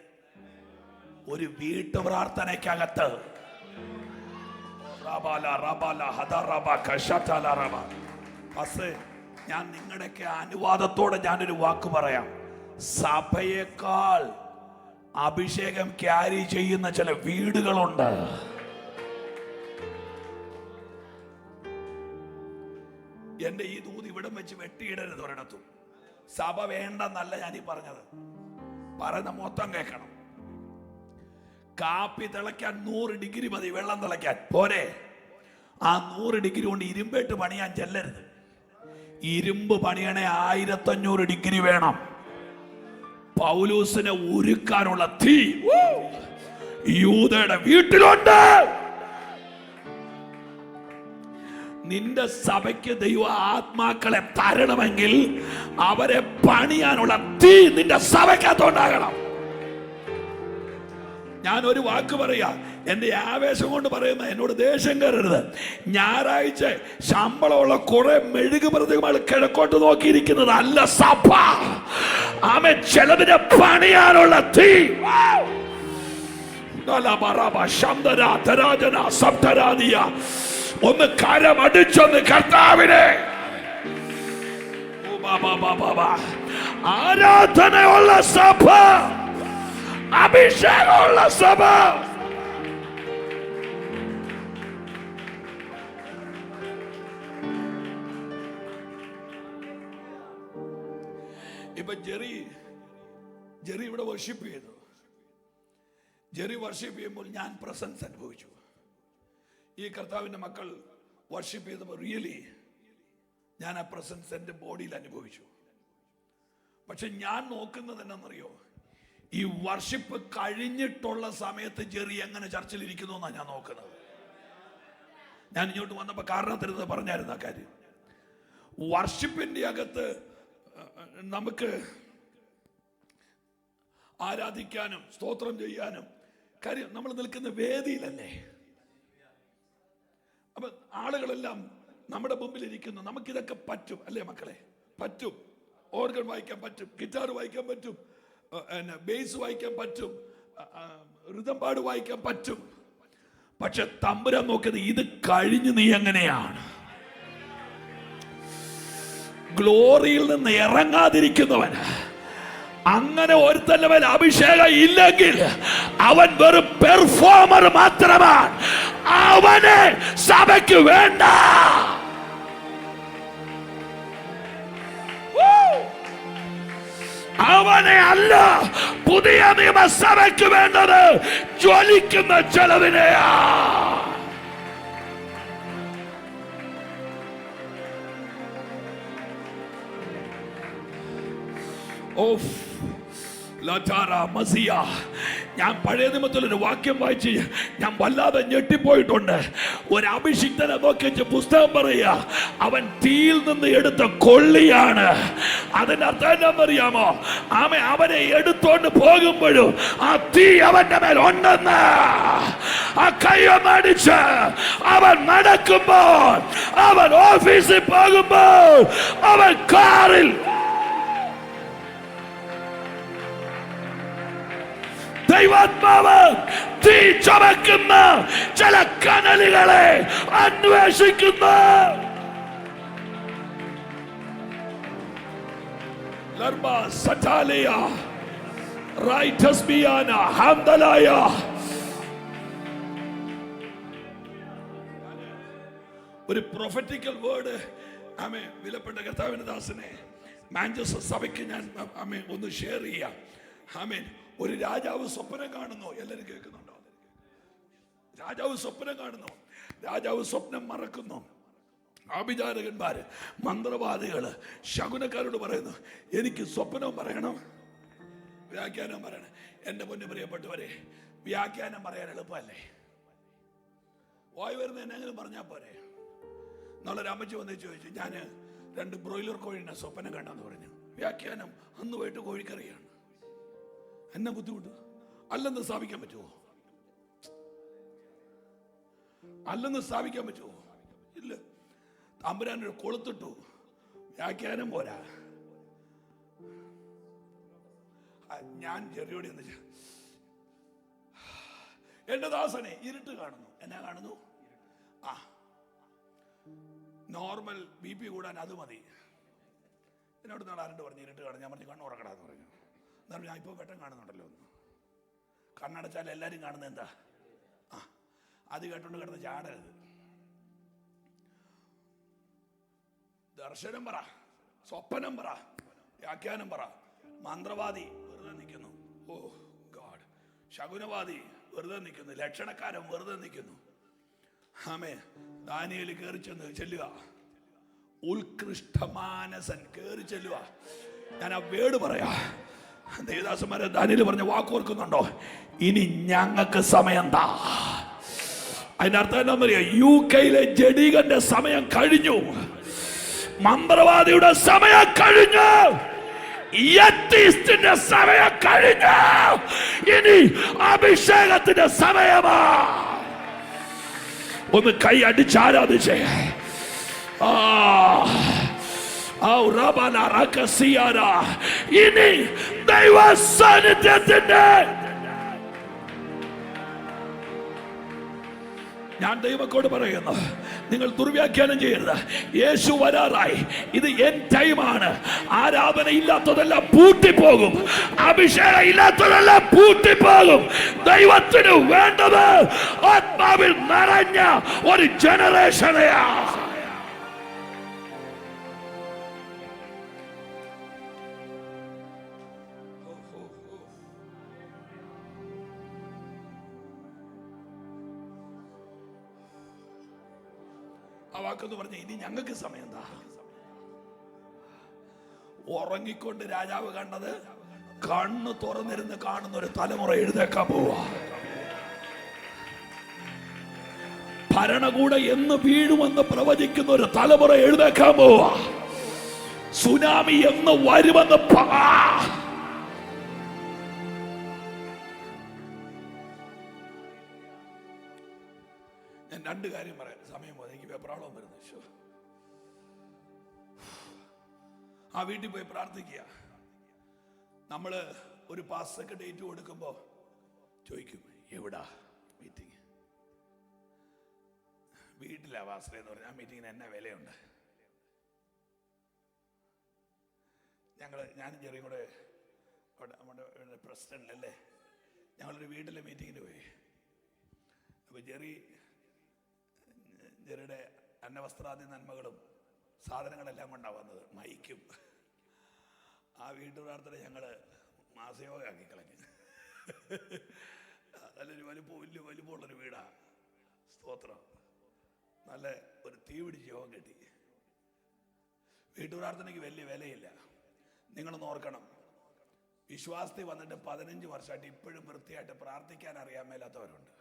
ഒരു വീട്ടു പ്രാർത്ഥനയ്ക്കകത്ത്. ഞാൻ നിങ്ങളുടെയൊക്കെ അനുവാദത്തോടെ ഞാനൊരു വാക്ക് പറയാം. സഭയേക്കാൾ അഭിഷേകം ക്യാരി ചെയ്യുന്ന ചില വീടുകളുണ്ട്. എന്റെ ഈ ദൂത് ഇവിടം വെച്ച് വെട്ടിയിടരുത് ഒരിടത്തും. സഭ വേണ്ടെന്നല്ല ഞാനീ പറഞ്ഞത്, പറയുന്ന മൊത്തം കേൾക്കണം. കാപ്പി തിളയ്ക്കാൻ 100 ഡിഗ്രി മതി, വെള്ളം തിളയ്ക്കാൻ പോരെ. ആ 100 ഡിഗ്രി കൊണ്ട് ഇരുമ്പേട്ട് പണിയാൻ ചെല്ലരുത്. ഇരുമ്പ് പണിയണേ 1500 ഡിഗ്രി വേണം. പൗലോസിനെ ഒരുക്കാനുള്ള തീ യൂദയുടെ വീട്ടിലുണ്ട്. നിന്റെ സഭയ്ക്ക് ദൈവ ആത്മാക്കളെ തരണമെങ്കിൽ അവരെ പണിയാനുള്ള തീ നിന്റെ സഭയ്ക്കകത്തുണ്ടാകണം. ഞാൻ ഒരു വാക്ക് പറയാ, എന്റെ ആവേശം കൊണ്ട് പറയുന്ന, എന്നോട് ദേഷ്യം കയറരുത്. ഞായറാഴ്ച ശമ്പളമുള്ള കുറെ മെഴുകു പ്രതികൾ കിഴക്കോട്ട് നോക്കിയിരിക്കുന്നത് അല്ല സഭ. ആമേ, ചിലതിനെ പണിയാനുള്ള തീ. ഒന്ന് കരമടിച്ചൊന്ന് കർത്താവിനെ. ആരാധനയുള്ള സഭ, അഭിഷേകമുള്ള സഭ. ഇപ്പൊ ജെറി ഇവിടെ വർഷിപ്പ് ചെയ്തു. ജെറി വർഷിപ്പ് ചെയ്യുമ്പോൾ ഞാൻ പ്രസൻസ് അനുഭവിച്ചു. ഈ കർത്താവിന്റെ മക്കൾ വർഷിപ്പ് ചെയ്തപ്പോൾ റിയലി ഞാൻ ആ പ്രസൻസ് എൻ്റെ ബോഡിയിൽ അനുഭവിച്ചു. പക്ഷെ ഞാൻ നോക്കുന്നത് എന്നാണെന്നറിയോ, ഈ വർഷിപ്പ് കഴിഞ്ഞിട്ടുള്ള സമയത്ത് ജെറി എങ്ങനെ ചർച്ചിൽ ഇരിക്കുന്നു എന്നാണ് ഞാൻ നോക്കുന്നത്. ഞാൻ ഇങ്ങോട്ട് വന്നപ്പോൾ കാരണത്തിരുന്ന് പറഞ്ഞായിരുന്നു ആ കാര്യം. വർഷിപ്പിന്റെ അകത്ത് നമുക്ക് ആരാധിക്കാനും സ്തോത്രം ചെയ്യാനും കാര്യം നമ്മൾ നിൽക്കുന്ന വേദിയിലല്ലേ. അപ്പൊ ആളുകളെല്ലാം നമ്മുടെ മുമ്പിൽ ഇരിക്കുന്നു. നമുക്കിതൊക്കെ പറ്റും അല്ലേ മക്കളെ? പറ്റും. ഓർഗൻ വായിക്കാൻ പറ്റും, ഗിറ്റാർ വായിക്കാൻ പറ്റും, ബേസ് വായിക്കാൻ പറ്റും, ഋതംപാട് വായിക്കാൻ പറ്റും. പക്ഷെ തമ്പുരാൻ നോക്കിയത് ഇത് കഴിഞ്ഞ് നീ എങ്ങനെയാണ് ഗ്ലോറിയിൽ നിന്ന് ഇറങ്ങാതിരിക്കുന്നവൻ. അങ്ങനെ ഒരുത്തന്റെ മേൽ അഭിഷേകം ഇല്ലെങ്കിൽ അവൻ വെറും പെർഫോമർ മാത്രമാണ്. അവനെ സഭയ്ക്ക് വേണ്ട. അവനെ അല്ല പുതിയ നിയമസഭയ്ക്ക് വേണ്ടത്, ജ്വലിക്കുന്ന ചെലവിനെയാ. ഞാൻ പഴയ നിയമത്തിൽ ഒരു വാക്യം വായിച്ച് ഞാൻ വല്ലാതെ ഞെട്ടിപ്പോയിട്ടുണ്ട്. ഒരു അഭിഷിക്തനെ നോക്കി പുസ്തകം പറയുക, അവൻ തീയിൽ നിന്ന് എടുത്ത കൊള്ളിയാണ്. അതിന്റെ അർത്ഥം എന്താണെന്നറിയാമോ? അവനെ എടുത്തോണ്ട് പോകുമ്പോഴും ആ തീ അവന്റെ മേൽ ഉണ്ടെന്ന്. ആ കയ്യൊന്നടിച്ച് അവൻ നടക്കുമ്പോൾ, അവൻ ഓഫീസിൽ പോകുമ്പോൾ, അവൻ കാറിൽ ദൈവാത്മാവ് തീ ചുമക്കുന്ന ചില കനലുകളെ അന്വേഷിക്കുന്നു. ഒരു പ്രൊഫറ്റിക്കൽ വേർഡ് വിലപ്പെട്ട കർത്താവിന്റെ ദാസനെ മാഞ്ചസ്റ്റർ സഭയ്ക്ക് ഞാൻ ഒന്ന് ഷെയർ ചെയ്യാം. ഒരു രാജാവ് സ്വപ്നം കാണുന്നു. എല്ലാവരും കേൾക്കുന്നുണ്ടോ? രാജാവ് സ്വപ്നം കാണുന്നു. രാജാവ് സ്വപ്നം മറക്കുന്നു. ആഭിചാരകന്മാര്, മന്ത്രവാദികള്, ശകുനക്കാരോട് പറയുന്നു, എനിക്ക് സ്വപ്നവും പറയണം, വ്യാഖ്യാനം പറയണം. എന്റെ പൊന്നു പ്രിയപ്പെട്ടവരെ, വ്യാഖ്യാനം പറയാൻ എളുപ്പമല്ലേ? വായി വരുന്ന എന്നെങ്കിലും പറഞ്ഞാൽ പോരെ? നാളെ അമ്മച്ചി വന്ന് ചോദിച്ചു, ഞാൻ 2 ബ്രോയിലർ കോഴിനെ സ്വപ്നം കണ്ടെന്ന് പറഞ്ഞു. വ്യാഖ്യാനം അന്ന് പോയിട്ട് കോഴിക്കറിയാണ്. എന്നെ ബുദ്ധിമുട്ട് അല്ലെന്ന് സ്ഥാപിക്കാൻ പറ്റുമോ? അല്ലെന്ന് സ്ഥാപിക്കാൻ പറ്റുമോ? ഇല്ല. തമ്പുരാനൊരു കൊളുത്തിട്ടു, വ്യാഖ്യാനം പോരാ. ഞാൻ ചെറിയോടി എന്ന് എന്റെ ദാസനെ ഇരുട്ട് കാണുന്നു. എന്നാ കാണുന്നു? നോർമൽ BP കൂടാൻ അത് മതി. എന്നോട് നാളെ ആരുടെ പറഞ്ഞു ഇരുട്ട് കാണും. ഞാൻ പറഞ്ഞു കണ്ണു ഉറക്കടാന്ന് പറഞ്ഞു. എന്നാലും ഞാൻ ഇപ്പോൾ വെട്ടം കാണുന്നുണ്ടല്ലോ. ഒന്ന് കണ്ണടച്ചാൽ എല്ലാവരും കാണുന്നത് എന്താ? അത് കേട്ടോണ്ട് കിടന്ന് ചാടരുത്. ദർശനം പറ, സ്വപ്നം പറ, വ്യാഖ്യാനം പറ. മന്ത്രവാദി വെറുതെ നിൽക്കുന്നു. ഓ ഗോഡ്. ശകുനവാദി വെറുതെ നിൽക്കുന്നു. ലക്ഷണക്കാരൻ വെറുതെ നിൽക്കുന്നു. ദാനിയേൽ കയറി ചെന്ന് ചെല്ലുക. ഉത്കൃഷ്ടമാനസൻ കയറി ചെല്ലുക. ഞാൻ ആ വേട് പറയാ. ദേവദാസന്മാരെ ദാനിയേൽ പറഞ്ഞ വാക്കോർക്കുന്നുണ്ടോ? ഇനി ഞങ്ങൾക്ക് സമയം താ. അതിന്റെ അർത്ഥം എന്താണെന്നറിയോ? UK ജഡീകന്റെ സമയം കഴിഞ്ഞു. മന്ത്രവാദിയുടെ സമയം കഴിഞ്ഞു. യത്തീസ്റ്റിന്റെ സമയം കഴിഞ്ഞു. ഇനി അഭിഷേകത്തിന്റെ സമയമാ. ഒന്ന് കൈ അടിച്ച് ആരാധിച്ചേ. ഇനി ദൈവ സാന്നിധ്യത്തിന്റെ ഞാൻ ദൈവത്തോട് പറയുന്നു, നിങ്ങൾ ദുർവ്യാഖ്യാനം ചെയ്യരുത്. യേശു വരാറായി. ഇത് എൻ ടൈമാണ്. ആരാധന ഇല്ലാത്തതെല്ലാം പൂട്ടിപ്പോകും. അഭിഷേകം ഇല്ലാത്തതെല്ലാം പൂട്ടിപ്പോകും. ദൈവത്തിന് വേണ്ടത് ആത്മാവിൽ നിറഞ്ഞ ഒരു ജനറേഷനെയാ. ആ വാക്കെന്ന് പറഞ്ഞ ഇനി ഞങ്ങൾക്ക് സമയം എന്താ? ഉറങ്ങിക്കൊണ്ട് രാജാവ് കണ്ടത് കണ്ണ് തുറന്നിരുന്ന് കാണുന്ന ഒരു തലമുറ എഴുന്നേക്കാൻ പോവാ. ഭരണകൂടം എന്ന് വീഴുമെന്ന് പ്രവചിക്കുന്ന ഒരു തലമുറ എഴുന്നേക്കാൻ പോവാ. സുനാമി എന്ന് വരുമെന്ന് ഞാൻ 2 കാര്യം പറയാം. സമയം പോലെ എനിക്ക് വെപ്രാളം വരുന്നു. ആ വീട്ടിൽ പോയി പ്രാർത്ഥിക്കുക. നമ്മള് ഒരു പാസ്റ്റർക്ക് ഡേറ്റ് കൊടുക്കുമ്പോ ചോദിക്കും, എവിടാ മീറ്റിംഗ്? വീട്ടിലാ പാസ്റ്റർ എന്ന് പറഞ്ഞാൽ ആ മീറ്റിങ്ങിന് എന്നാ വിലയുണ്ട്? ഞാനും ചെറിയും കൂടെ നമ്മുടെ പ്രസിഡന്റ് അല്ലേ, ഞങ്ങളൊരു വീട്ടിലെ മീറ്റിങ്ങിന് പോയി. അപ്പൊ ജെറിയുടെ അന്നവസ്ത്രാദി നന്മകളും സാധനങ്ങളെല്ലാം കൊണ്ടാണ് വന്നത്. മൈക്കും ആ വീട്ടു പ്രാർത്ഥന ഞങ്ങള് മാസയോഗമാക്കി കളഞ്ഞു. നല്ലൊരു വലിപ്പമുള്ളൊരു വീടാ. സ്തോത്രം. നല്ല ഒരു തീ പിടിച്ച് യോഗം കെട്ടി. വീട്ടു പ്രാർത്ഥനയ്ക്ക് വലിയ വിലയില്ല. നിങ്ങളൊന്ന് ഓർക്കണം, വിശ്വാസത്തിൽ വന്നിട്ട് 15 വർഷമായിട്ട് ഇപ്പോഴും വൃത്തിയായിട്ട് പ്രാർത്ഥിക്കാൻ അറിയാൻ മേലാത്തവരുണ്ട്.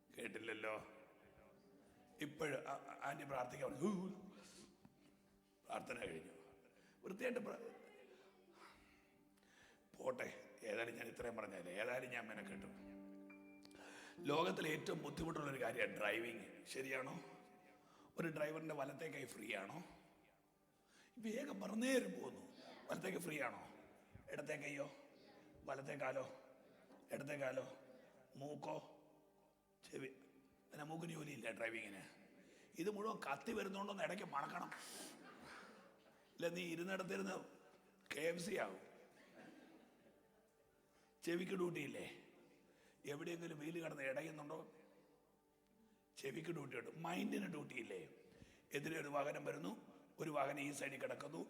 കേട്ടില്ലല്ലോ? ഇപ്പോഴും ആന്റി പ്രാർത്ഥിക്കാൻ പ്രാർത്ഥന കഴിഞ്ഞു. വൃത്തിയായിട്ട് പോട്ടെ. ഏതായാലും ഞാൻ ഇത്രയും പറഞ്ഞാലേ, ഏതായാലും ഞാൻ മെനക്കെട്ടു. ലോകത്തിലെ ഏറ്റവും ബുദ്ധിമുട്ടുള്ളൊരു കാര്യമാണ് ഡ്രൈവിങ്. ശരിയാണോ? ഒരു ഡ്രൈവറിൻ്റെ വലത്തെ കൈ ഫ്രീ ആണോ? വേഗം പറഞ്ഞേരും പോകുന്നു. വലത്തേക്ക് ഫ്രീ ആണോ? ഇടത്തെ കൈയോ? വലത്തെ കാലോ? ഇടത്തെ കാലോ? മൂക്കോ? ചെവി? പിന്നെ മൂക്കിന് ജോലിയില്ല ഡ്രൈവിങ്ങിന്. ഇത് മുഴുവൻ കത്തി വരുന്നോണ്ടൊന്ന് ഇടയ്ക്ക് മണക്കണം. ഇല്ല, നീ ഇരുന്നിടത്തിരുന്ന് KFC ആവും. ചെവിക്ക് ഡ്യൂട്ടിയില്ലേ? എവിടെയെങ്കിലും വീല് കിടന്ന് ഇടയുന്നുണ്ടോ? ചെവിക്ക് ഡ്യൂട്ടി ഉണ്ട്. മൈൻഡിന് ഡ്യൂട്ടിയില്ലേ? എതിരെ ഒരു വാഹനം വരുന്നു, ഒരു വാഹനം ഈ സൈഡിൽ കിടക്കുന്നു,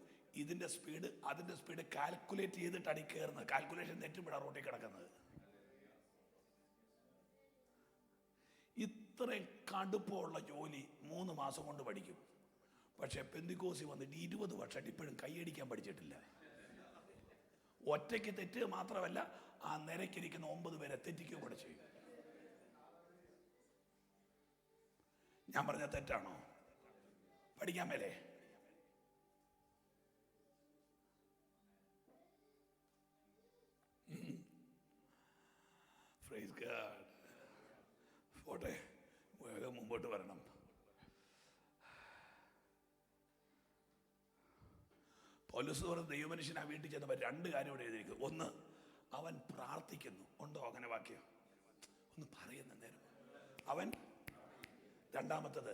ഇതിന്റെ സ്പീഡ് അതിന്റെ സ്പീഡ് കാൽക്കുലേറ്റ് ചെയ്തിട്ടാണ് ഈ കയറുന്നത്. കാൽക്കുലേഷൻ തെറ്റുപിടാ റോട്ടിൽ കിടക്കുന്നത്. ഇത്രയും കടുപ്പമുള്ള ജോലി 3 മാസം കൊണ്ട് പഠിക്കും. പക്ഷെ പെന്തിക്കോസി വന്നിട്ട് 20 വർഷമായിട്ട് ഇപ്പോഴും കൈയടിക്കാൻ പഠിച്ചിട്ടില്ല. ഒറ്റയ്ക്ക് തെറ്റുക മാത്രമല്ല, ആ നിരക്കിരിക്കുന്ന 9 പേരെ തെറ്റിക്കുക കൂടെ ചെയ്യും. ഞാൻ പറഞ്ഞ തെറ്റാണോ? പഠിക്കാൻ മേലേ? Praise God. പോട്ടെ, വേഗം മുമ്പോട്ട് വരണം. പൗലോസ് പറഞ്ഞ ദൈവമനുഷ്യൻ ആ വീട്ടിൽ ചെന്നപ്പോൾ 2 കാര്യം ഇവിടെ എഴുതിയിരിക്കുന്നു. ഒന്ന്, അവൻ പ്രാർത്ഥിക്കുന്നു. ഉണ്ടോ അങ്ങനെ വാക്യം? ഒന്ന് പറയുന്ന നേരം അവൻ. രണ്ടാമത്തത്,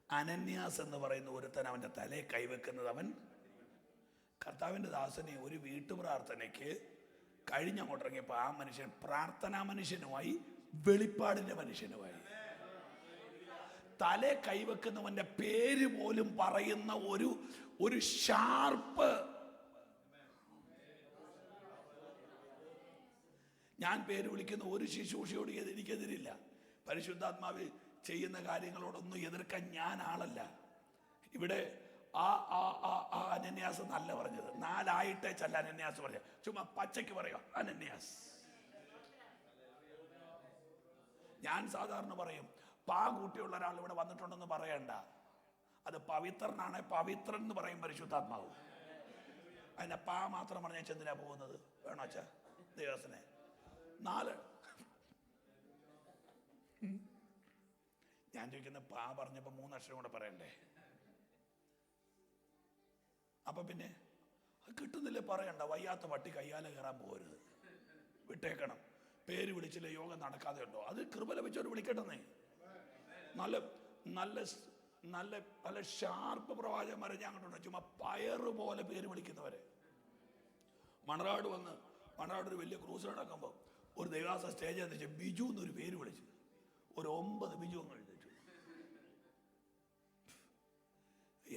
അനന്യാസ് എന്ന് പറയുന്ന ഒരുത്തൻ അവൻ്റെ തലയെ കൈവെക്കുന്നത് അവൻ. കർത്താവിൻ്റെ ദാസനെ ഒരു വീട്ടുപ്രാർത്ഥനയ്ക്ക് കഴിഞ്ഞങ്ങോട്ടിറങ്ങിയപ്പോൾ ആ മനുഷ്യൻ പ്രാർത്ഥനാ മനുഷ്യനുമായി, വെളിപ്പാടിന്റെ മനുഷ്യനുമായി. തല കൈവെക്കുന്നവന്റെ പേര് പോലും പറയുന്ന ഒരു ഷാർപ്പ്. ഞാൻ പേര് വിളിക്കുന്ന ഒരു ശുശ്രൂഷയോട് എനിക്കെതിരില്ല. പരിശുദ്ധാത്മാവ് ചെയ്യുന്ന കാര്യങ്ങളോടൊന്നും എതിർക്കാൻ ഞാൻ ആളല്ല. ഇവിടെ അനന്യാസ് നല്ല പറഞ്ഞത് 4 ആയിട്ടേച്ചല്ല അനന്യാസ് പറഞ്ഞ, ചുമ്മാ പച്ചയ്ക്ക് പറയുക അനന്യാസ്. ഞാൻ സാധാരണ പറയും, പാ കൂട്ടിയുള്ള ഒരാൾ ഇവിടെ വന്നിട്ടുണ്ടെന്ന് പറയണ്ട, അത് പവിത്രനാണ്, പവിത്രൻ എന്ന് പറയും പരിശുദ്ധാത്മാവ്. അതിന്റെ പാ മാത്രം പറഞ്ഞാൽ ചെന്തിനാ പോകുന്നത്? വേണോ അച്ഛാ ദേവസനെ? 4 ഞാൻ ചോദിക്കുന്ന, പാ പറഞ്ഞപ്പോ 3 അക്ഷരം കൂടെ പറയണ്ടേ? അപ്പൊ പിന്നെ കിട്ടുന്നില്ലേ? പറയണ്ട. വയ്യാത്ത പട്ടി കയ്യാലെ കയറാൻ പോകരുത്, വിട്ടേക്കണം. പേര് വിളിച്ചില്ലേ യോഗം നടക്കാതെ ഉണ്ടോ? അത് കൃപ ലഭിച്ചവർ വിളിക്കട്ടെന്നേ. നല്ല നല്ല നല്ല നല്ല ഷാർപ്പ് പ്രവാചകന്മാരെ ഞാൻ കണ്ടുണ്ട്. ചുമ്മാ പയറ് പോലെ പേര് വിളിക്കുന്നവരെ. മണറാട് ഒരു വലിയ ക്രൂസ് നടക്കുമ്പോൾ ഒരു ദേവാസ സ്റ്റേജിൽ വെച്ച് ബിജു എന്നൊരു പേര് വിളിച്ചു. ഒരു 9 ബിജു അങ്ങ് എഴുതിച്ചു.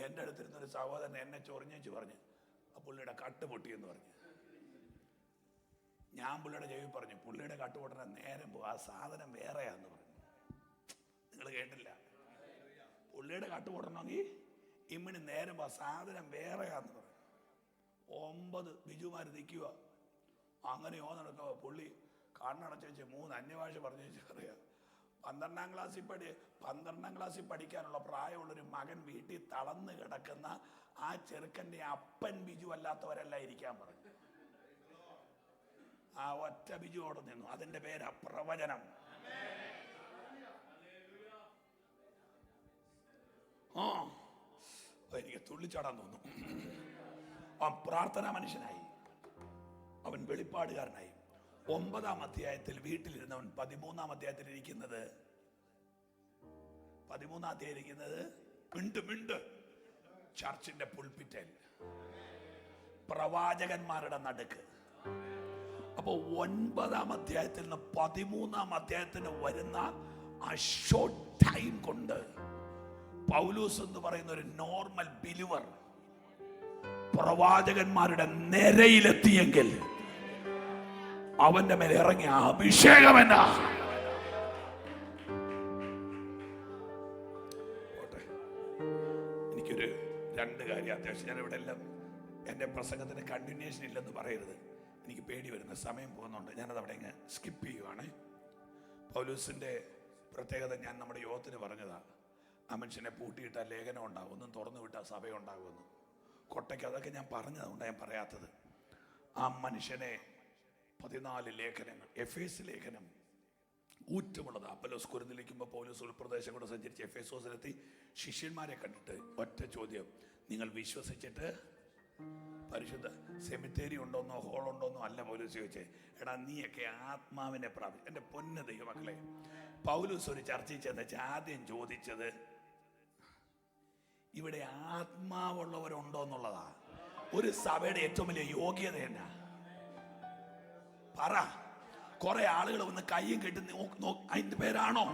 എൻ്റെ അടുത്തിരുന്നൊരു സഹോദരൻ എന്നെ ചൊറിഞ്ഞു പറഞ്ഞു, ആ പുള്ളിയുടെ കട്ട് പൊട്ടിയെന്ന് പറഞ്ഞു. ഞാൻ പുള്ളിയുടെ ചെവി പറഞ്ഞു, പുള്ളിയുടെ കട്ട് പൊട്ടണ നേരം പോകും, ആ സാധനം വേറെയാന്ന് പറഞ്ഞു. നിങ്ങൾ കേട്ടില്ല? പുള്ളിയുടെ കട്ട് പൊട്ടണമെങ്കിൽ ഇമ്മിന് നേരം ആ സാധനം വേറെയാന്ന് പറഞ്ഞു. 9 ബിജുമാർ നിൽക്കുക. അങ്ങനെയോ നടക്കുക. പുള്ളി കണ്ണടച്ച് വെച്ച് 3 അന്യഭാഷ പറഞ്ഞു അറിയാം. 12ാം ക്ലാസ്സിൽ പഠിക്കാനുള്ള പ്രായമുള്ളൊരു മകൻ വീട്ടിൽ തളർന്ന് കിടക്കുന്ന ആ ചെറുക്കൻ്റെ അപ്പൻ ബിജു അല്ലാത്തവരെല്ലാം ഇരിക്കാൻ പറഞ്ഞു. ആ ഒറ്റ ബിജുവോട് നിന്നു. അതിന്റെ പേരാ പ്രവചനം. എനിക്ക് തുള്ളിച്ചാടാൻ തോന്നുന്നു. അവൻ പ്രാർത്ഥനാ മനുഷ്യനായി, അവൻ വെളിപ്പാടുകാരനായി. 9ാം അധ്യായത്തിൽ വീട്ടിലിരുന്നവൻ 13ാം അധ്യായത്തിൽ ഇരിക്കുന്നത് മിണ്ട് ചർച്ചിന്റെ പുൾപിറ്റൽ, പ്രവാചകന്മാരുടെ നടുക്ക്. അപ്പൊ 9ാം അധ്യായത്തിൽ നിന്ന് 13ാം അധ്യായത്തിന് വരുന്ന ആ ഷോർട്ട് ടൈം കൊണ്ട് പൗലോസ് എന്ന് പറയുന്ന ഒരു നോർമൽ ബിലിവർ പ്രവാചകന്മാരുടെ നിരയിലെത്തിയെങ്കിൽ അവന്റെ മേലെ ഇറങ്ങിയ അഭിഷേകം എന്നാ. എനിക്കൊരു 2 കാര്യം അത്യാവശ്യം. ഞാൻ ഇവിടെ എല്ലാം എൻ്റെ പ്രസംഗത്തിന് കണ്ടിന്യൂഷൻ ഇല്ലെന്ന് പറയരുത്, എനിക്ക് പേടി വരുന്ന സമയം പോകുന്നുണ്ട്. ഞാനത് അവിടെ ഇങ്ങ് സ്കിപ്പ് ചെയ്യുവാണ്. പൗലോസിന്റെ പ്രത്യേകത ഞാൻ നമ്മുടെ യോഗത്തിന് പറഞ്ഞതാണ്. ആ മനുഷ്യനെ പൂട്ടിയിട്ടാൽ ലേഖനം ഉണ്ടാകും, ഒന്നും തുറന്നു വിട്ടാൽ സഭയുണ്ടാകുമെന്ന്. കൊട്ടയ്ക്ക്, അതൊക്കെ ഞാൻ പറഞ്ഞതുകൊണ്ടാണ് ഞാൻ പറയാത്തത്. ആ മനുഷ്യനെ 14 ലേഖനങ്ങൾ, എഫേസ് ലേഖനം ഊറ്റമുള്ളത്. അപ്പലോസ് കൊരിന്തിലേക്കുമ്പോൾ പൗലോസ് ഉൾപ്രദേശം കൂടെ സഞ്ചരിച്ച് എഫേസോസിലെത്തി ശിഷ്യന്മാരെ കണ്ടിട്ട് ഒറ്റ ചോദ്യം: നിങ്ങൾ വിശ്വസിച്ചിട്ട് പരിശുദ്ധ സെമിത്തേരി ഉണ്ടോന്നോ ഹോൾ ഉണ്ടോന്നോ അല്ല പൗലോസ് ചോദിച്ചേ. എടാ, നീയൊക്കെ ആത്മാവിനെ പ്രാപിച്ചു. എൻ്റെ പൊന്ന ദൈവമക്കളെ, പൗലോസ് ഒരു ചർച്ചയിൽ ചെന്നുവെച്ച് ആദ്യം ചോദിച്ചത് ഇവിടെ ആത്മാവുള്ളവരുണ്ടോ എന്നുള്ളതാ. ഒരു സഭയുടെ ഏറ്റവും വലിയ യോഗ്യത എന്നാ പറ? കുറെ ആളുകൾ വന്ന് കയ്യും കെട്ടി അതിന്റെ പേരാണോ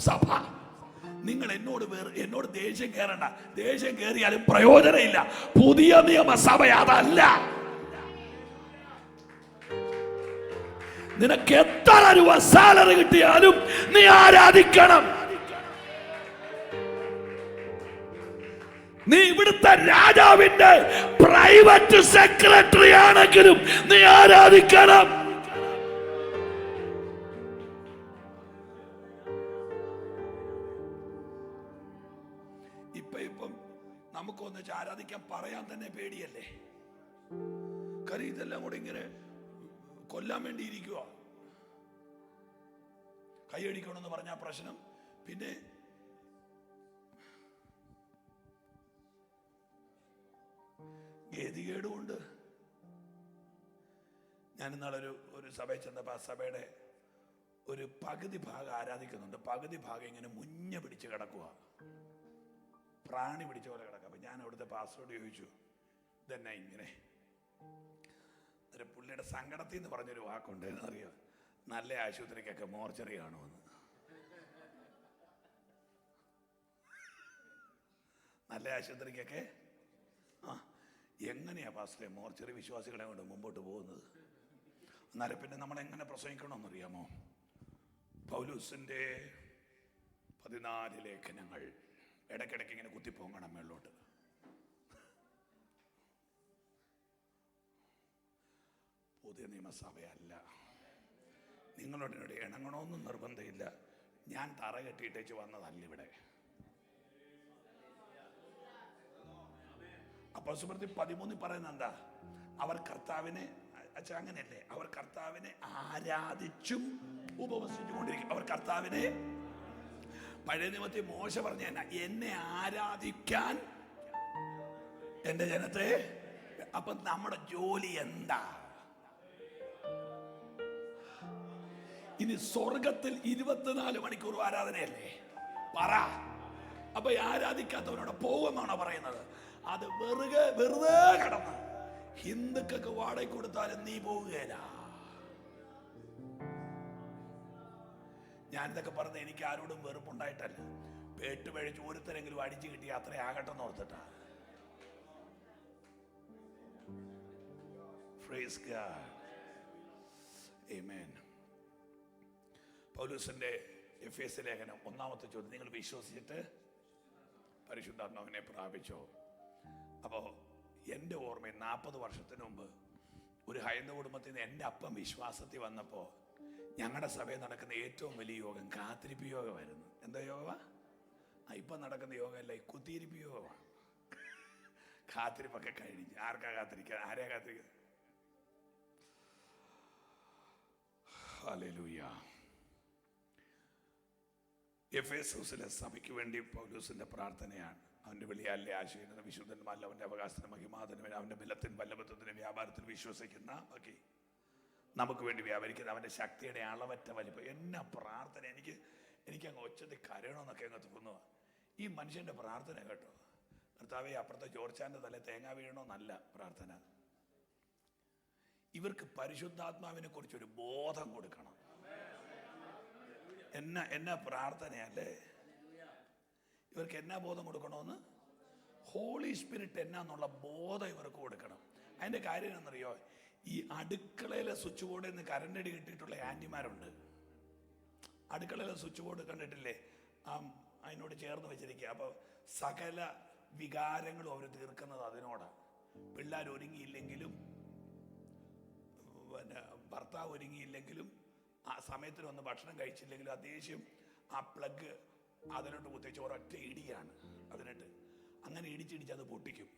സഭ? നിങ്ങൾ എന്നോട് ദേഷ്യം കയറണ്ട. ദേഷ്യം കയറിയാലും പ്രയോജനമില്ല. പുതിയ നിയമസഭ അതല്ല. നിനക്ക് എത്ര രൂപ സാലറി കിട്ടിയാലും നീ ആരാധിക്കണം. നീ ഇവിടുത്തെ രാജാവിന്റെ പ്രൈവറ്റ് സെക്രട്ടറി ആണെങ്കിലും നീ ആരാധിക്കണം. ഇപ്പം നമുക്കൊന്നിച്ച് ആരാധിക്കാൻ പറയാൻ തന്നെ പേടിയല്ലേ? കാര്യം ഇതെല്ലാം കൂടെ ഇങ്ങനെ കൊല്ലാൻ വേണ്ടി ഇരിക്കുക. കൈയടിക്കണമെന്ന് പറഞ്ഞ പ്രശ്നം, പിന്നെ ഗതികേടുമുണ്ട്. ഞാൻ ഇന്നാളൊരു സഭയിൽ ചെന്നപ്പോൾ ആ സഭയുടെ ഒരു പകുതി ഭാഗം ആരാധിക്കുന്നുണ്ട്, പകുതി ഭാഗം ഇങ്ങനെ മുഞ്ഞ പിടിച്ച് കിടക്കുക, പ്രാണി പിടിച്ച പോലെ കിടക്കുക. അപ്പൊ ഞാൻ അവിടുത്തെ പാസ്റ്ററോട് ചോദിച്ചു, ഇതെന്നാ ഇങ്ങനെ? ഒരു പുള്ളിയുടെ സങ്കടത്തിൽ നിന്ന് പറഞ്ഞൊരു വാക്കുണ്ട്, എന്നറിയോ? നല്ല ആശുപത്രിക്കൊക്കെ മോർച്ചറി കാണുമെന്ന്. നല്ല ആശുപത്രിക്കൊക്കെ എങ്ങനെയാ പാസ്റ്ററെ മോർച്ചറി വിശ്വാസികളെ കൊണ്ട് മുമ്പോട്ട് പോകുന്നത്? എന്നാലും പിന്നെ നമ്മൾ എങ്ങനെ പ്രസംഗിക്കണമെന്നറിയാമോ? പൗലൂസിന്റെ 14 ലേഖനങ്ങൾ ഇടയ്ക്കിടയ്ക്ക് ഇങ്ങനെ കുത്തിപ്പോങ്ങണം മേളോട്ട്. പുതിയ നിയമസഭയല്ല. നിങ്ങളോട് എന്നോട് ഇണങ്ങണമെന്നും നിർബന്ധമില്ല. ഞാൻ തറ കെട്ടിയിട്ടേച്ച് വന്നതല്ല ഇവിടെ. അപ്പോസ്തലപ്രവൃത്തി 13 പറയുന്നത് എന്താ? അവർ കർത്താവിനെ, അങ്ങനെയല്ലേ, അവർ കർത്താവിനെ ആരാധിച്ചും ഉപവസിച്ചും കൊണ്ടിരിക്കും. അവർ കർത്താവിനെ, പഴയ നിയമത്തിൽ മോശ പറഞ്ഞ എന്നെ ആരാധിക്കാൻ എന്റെ ജനത്തെ. അപ്പൊ നമ്മുടെ ജോലി എന്താ? ഇനി സ്വർഗത്തിൽ 24 മണിക്കൂർ ആരാധനയല്ലേ? പറ. അപ്പൊ ആരാധിക്കാത്തവനോട് പോകുമെന്നാണോ പറയുന്നത്? അത് വെറുതെ കടന്ന് ഹിന്ദുക്കൾക്ക് വാടക കൊടുത്താലും നീ പോവുകയില്ല. ഞാനിതൊക്കെ പറഞ്ഞ എനിക്ക് ആരോടും വെറുപ്പുണ്ടായിട്ടല്ല. പേട്ടുപഴിച്ച് ഒരുത്തരെങ്കിലും അടിച്ചു കിട്ടി അത്ര ആകട്ടെ എന്ന് ഓർത്തിട്ടാ. Praise God. Amen. പൗലോസിന്റെ എഫേസ് ലേഖനം 1-ാമത്തെ ചോദ്യം: നിങ്ങൾ വിശ്വസിച്ചിട്ട് പരിശുദ്ധാത്മാവിനെ പ്രാപിച്ചോ? അപ്പോൾ എൻ്റെ ഓർമ്മയിൽ 40 വർഷത്തിന് മുമ്പ് ഒരു ഹൈന്ദവ കുടുംബത്തിൽ നിന്ന് എൻ്റെ അപ്പം വിശ്വാസത്തിൽ വന്നപ്പോൾ ഞങ്ങളുടെ സഭയിൽ നടക്കുന്ന ഏറ്റവും വലിയ യോഗം കാത്തിരിപ്പ് യോഗമായിരുന്നു. എന്താ യോഗമാ? ഇപ്പം നടക്കുന്ന യോഗമല്ല, കുത്തിയിരിപ്പ് യോഗമാണ്. കാത്തിരിപ്പൊക്കെ കഴിഞ്ഞ് ആർക്കാ കാത്തിരിക്കുക? ആരെയാ കാത്തിരിക്കുക? ഹല്ലേലൂയ. എഫേസോസിലെ സഭയ്ക്ക് വേണ്ടി പൗലോസിന്റെ പ്രാർത്ഥനയാണ്. അവന്റെ വെളിയാലിലെ ആശയം വിശുദ്ധന്മാരിൽ അവന്റെ അവകാശത്തിന് മഹിമാതനും അവന്റെ ബലത്തിന് വല്ലഭത്വത്തിന് വ്യാപാരത്തിൽ വിശ്വസിക്കുന്ന നമുക്ക് വേണ്ടി വ്യാപരിക്കുന്ന അവന്റെ ശക്തിയുടെ അളവറ്റ വലിപ്പം. എന്നാ പ്രാർത്ഥന! എനിക്ക് അങ്ങ് ഒച്ചത്തിൽ കരയണമെന്നൊക്കെ അങ്ങ് തോന്നുക. ഈ മനുഷ്യന്റെ പ്രാർത്ഥന കേട്ടോ. കർത്താവേ, അപ്പുറത്തെ ജോർച്ചാന്റെ തല തേങ്ങ വീഴണമെന്നല്ല പ്രാർത്ഥന. ഇവർക്ക് പരിശുദ്ധാത്മാവിനെ കുറിച്ചൊരു ബോധം കൊടുക്കണം. എന്നാ പ്രാർത്ഥനയല്ലേ? ഇവർക്ക് എന്നാ ബോധം കൊടുക്കണമെന്ന്? ഹോളി സ്പിരിറ്റ് എന്നാന്നുള്ള ബോധം ഇവർക്ക് കൊടുക്കണം. അതിന്റെ കാര്യം എന്നറിയോ? ഈ അടുക്കളയിലെ സ്വിച്ച് ബോർഡിൽ നിന്ന് കറണ്ടടി കിട്ടിയിട്ടുള്ള ആന്റിമാരുണ്ട്. അടുക്കളയിലെ സ്വിച്ച് ബോർഡ് കണ്ടിട്ടില്ലേ? അതിനോട് ചേർന്ന് വെച്ചിരിക്കുക. അപ്പൊ സകല വികാരങ്ങളും അവർ തീർക്കുന്നത് അതിനോടാണ്. പിള്ളേർ ഒരുങ്ങിയില്ലെങ്കിലും, പിന്നെ ഭർത്താവ് ഒരുങ്ങിയില്ലെങ്കിലും, ആ സമയത്തിന് വന്ന് ഭക്ഷണം കഴിച്ചില്ലെങ്കിലും ആ ദേഷ്യം ആ പ്ലഗ് അതിനോട്ട് കുത്തിച്ച് ഒരൊറ്റ ഇടിയാണ് അതിനിട്ട്. അങ്ങനെ ഇടിച്ചിടിച്ച് അത് പൊട്ടിക്കും.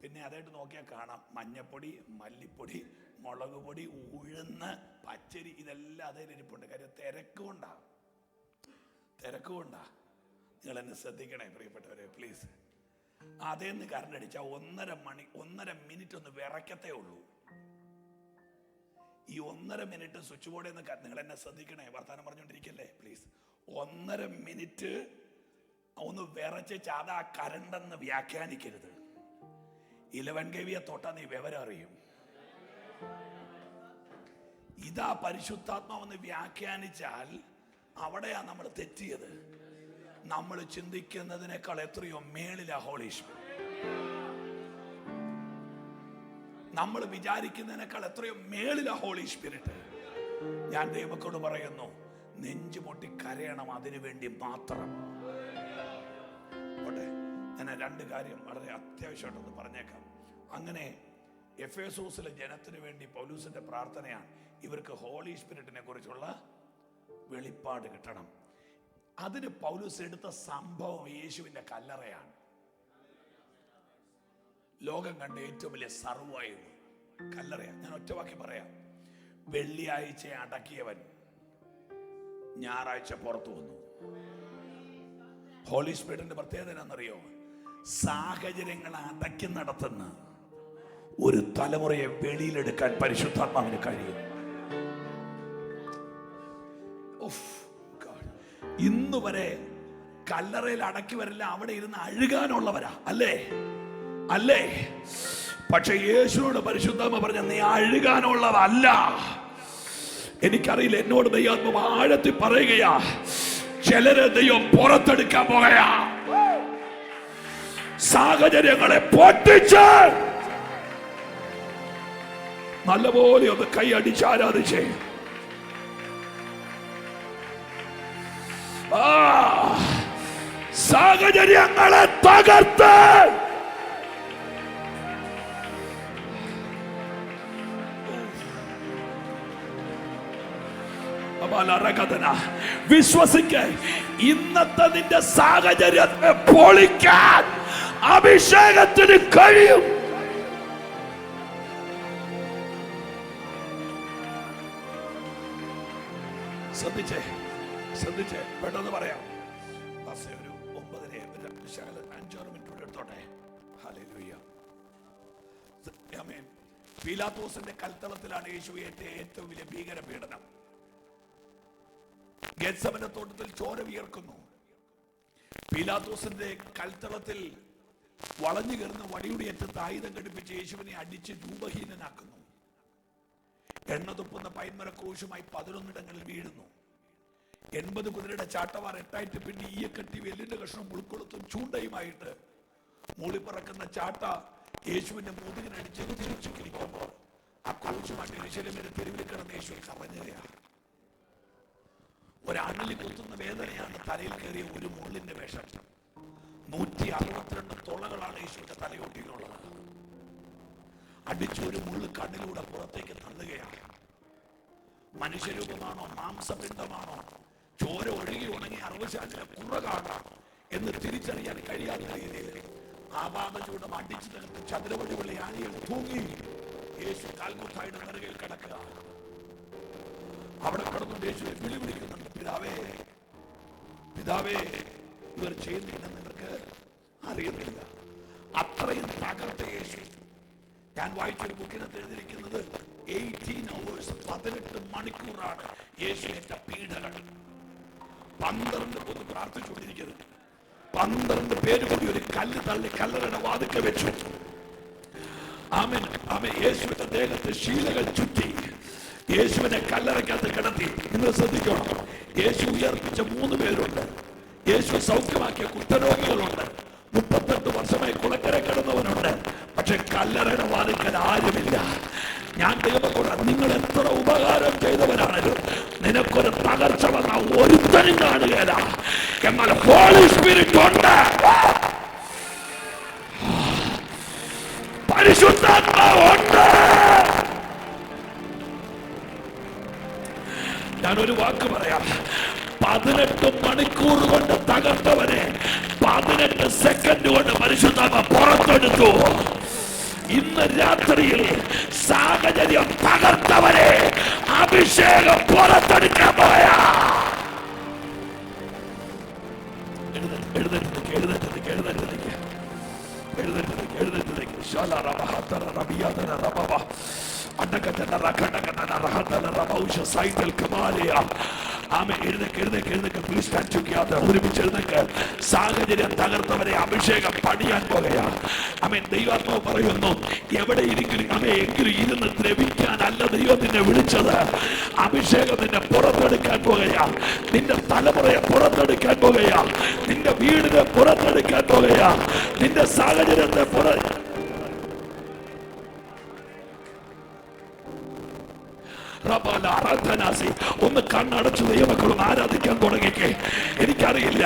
പിന്നെ അതായിട്ട് നോക്കിയാൽ കാണാം മഞ്ഞപ്പൊടി, മല്ലിപ്പൊടി, മുളക് പൊടി, ഉഴുന്ന്, പച്ചരി, ഇതെല്ലാം അതേ ഇരിപ്പുണ്ട്. കാര്യം തിരക്കുകൊണ്ടാ. നിങ്ങൾ എന്നെ ശ്രദ്ധിക്കണേ പ്രിയപ്പെട്ടവരെ, പ്ലീസ്. അതേന്ന് കറണ്ട് അടിച്ചാൽ 1.5 മിനിറ്റ് ഒന്ന് വിറയ്ക്കത്തേ ഉള്ളൂ. ഈ 1.5 മിനിറ്റ് സ്വിച്ച് ബോർഡിൽ നിന്ന് നിങ്ങൾ എന്നെ ശ്രദ്ധിക്കണേ, വർത്താനം പറഞ്ഞുകൊണ്ടിരിക്കല്ലേ പ്ലീസ്. 1.5 മിനിറ്റ് ഒന്ന് വിറച്ച് അതാ കരണ്ടെന്ന് വ്യാഖ്യാനിക്കരുത്. 11 kV തൊട്ടാ നീ വിവരം അറിയും. ഇതാ പരിശുദ്ധാത്മാവെന്ന് വ്യാഖ്യാനിച്ചാൽ അവിടെയാ നമ്മൾ തെറ്റിയത്. നമ്മൾ ചിന്തിക്കുന്നതിനേക്കാൾ എത്രയോ മേളിലാ ഹോളി സ്പിരിറ്റ്. നമ്മൾ വിചാരിക്കുന്നതിനേക്കാൾ എത്രയോ മേളിലാ ഹോളി സ്പിരിറ്റ്. ഞാൻ ദൈവത്തോട് പറയുന്നു, നെഞ്ചുമൊട്ടി കരയണം അതിനു വേണ്ടി മാത്രം. ഞാൻ 2 കാര്യം വളരെ അത്യാവശ്യമായിട്ടൊന്ന് പറഞ്ഞേക്കാം. അങ്ങനെ എഫേസോസിലെ ജനത്തിന് വേണ്ടി പൗലൂസിന്റെ പ്രാർത്ഥനയാണ്, ഇവർക്ക് ഹോളി സ്പിരിറ്റിനെ കുറിച്ചുള്ള വെളിപ്പാട് കിട്ടണം. അതിന് പൗലൂസ് എടുത്ത സംഭവം യേശുവിന്റെ കല്ലറയാണ്. ലോകം കണ്ട ഏറ്റവും വലിയ സർവ്വമായിരുന്നു കല്ലറയാണ്. ഞാൻ ഒറ്റവാക്കി പറയാം. വെള്ളിയാഴ്ച അടക്കിയവൻ ഞായറാഴ്ച പുറത്തു വന്നു. ഹോളി സ്പിരിറ്റിന്റെ പ്രത്യേകത എന്നറിയോ? സാഹചര്യങ്ങൾ അടയ്ക്കുന്നിടത്തുനിന്ന് ഒരു തലമുറയെ വെളിയിലെടുക്കാൻ പരിശുദ്ധാത്മാവിന് കഴിയും. ഇന്ന് വരെ കല്ലറയിൽ അടക്കിയവരെല്ലാം അവിടെ ഇരുന്ന് അഴുകാനുള്ളവരാ, അല്ലേ? പക്ഷെ യേശുവോട് പരിശുദ്ധാത്മ പറഞ്ഞ, നീ അഴുകാനുള്ളതല്ല. എനിക്കറിയില്ല, എന്നോട് ദൈവാത്മാവ് ആഴത്തിൽ പറയുകയാ, ചിലരെ ദൈവം പുറത്തെടുക്കാൻ പോകയാ. സാഹചര്യങ്ങളെ പൊട്ടിച്ച് നല്ലപോലെ ഒന്ന് കൈ അടിച്ച് ആരാധിച്ചേ. സാഹചര്യങ്ങളെ തകർത്ത് വിശ്വസിക്ക. ഇന്നത്തെ നിന്റെ സാഹചര്യത്തെ പൊളിക്കാൻ അഭിഷേകത്തിന് കഴിയും. ശ്രദ്ധിച്ചേ പെട്ടെന്ന് പറയാം. ഒരു 9:05 മിനിറ്റ് എടുത്തോട്ടെ. ഹല്ലേലൂയ. ആമേൻ. പീലാത്തോസിന്റെ കൽത്തളത്തിലാണ് യേശു ഏറ്റവും വലിയ ഭീകര പീഡനം. ഗെത്സമനെ തോട്ടത്തിൽ ചോര വിയർക്കുന്നു. പീലാത്തോസിന്റെ കൽത്തളത്തിൽ വളഞ്ഞു കയറുന്ന വടിയുടെ അറ്റത്ത് ആയുധം ഘടിപ്പിച്ച് യേശുവിനെ അടിച്ച് രൂപഹീനനാക്കുന്നു. എണ്ണ തുപ്പുന്ന പൈന്മര ക്രൂശുമായി 11 വീഴുന്നു. 80 കുതിരയുടെ ചാട്ടവാർ 8 പിണ്ടി ഈയക്കെട്ടി വെല്ലിന്റെ കഷ്ണം ഉൾക്കൊളുത്തും ചൂണ്ടയുമായിട്ട് മൂളിപ്പറക്കുന്ന ചാട്ട യേശുവിന്റെ മുതുകിനടിച്ച് തിരിച്ചു കിരിക്കുമ്പോൾ ആ ക്രൂശുമായിട്ട് യെരൂശലേമിന്റെ തെരുവിൽ കിടന്ന് യേശു കരഞ്ഞുകയാണ്. ഒരണലി കുത്തുന്ന വേദനയാണ് തലയിൽ കയറിയ ഒരു മുള്ളിന്റെ വിഷം. 162 തുളകളാണ് യേശുവിന്റെ തലയോട്ടിയിലുള്ളത്. അടിച്ചൊരു മുള്ള് കണ്ണിലൂടെ പുറത്തേക്ക് തള്ളുകയാണ്. മനുഷ്യരൂപമാണോ മാംസപിണ്ഡമാണോ ചോര ഒഴുകി ഉണങ്ങി 60 കുറകാണോ എന്ന് തിരിച്ചറിയാൻ കഴിയാത്ത രീതിയിൽ ആപാദചൂടം അടിച്ചു തകർത്ത് ചതുരവഴിയുള്ള ആണികൾ തൂങ്ങി യേശു കാൽമുട്ടായുടെ നെറുകയിൽ കിടക്കുക. അവിടെ കിടന്നു യേശുവിനെ വിളിവിളിക്കുന്നുണ്ട്, പിതാവേ ഇവർ ചെയ്യുന്നില്ലെന്ന് ഇവർക്ക് അറിയുന്നില്ല. അത്രയും തകർത്ത യേശു. ഞാൻ വായിച്ചൊരു ബുക്കിനകത്ത് എഴുതിയിരിക്കുന്നത് 18 hours 18 മണിക്കൂറാണ് യേശു ഏറ്റ പീഡകൾ. 12 ഒന്ന് പ്രാർത്ഥിച്ചുകൊണ്ടിരിക്കുന്നത്. 12 പേര് കൂടി ഒരു കല്ല് തള്ളി കല്ലറയുടെ വാതിൽക്ക് വെച്ചു. ആമേൻ. യേശുവിന്റെ ദേഹത്ത് ശീലകൾ ചുറ്റി യേശുവിനെ കല്ലറയ്ക്കകത്ത് കിടത്തി. നിങ്ങൾ ശ്രദ്ധിക്കണം, യേശു ഉയർപ്പിച്ച 3 പേരുണ്ട്. യേശു സൗഖ്യമാക്കിയ കുഷ്ഠരോഗികളുണ്ട്. 38 വർഷമായി കുളക്കര കിടന്നവനുണ്ട്. പക്ഷെ കല്ലറയുടെ വാതിൽക്കൽ ആരുമില്ല. ഞാൻ ദൈവത്തോട്, നിങ്ങൾ എത്ര ഉപകാരം ചെയ്തവരാണല്ലോ, നിനക്കൊരു തകർച്ച വന്ന ഒരുത്തനും കാണുകയില്ല. എന്നാൽ ഹോളി സ്പിരിറ്റ് ഉണ്ട്, പരിശുദ്ധാത്മാവുണ്ട്. ഞാനൊരു വാക്ക് പറയാം. 18 മണിക്കൂർ കൊണ്ട് തകർത്തവനെ 18 സെക്കൻഡ് കൊണ്ട് പരിശുദ്ധാത്മ പുറത്തെടുത്തു. ഇന്ന് രാത്രിയിൽ സാഹചര്യം തകർത്തവരെ അഭിഷേകം പുറത്തെടുക്കാൻ പോയാ. സാഹചര്യം തകർത്തവരെ അഭിഷേകം പണിയാൻ പോകുകയാണ്. ആമേൻ. ദൈവാത്മാവ് പറയുന്നു, എവിടെ ഇരിക്കും എങ്കിലും ഇരുന്ന് ദ്രവിക്കാനല്ല ദൈവം നിന്നെ വിളിച്ചത്. അഭിഷേകം നിന്നെ പുറത്തെടുക്കാൻ പോകുകയാ. നിന്റെ തലമുറയെ പുറത്തെടുക്കാൻ പോകുകയാ. നിന്റെ വീടിനെ പുറത്തെടുക്കാൻ പോകുകയാ. നിന്റെ സാഹചര്യത്തെ ഒന്ന് കണ്ണടച്ചു ദൈവമക്കളും ആരാധിക്കാൻ തുടങ്ങിക്കേ. എനിക്കറിയില്ല,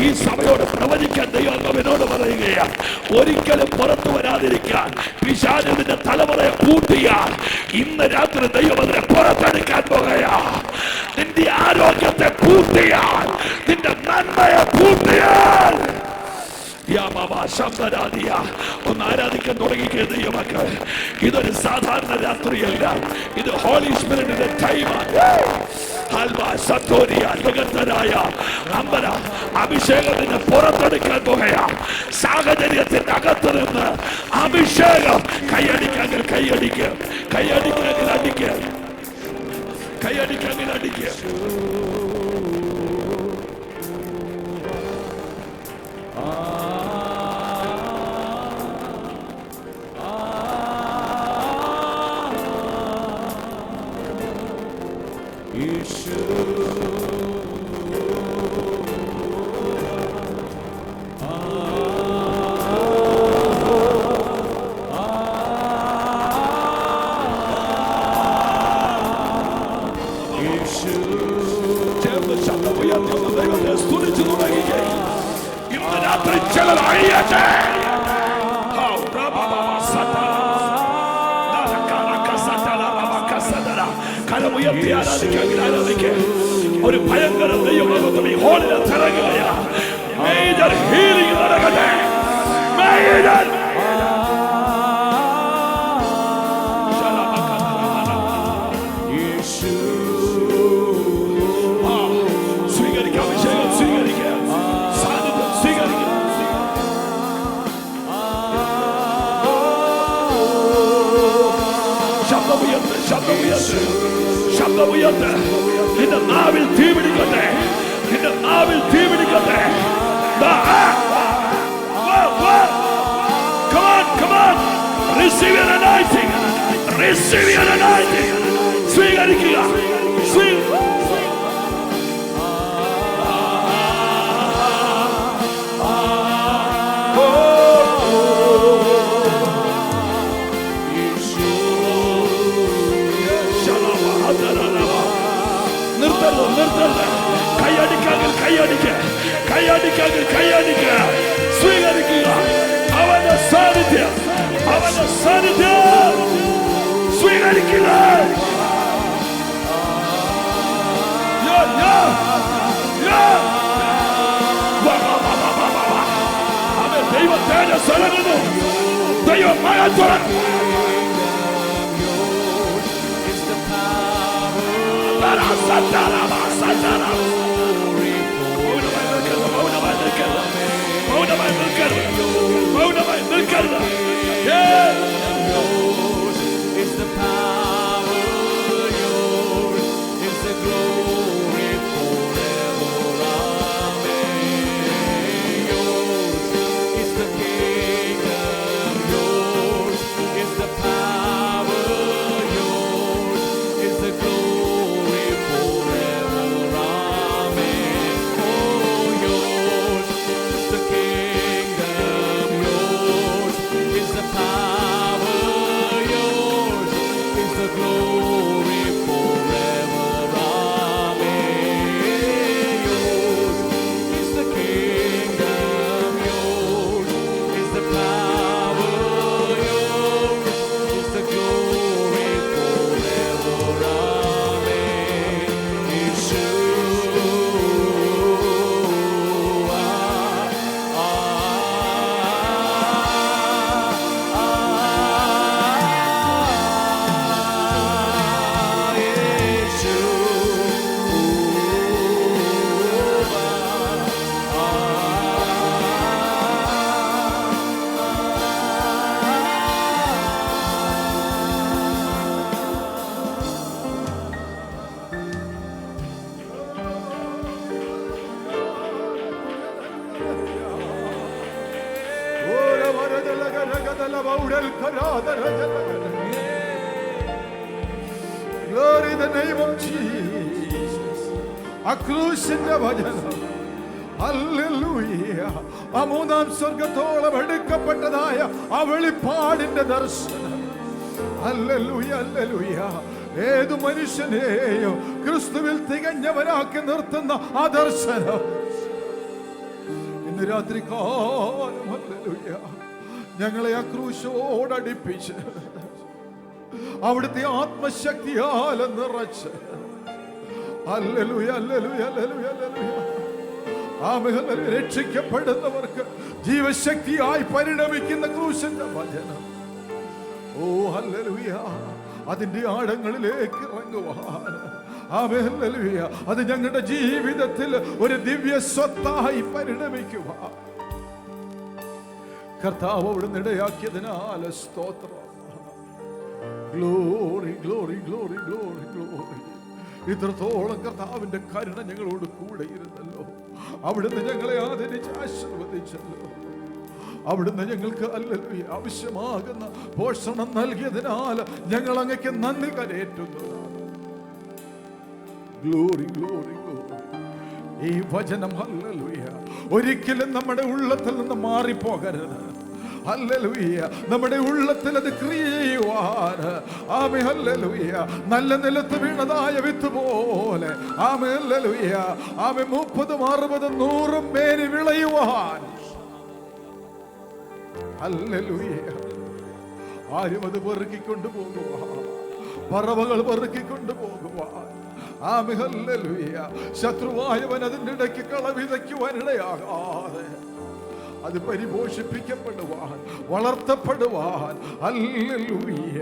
ഈ സഭയോട് പ്രവചിക്കാൻ ദൈവം എന്നോട് പറയുകയാണ്, ഒരിക്കലും പുറത്തു വരാതിരിക്കാൻ പിശാചിന്റെ തലമുറയെ പൂട്ടിയാൽ ഇന്ന് രാത്രി ദൈവം അതിനെ പുറത്തെടുക്കാൻ പോകുകയാ. നിന്റെ ആരോഗ്യത്തെ പൂട്ടിയാൽ, നിന്റെ നന്മയെ പൂട്ടിയാൽ ഒന്ന് ആരാധിക്കാൻ തുടങ്ങിക്കേ ദൈവമക്കൾ. ഇതൊരു സാധാരണ രാത്രിയല്ല, ഇത് ഹോളി സ്പിരിറ്റിന്റെ ടൈമാണ്. അഭിഷേകത്തിന് പുറത്തെടുക്കാൻ പോകുകയാ. സാഹചര്യത്തിന്റെ അകത്ത് നിന്ന് അഭിഷേകം. കൈയടിക്കാങ്കിൽ കൈയടിക്കുക, കൈയടിക്കാങ്കിൽ അടിക്കുക, കൈയടിക്കാങ്കിൽ അടിക്കുക. ഒരു ഭയങ്കര ദൈവമഹത്വം ഈ ഹോളിൽ ഇറങ്ങുകയാണ്. മേജർ ഹീലിംഗ് നടക്കട്ടെ. മേജർ സ്വീകരിക്കുക, അഭിഷേകം സ്വീകരിക്കുക, സാന്നിധ്യം സ്വീകരിക്കുക. ശബ്ദമുയർത്ത്, ശബ്ദമുയർത്ത്, ശബ്ദമുയർത്ത്. നിന്റെ നാവിൽ തീ പിടിക്കട്ടെ, നിന്റെ നാവിൽ തീ പിടിക്കട്ടെ. Come on, come on. Receive your anointing. Receive your anointing. സ്വീകരിക്കുക. കൈയടിക്കാങ്കിൽ കൈയടിക്കുക, കൈയടിക്കാങ്കിൽ കൈയടിക്കുക. സ്വീകരിക്കുക അവന്റെ സാന്നിധ്യം, അവന്റെ സാന്നിധ്യം സ്വീകരിക്കുക. അവൻ ദൈവ തേജസ്സ് ഇറങ്ങുന്നു. ദൈവമായ തുറന്നു. The kingdom yours is the power. Glory the name of Jesus. അക്രൂശിന്റെ വചനം. ഹല്ലേലൂയ. ആ മൂന്നാം സ്വർഗത്തോളം എടുക്കപ്പെട്ടതായ ആ വെളിപ്പാടിന്റെ ദർശനം. Hallelujah, hallelujah. ഏതു മനുഷ്യനെയും ക്രിസ്തുവിൽ തികഞ്ഞവനാക്കി നിർത്തുന്ന ആ ദർശനം ഇന്ന് രാത്രി കാലം ഹല്ലേലൂയ ഞങ്ങളെ ആ ക്രൂശോടടുപ്പിച്ച് അവിടുത്തെ ആത്മശക്തിയാൽ നിറച്ച് ഹല്ലേലൂയ, ഹല്ലേലൂയ, ഹല്ലേലൂയ, ഹല്ലേലൂയ. രക്ഷിക്കപ്പെടുന്നവർക്ക് ജീവശക്തിയായി പരിണമിക്കുന്ന ക്രൂശിന്റെ വചനം. ഓ ഹല്ലേലൂയ. അതിന്റെ ആഴങ്ങളിലേക്ക് ഇറങ്ങുവാൻ ഹല്ലേലൂയ അത് ഞങ്ങളുടെ ജീവിതത്തിൽ ഒരു ദിവ്യ സ്വത്തായി പരിണമിക്കുവാൻ കർത്താവ് അവിടുന്ന് ഇടയാക്കിയതിനാൽ സ്തോത്രം. Glory, glory, glory, glory, glory. ഇത്രത്തോളം കർത്താവിന്റെ കരുണ ഞങ്ങളോട് കൂടെ ഇരുന്നല്ലോ. അവിടുന്ന് ഞങ്ങളെ ആദരിച്ച് ആശീർവദിച്ചല്ലോ. അവിടുന്ന് ഞങ്ങൾക്ക് ഹല്ലേലൂയ ആവശ്യമാകുന്ന പോഷണം നൽകിയതിനാൽ ഞങ്ങൾ അങ്ങേക്ക് നന്ദി കരേറ്റുന്നു. Glory, glory, glory. ഈ വചനം ഹല്ലേലൂയ ഒരിക്കലും നമ്മുടെ ഉള്ളത്തിൽ നിന്ന് മാറിപ്പോകരുത്. ഹല്ലേലൂയ നമ്മുടെ ഉള്ളത്തിൽ അത് ക്രിയ ചെയ്യുവാൻ ആമേൻ. ഹല്ലേലൂയ നല്ല നിലത്ത് വീണതായ വിത്ത് പോലെ ആമേൻ. ഹല്ലേലൂയ ആമേൻ. 30, 60, 100 മേനി വിളയുവാൻ ഹല്ലേലൂയ ആരും അത് പെറുക്കിക്കൊണ്ടു പോകുവാൻ, പറവകൾ പെറുക്കിക്കൊണ്ടു പോകുവാൻ ആമേൻ. ഹല്ലേലൂയ ശത്രുവായവൻ അതിൻ്റെ ഇടയ്ക്ക് കളവിതയ്ക്കുവാൻ ഇടയാകാതെ അത് പരിപോഷിപ്പിക്കപ്പെടുവാൻ, വളർത്തപ്പെടുവാൻ ഹല്ലേലൂയ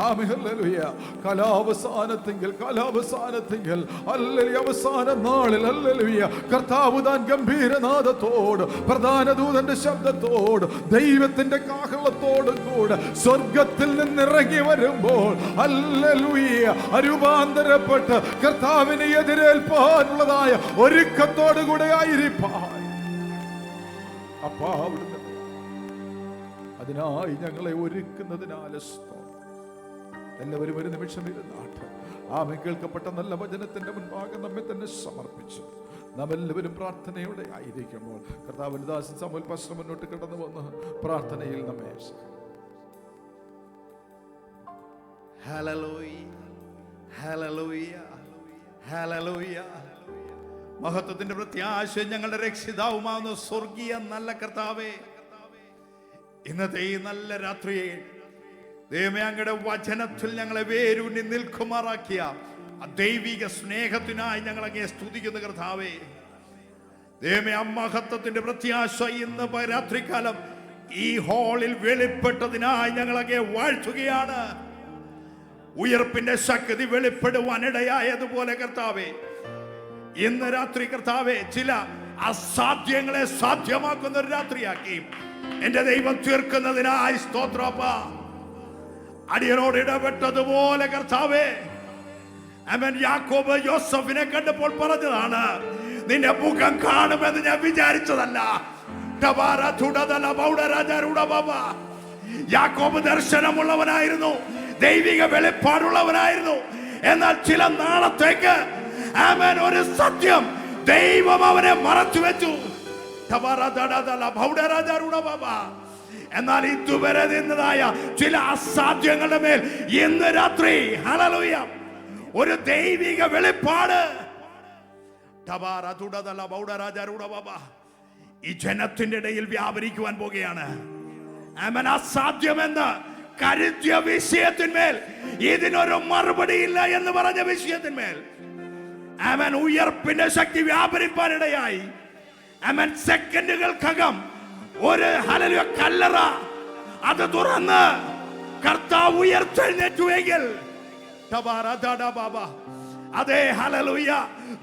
ആമേൻ. ഹല്ലേലൂയ കാലാവസാനത്തെങ്കിൽ ഹല്ലേലൂയ അവസാന നാളിൽ ഹല്ലേലൂയ കർത്താവ് താൻ ഗംഭീരനാദത്തോട് പ്രധാന ദൂതന്റെ ശബ്ദത്തോട് ദൈവത്തിന്റെ കാഹളത്തോടും കൂടെ സ്വർഗത്തിൽ നിന്നിറങ്ങി വരുമ്പോൾ ഹല്ലേലൂയ രൂപാന്തരപ്പെട്ട് കർത്താവിനെ എതിരേൽപ്പാനുള്ളതായ ഒരുക്കത്തോടു കൂടെ ആയിരിക്കാൻ അപ്പാ അവിടുന്ന് അതിനായി ഞങ്ങളെ ഒരുക്കുന്നതിനാൽ എല്ലാവരും ഒരു നിമിഷം ഇരുന്നാട്ട് ആമേൻ. കേൾക്കപ്പെട്ട നല്ല വചനത്തിന്റെ മുൻപാകെ നമ്മെ തന്നെ സമർപ്പിച്ചു നാം എല്ലാവരും പ്രാർത്ഥനയോടെ ആയിരിക്കുമ്പോൾ കർത്താവിന്റെ ദാസൻ സാമുവൽ പാസ്റ്റർ മുന്നോട്ട് കടന്നു വന്ന് പ്രാർത്ഥനയിൽ നമ്മെ ഹല്ലേലൂയ, ഹല്ലേലൂയ, ഹല്ലേലൂയ. മഹത്വത്തിന്റെ പ്രത്യാശ ഞങ്ങളുടെ രക്ഷിതാവുമാകുന്ന സ്വർഗീയ നല്ല കർത്താവേ, ഇന്നത്തെ ഈ നല്ല രാത്രിയെ ദൈവമേ അങ്ങയുടെ വചനത്തിൽ ഞങ്ങളെ വേരൂന്നി നിൽക്കുമാറാക്കിയ ദൈവിക സ്നേഹത്തിനായി ഞങ്ങൾ അങ്ങയെ സ്തുതിക്കുന്ന കർത്താവേ. ദൈവമേ ആ മഹത്വത്തിന്റെ പ്രത്യാശ ഇന്ന് രാത്രികാലം ഈ ഹാളിൽ വെളിപ്പെട്ടതിനായി ഞങ്ങൾ അങ്ങയെ വാഴ്ത്തുകയാണ്. ഉയർപ്പിന്റെ ശക്തി വെളിപ്പെടുവാനിടയായതുപോലെ കർത്താവേ ഇന്ന് രാത്രി കർത്താവേ ചില അസാധ്യങ്ങളെ സാധ്യമാക്കുന്ന ഒരു രാത്രിയാക്കി എന്റെ ദൈവം തീർക്കുന്നതിനായി സ്തോത്രപ്പ. അടിയനോട് ഇടപെട്ടതുപോലെ കർത്താവേ അവൻ യാക്കോബ് യോസഫിനെ കണ്ടപ്പോൾ പറഞ്ഞതാണ്, നിന്റെ മുഖം കാണുമെന്ന് ഞാൻ വിചാരിച്ചതല്ല. യാക്കോബ് ദർശനമുള്ളവനായിരുന്നു, ദൈവിക വെളിപ്പാടുള്ളവനായിരുന്നു. എന്നാൽ ചില നാളത്തേക്ക് ആമേൻ ഒരു സത്യം ദൈവം അവനെ മറച്ചു വെച്ചു. എന്നാൽ ഇതുവരെ നിന്നതായ ചില അസാധ്യങ്ങളുടെ മേൽ ഇന്ന് രാത്രി ഹല്ലേലൂയ ഒരു ദൈവിക വെളിപ്പാട് ഈ ജനത്തിന്റെ ഇടയിൽ വ്യാപരിക്കുവാൻ പോകുകയാണ്. ആമേൻ. അസാധ്യമെന്ന് കരുതിയ വിഷയത്തിന്മേൽ ഇതിനൊരു മറുപടിയില്ല എന്ന് പറഞ്ഞ വിഷയത്തിന്മേൽ ആമേൻ ഉയർപ്പിന്റെ ശക്തി വ്യാപരിപ്പാനിടയായി. ആമേൻ. സെക്കൻഡുകൾക്കകം ഒരു ഹല്ലേലൂയ കല്ലറ അത് തുറന്ന് കർത്താവ് ഉയർത്തെഴുന്നേറ്റുവെങ്കിൽ അതേ ഹല്ലേലൂയ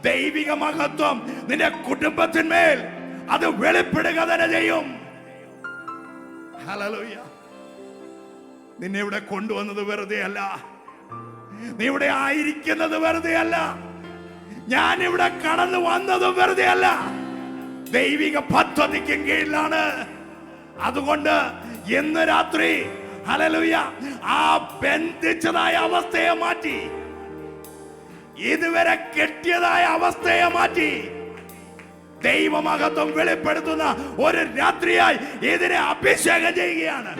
ദൈവിക മഹത്വം നിന്റെ കുടുംബത്തിന്മേൽ അത് വെളിപ്പെടുക തന്നെ ചെയ്യും. ഹല്ലേലൂയ. നിന്നെ ഇവിടെ കൊണ്ടുവന്നത് വെറുതെ അല്ല, നീ ഇവിടെ ആയിരിക്കുന്നത് വെറുതെ അല്ല, ഞാൻ ഇവിടെ കടന്നു വന്നതും വെറുതെ അല്ല, ദൈവിക പദ്ധതിക്ക് കീഴിലാണ്. അതുകൊണ്ട് ഇന്ന് രാത്രി ഹല്ലേലൂയ. ആ ബന്ധിച്ചതായ അവസ്ഥയെ മാറ്റി, ഇതുവരെ കെട്ടിയതായ അവസ്ഥയെ മാറ്റി ദൈവമഹത്വം വെളിപ്പെടുത്തുന്ന ഒരു രാത്രിയായി ഇതിനെ അഭിഷേകം ചെയ്യുകയാണ്.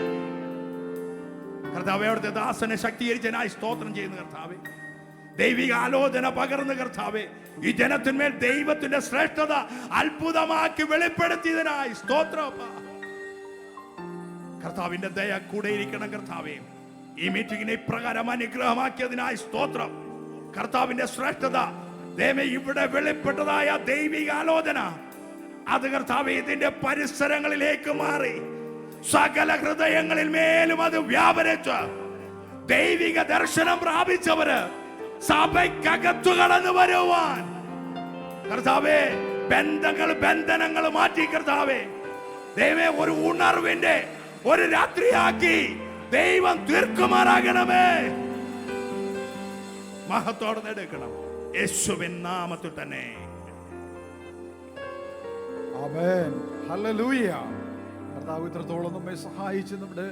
കർത്താവേ, അവിടുത്തെ ദാസനെ ശക്തീകരിച്ചതിനായി സ്തോത്രം ചെയ്യുന്നു കർത്താവേ. ദൈവിക ആലോചന പകർന്ന് കർത്താവേ, ഈ ജനത്തിന്മേൽ ദൈവത്തിന്റെ ശ്രേഷ്ഠത അത്ഭുതമാക്കി വെളിപ്പെടുത്തിയതിനായി സ്തോത്രം. കർത്താവിന്റെ ദയ കൂടെ ഇരിക്കണം കർത്താവേ. ഈ മീറ്റിംഗിനെ ഇപ്രകാരം അനുഗ്രഹമാക്കിയതിനായി സ്തോത്രം. കർത്താവിന്റെ ശ്രേഷ്ഠത ദൈവമേ ഇവിടെ വെളിപ്പെട്ടതായ ദൈവിക ആലോചന അത് കർത്താവേ ഇതിന്റെ പരിസരങ്ങളിലേക്ക് മാറി സകല ഹൃദയങ്ങളിൽ മേലും അത് വ്യാപരിച്ച് ദൈവിക ദർശനം പ്രാപിച്ചവര് സഭയ്ക്കകത്തു കടന്നു വരുവാൻ കർത്താവേ ബന്ധനങ്ങൾ മാറ്റി കർത്താവേ ദൈവമേ ഒരു ഉണർവിന്റെ ഒരു രാത്രിയാക്കി ദൈവം തീർക്കുമാറാകണമേ. മഹത്തോടെ നേടിക്കണം യേശുവിൻ നാമത്തിൽ തന്നെ. ആമേൻ. ഹല്ലേലൂയ. കർത്താവ് ഇത്രത്തോളം നമ്മെ സഹായിച്ച് നമ്മുടെ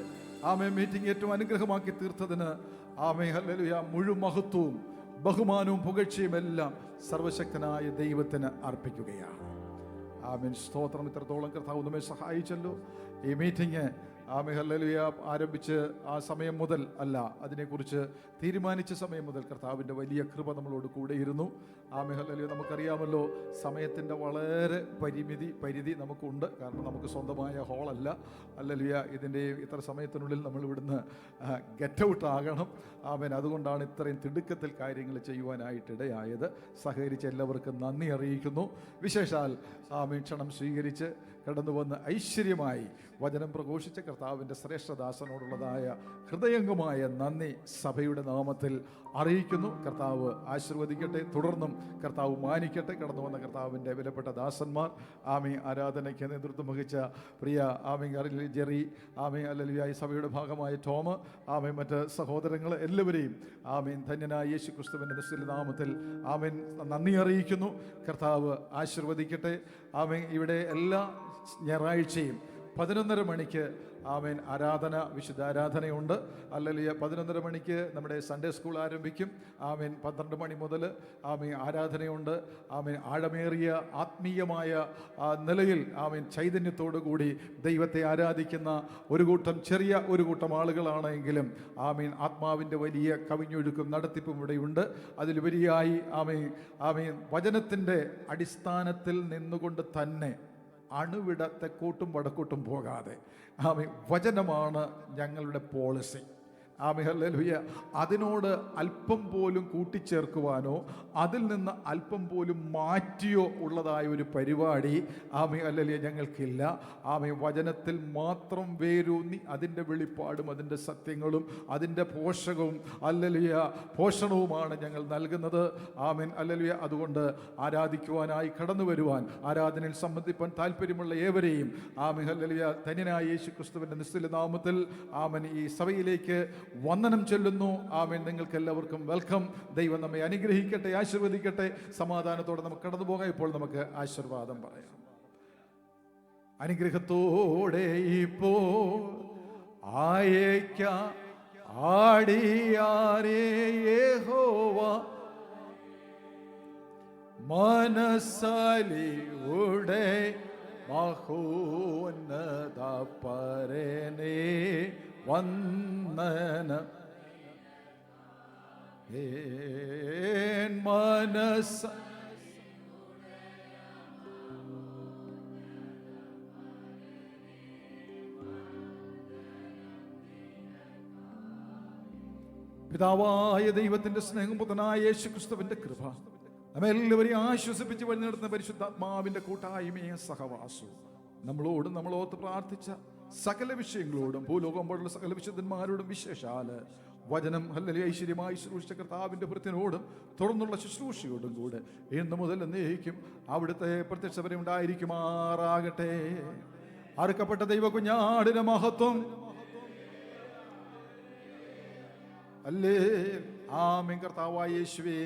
മീറ്റിംഗ് ഏറ്റവും അനുഗ്രഹമാക്കി തീർത്തതിന് ഹല്ലേലൂയ മുഴുവൻ മഹത്വവും ബഹുമാനവും പുകഴ്ചയും എല്ലാം സർവശക്തനായ ദൈവത്തിന് അർപ്പിക്കുകയാണ്. സ്തോത്രം. ഇത്രത്തോളം കർത്താവ് നമ്മെ സഹായിച്ചല്ലോ. ഈ മീറ്റിംഗ് ഹല്ലേലൂയ ആരംഭിച്ച് ആ സമയം മുതൽ അല്ല, അതിനെക്കുറിച്ച് തീരുമാനിച്ച സമയം മുതൽ കർത്താവിൻ്റെ വലിയ കൃപ നമ്മളോട് കൂടെയിരുന്നു. ഹല്ലേലൂയ. നമുക്കറിയാമല്ലോ സമയത്തിൻ്റെ വളരെ പരിധി നമുക്കുണ്ട്. കാരണം നമുക്ക് സ്വന്തമായ ഹോളല്ല. ഹല്ലേലൂയ. ഇതിൻ്റെ ഇത്ര സമയത്തിനുള്ളിൽ നമ്മൾ ഇവിടുന്ന് ഗെറ്റ് ഔട്ട് ആകണം. അതുകൊണ്ടാണ് ഇത്രയും തിടുക്കത്തിൽ കാര്യങ്ങൾ ചെയ്യുവാനായിട്ടിടയായത്. സഹകരിച്ച എല്ലാവർക്കും നന്ദി അറിയിക്കുന്നു. വിശേഷാൽ ക്ഷണം സ്വീകരിച്ച് കടന്നു വന്ന് ഐശ്വര്യമായി വചനം പ്രഘോഷിച്ച കർത്താവിൻ്റെ ശ്രേഷ്ഠദാസനോടുള്ളതായ ഹൃദയംഗമായ നന്ദി സഭയുടെ നാമത്തിൽ അറിയിക്കുന്നു. കർത്താവ് ആശീർവദിക്കട്ടെ. തുടർന്നും കർത്താവ് മാനിക്കട്ടെ. കടന്നു വന്ന കർത്താവിൻ്റെ വിലപ്പെട്ട ദാസന്മാർ, ആരാധനയ്ക്ക് നേതൃത്വം വഹിച്ച പ്രിയ ജെറി, ഹല്ലേലൂയ, സഭയുടെ ഭാഗമായ ടോം, മറ്റ് സഹോദരങ്ങൾ എല്ലാവരെയും ധന്യനായ യേശു ക്രിസ്തുവിൻ്റെ നിശ്ചല നാമത്തിൽ നന്ദി അറിയിക്കുന്നു. കർത്താവ് ആശീർവദിക്കട്ടെ. ഇവിടെ എല്ലാ ഞായറാഴ്ചയും 11:30 മണിക്ക് വിശുദ്ധ ആരാധനയുണ്ട്. ഹല്ലേലൂയ. 11:30 മണിക്ക് നമ്മുടെ സൺഡേ സ്കൂൾ ആരംഭിക്കും. 12 മണി മുതൽ ആരാധനയുണ്ട്. ആഴമേറിയ ആത്മീയമായ നിലയിൽ ചൈതന്യത്തോടു കൂടി ദൈവത്തെ ആരാധിക്കുന്ന ചെറിയ ഒരു കൂട്ടം ആളുകളാണെങ്കിലും ആത്മാവിൻ്റെ വലിയ കവിഞ്ഞൊഴുക്കും നടത്തിപ്പും ഇവിടെയുണ്ട്. അതിലുപരിയായി വചനത്തിൻ്റെ അടിസ്ഥാനത്തിൽ നിന്നുകൊണ്ട് തന്നെ അണുവിട തെക്കോട്ടും വടക്കോട്ടും പോകാതെ വചനമാണ് ഞങ്ങളുടെ പോളിസി. ഹല്ലേലൂയ. അതിനോട് അല്പം പോലും കൂട്ടിച്ചേർക്കുവാനോ അതിൽ നിന്ന് അല്പം പോലും മാറ്റിയോ ഉള്ളതായ ഒരു പരിപാടി ഹല്ലേലൂയ ഞങ്ങൾക്കില്ല. വചനത്തിൽ മാത്രം വേരൂന്നി അതിൻ്റെ വെളിപ്പാടും അതിൻ്റെ സത്യങ്ങളും അതിൻ്റെ പോഷണവുമാണ് ഞങ്ങൾ നൽകുന്നത്. ഹല്ലേലൂയ. അതുകൊണ്ട് ആരാധിക്കുവാനായി കടന്നു വരുവാൻ, ആരാധനയിൽ സംബന്ധിപ്പാൻ താല്പര്യമുള്ള ഏവരെയും ഹല്ലേലൂയ ധന്യനായ യേശു ക്രിസ്തുവിൻ്റെ നിശ്ചല നാമത്തിൽ ഈ സഭയിലേക്ക് വന്ദനം ചൊല്ലുന്നു. നിങ്ങൾക്ക് എല്ലാവർക്കും വെൽക്കം. ദൈവം നമ്മെ അനുഗ്രഹിക്കട്ടെ, ആശീർവദിക്കട്ടെ. സമാധാനത്തോടെ നമുക്ക് കടന്നു പോകാം. ഇപ്പോൾ നമുക്ക് ആശീർവാദം പറയാം. അനുഗ്രഹത്തോടെ ഇപ്പോൾ ആടിയാരേ യഹോവ മനസ്സലിയുടെ മഹോന്നത പരനേ വന്ദന മനസ്സ പിതാവായ ദൈവത്തിന്റെ സ്നേഹം, പുത്രനായ യേശു ക്രിസ്തുവിന്റെ കൃപ, നമ്മെല്ലാവരെയും ആശ്വസിപ്പിച്ച് വഴി നടത്തുന്ന പരിശുദ്ധാത്മാവിന്റെ കൂട്ടായ്മയെ സഹവാസവും നമ്മളോത്ത് പ്രാർത്ഥിച്ച സകല വിഷയങ്ങളോടും ഭൂലോകമ്പോഴുള്ള സകല വിശുദ്ധന്മാരോടും വിശേഷാല് വചനം ഹല്ലേലൂയ ഐശ്വര്യമായി ശുശ്രൂഷിച്ച കർത്താവിന്റെ ഭൃത്യനോടും തുടർന്നുള്ള ശുശ്രൂഷയോടും കൂടെ ഇന്ന് മുതൽ എന്നേക്കും അവിടുത്തെ പ്രത്യക്ഷവരെ ഉണ്ടായിരിക്കുമാറാകട്ടെ. അറുക്കപ്പെട്ട ദൈവ കുഞ്ഞാടിന്റെ മഹത്വം അല്ലേ. ആമേൻ. കർത്താവായ യേശുവേ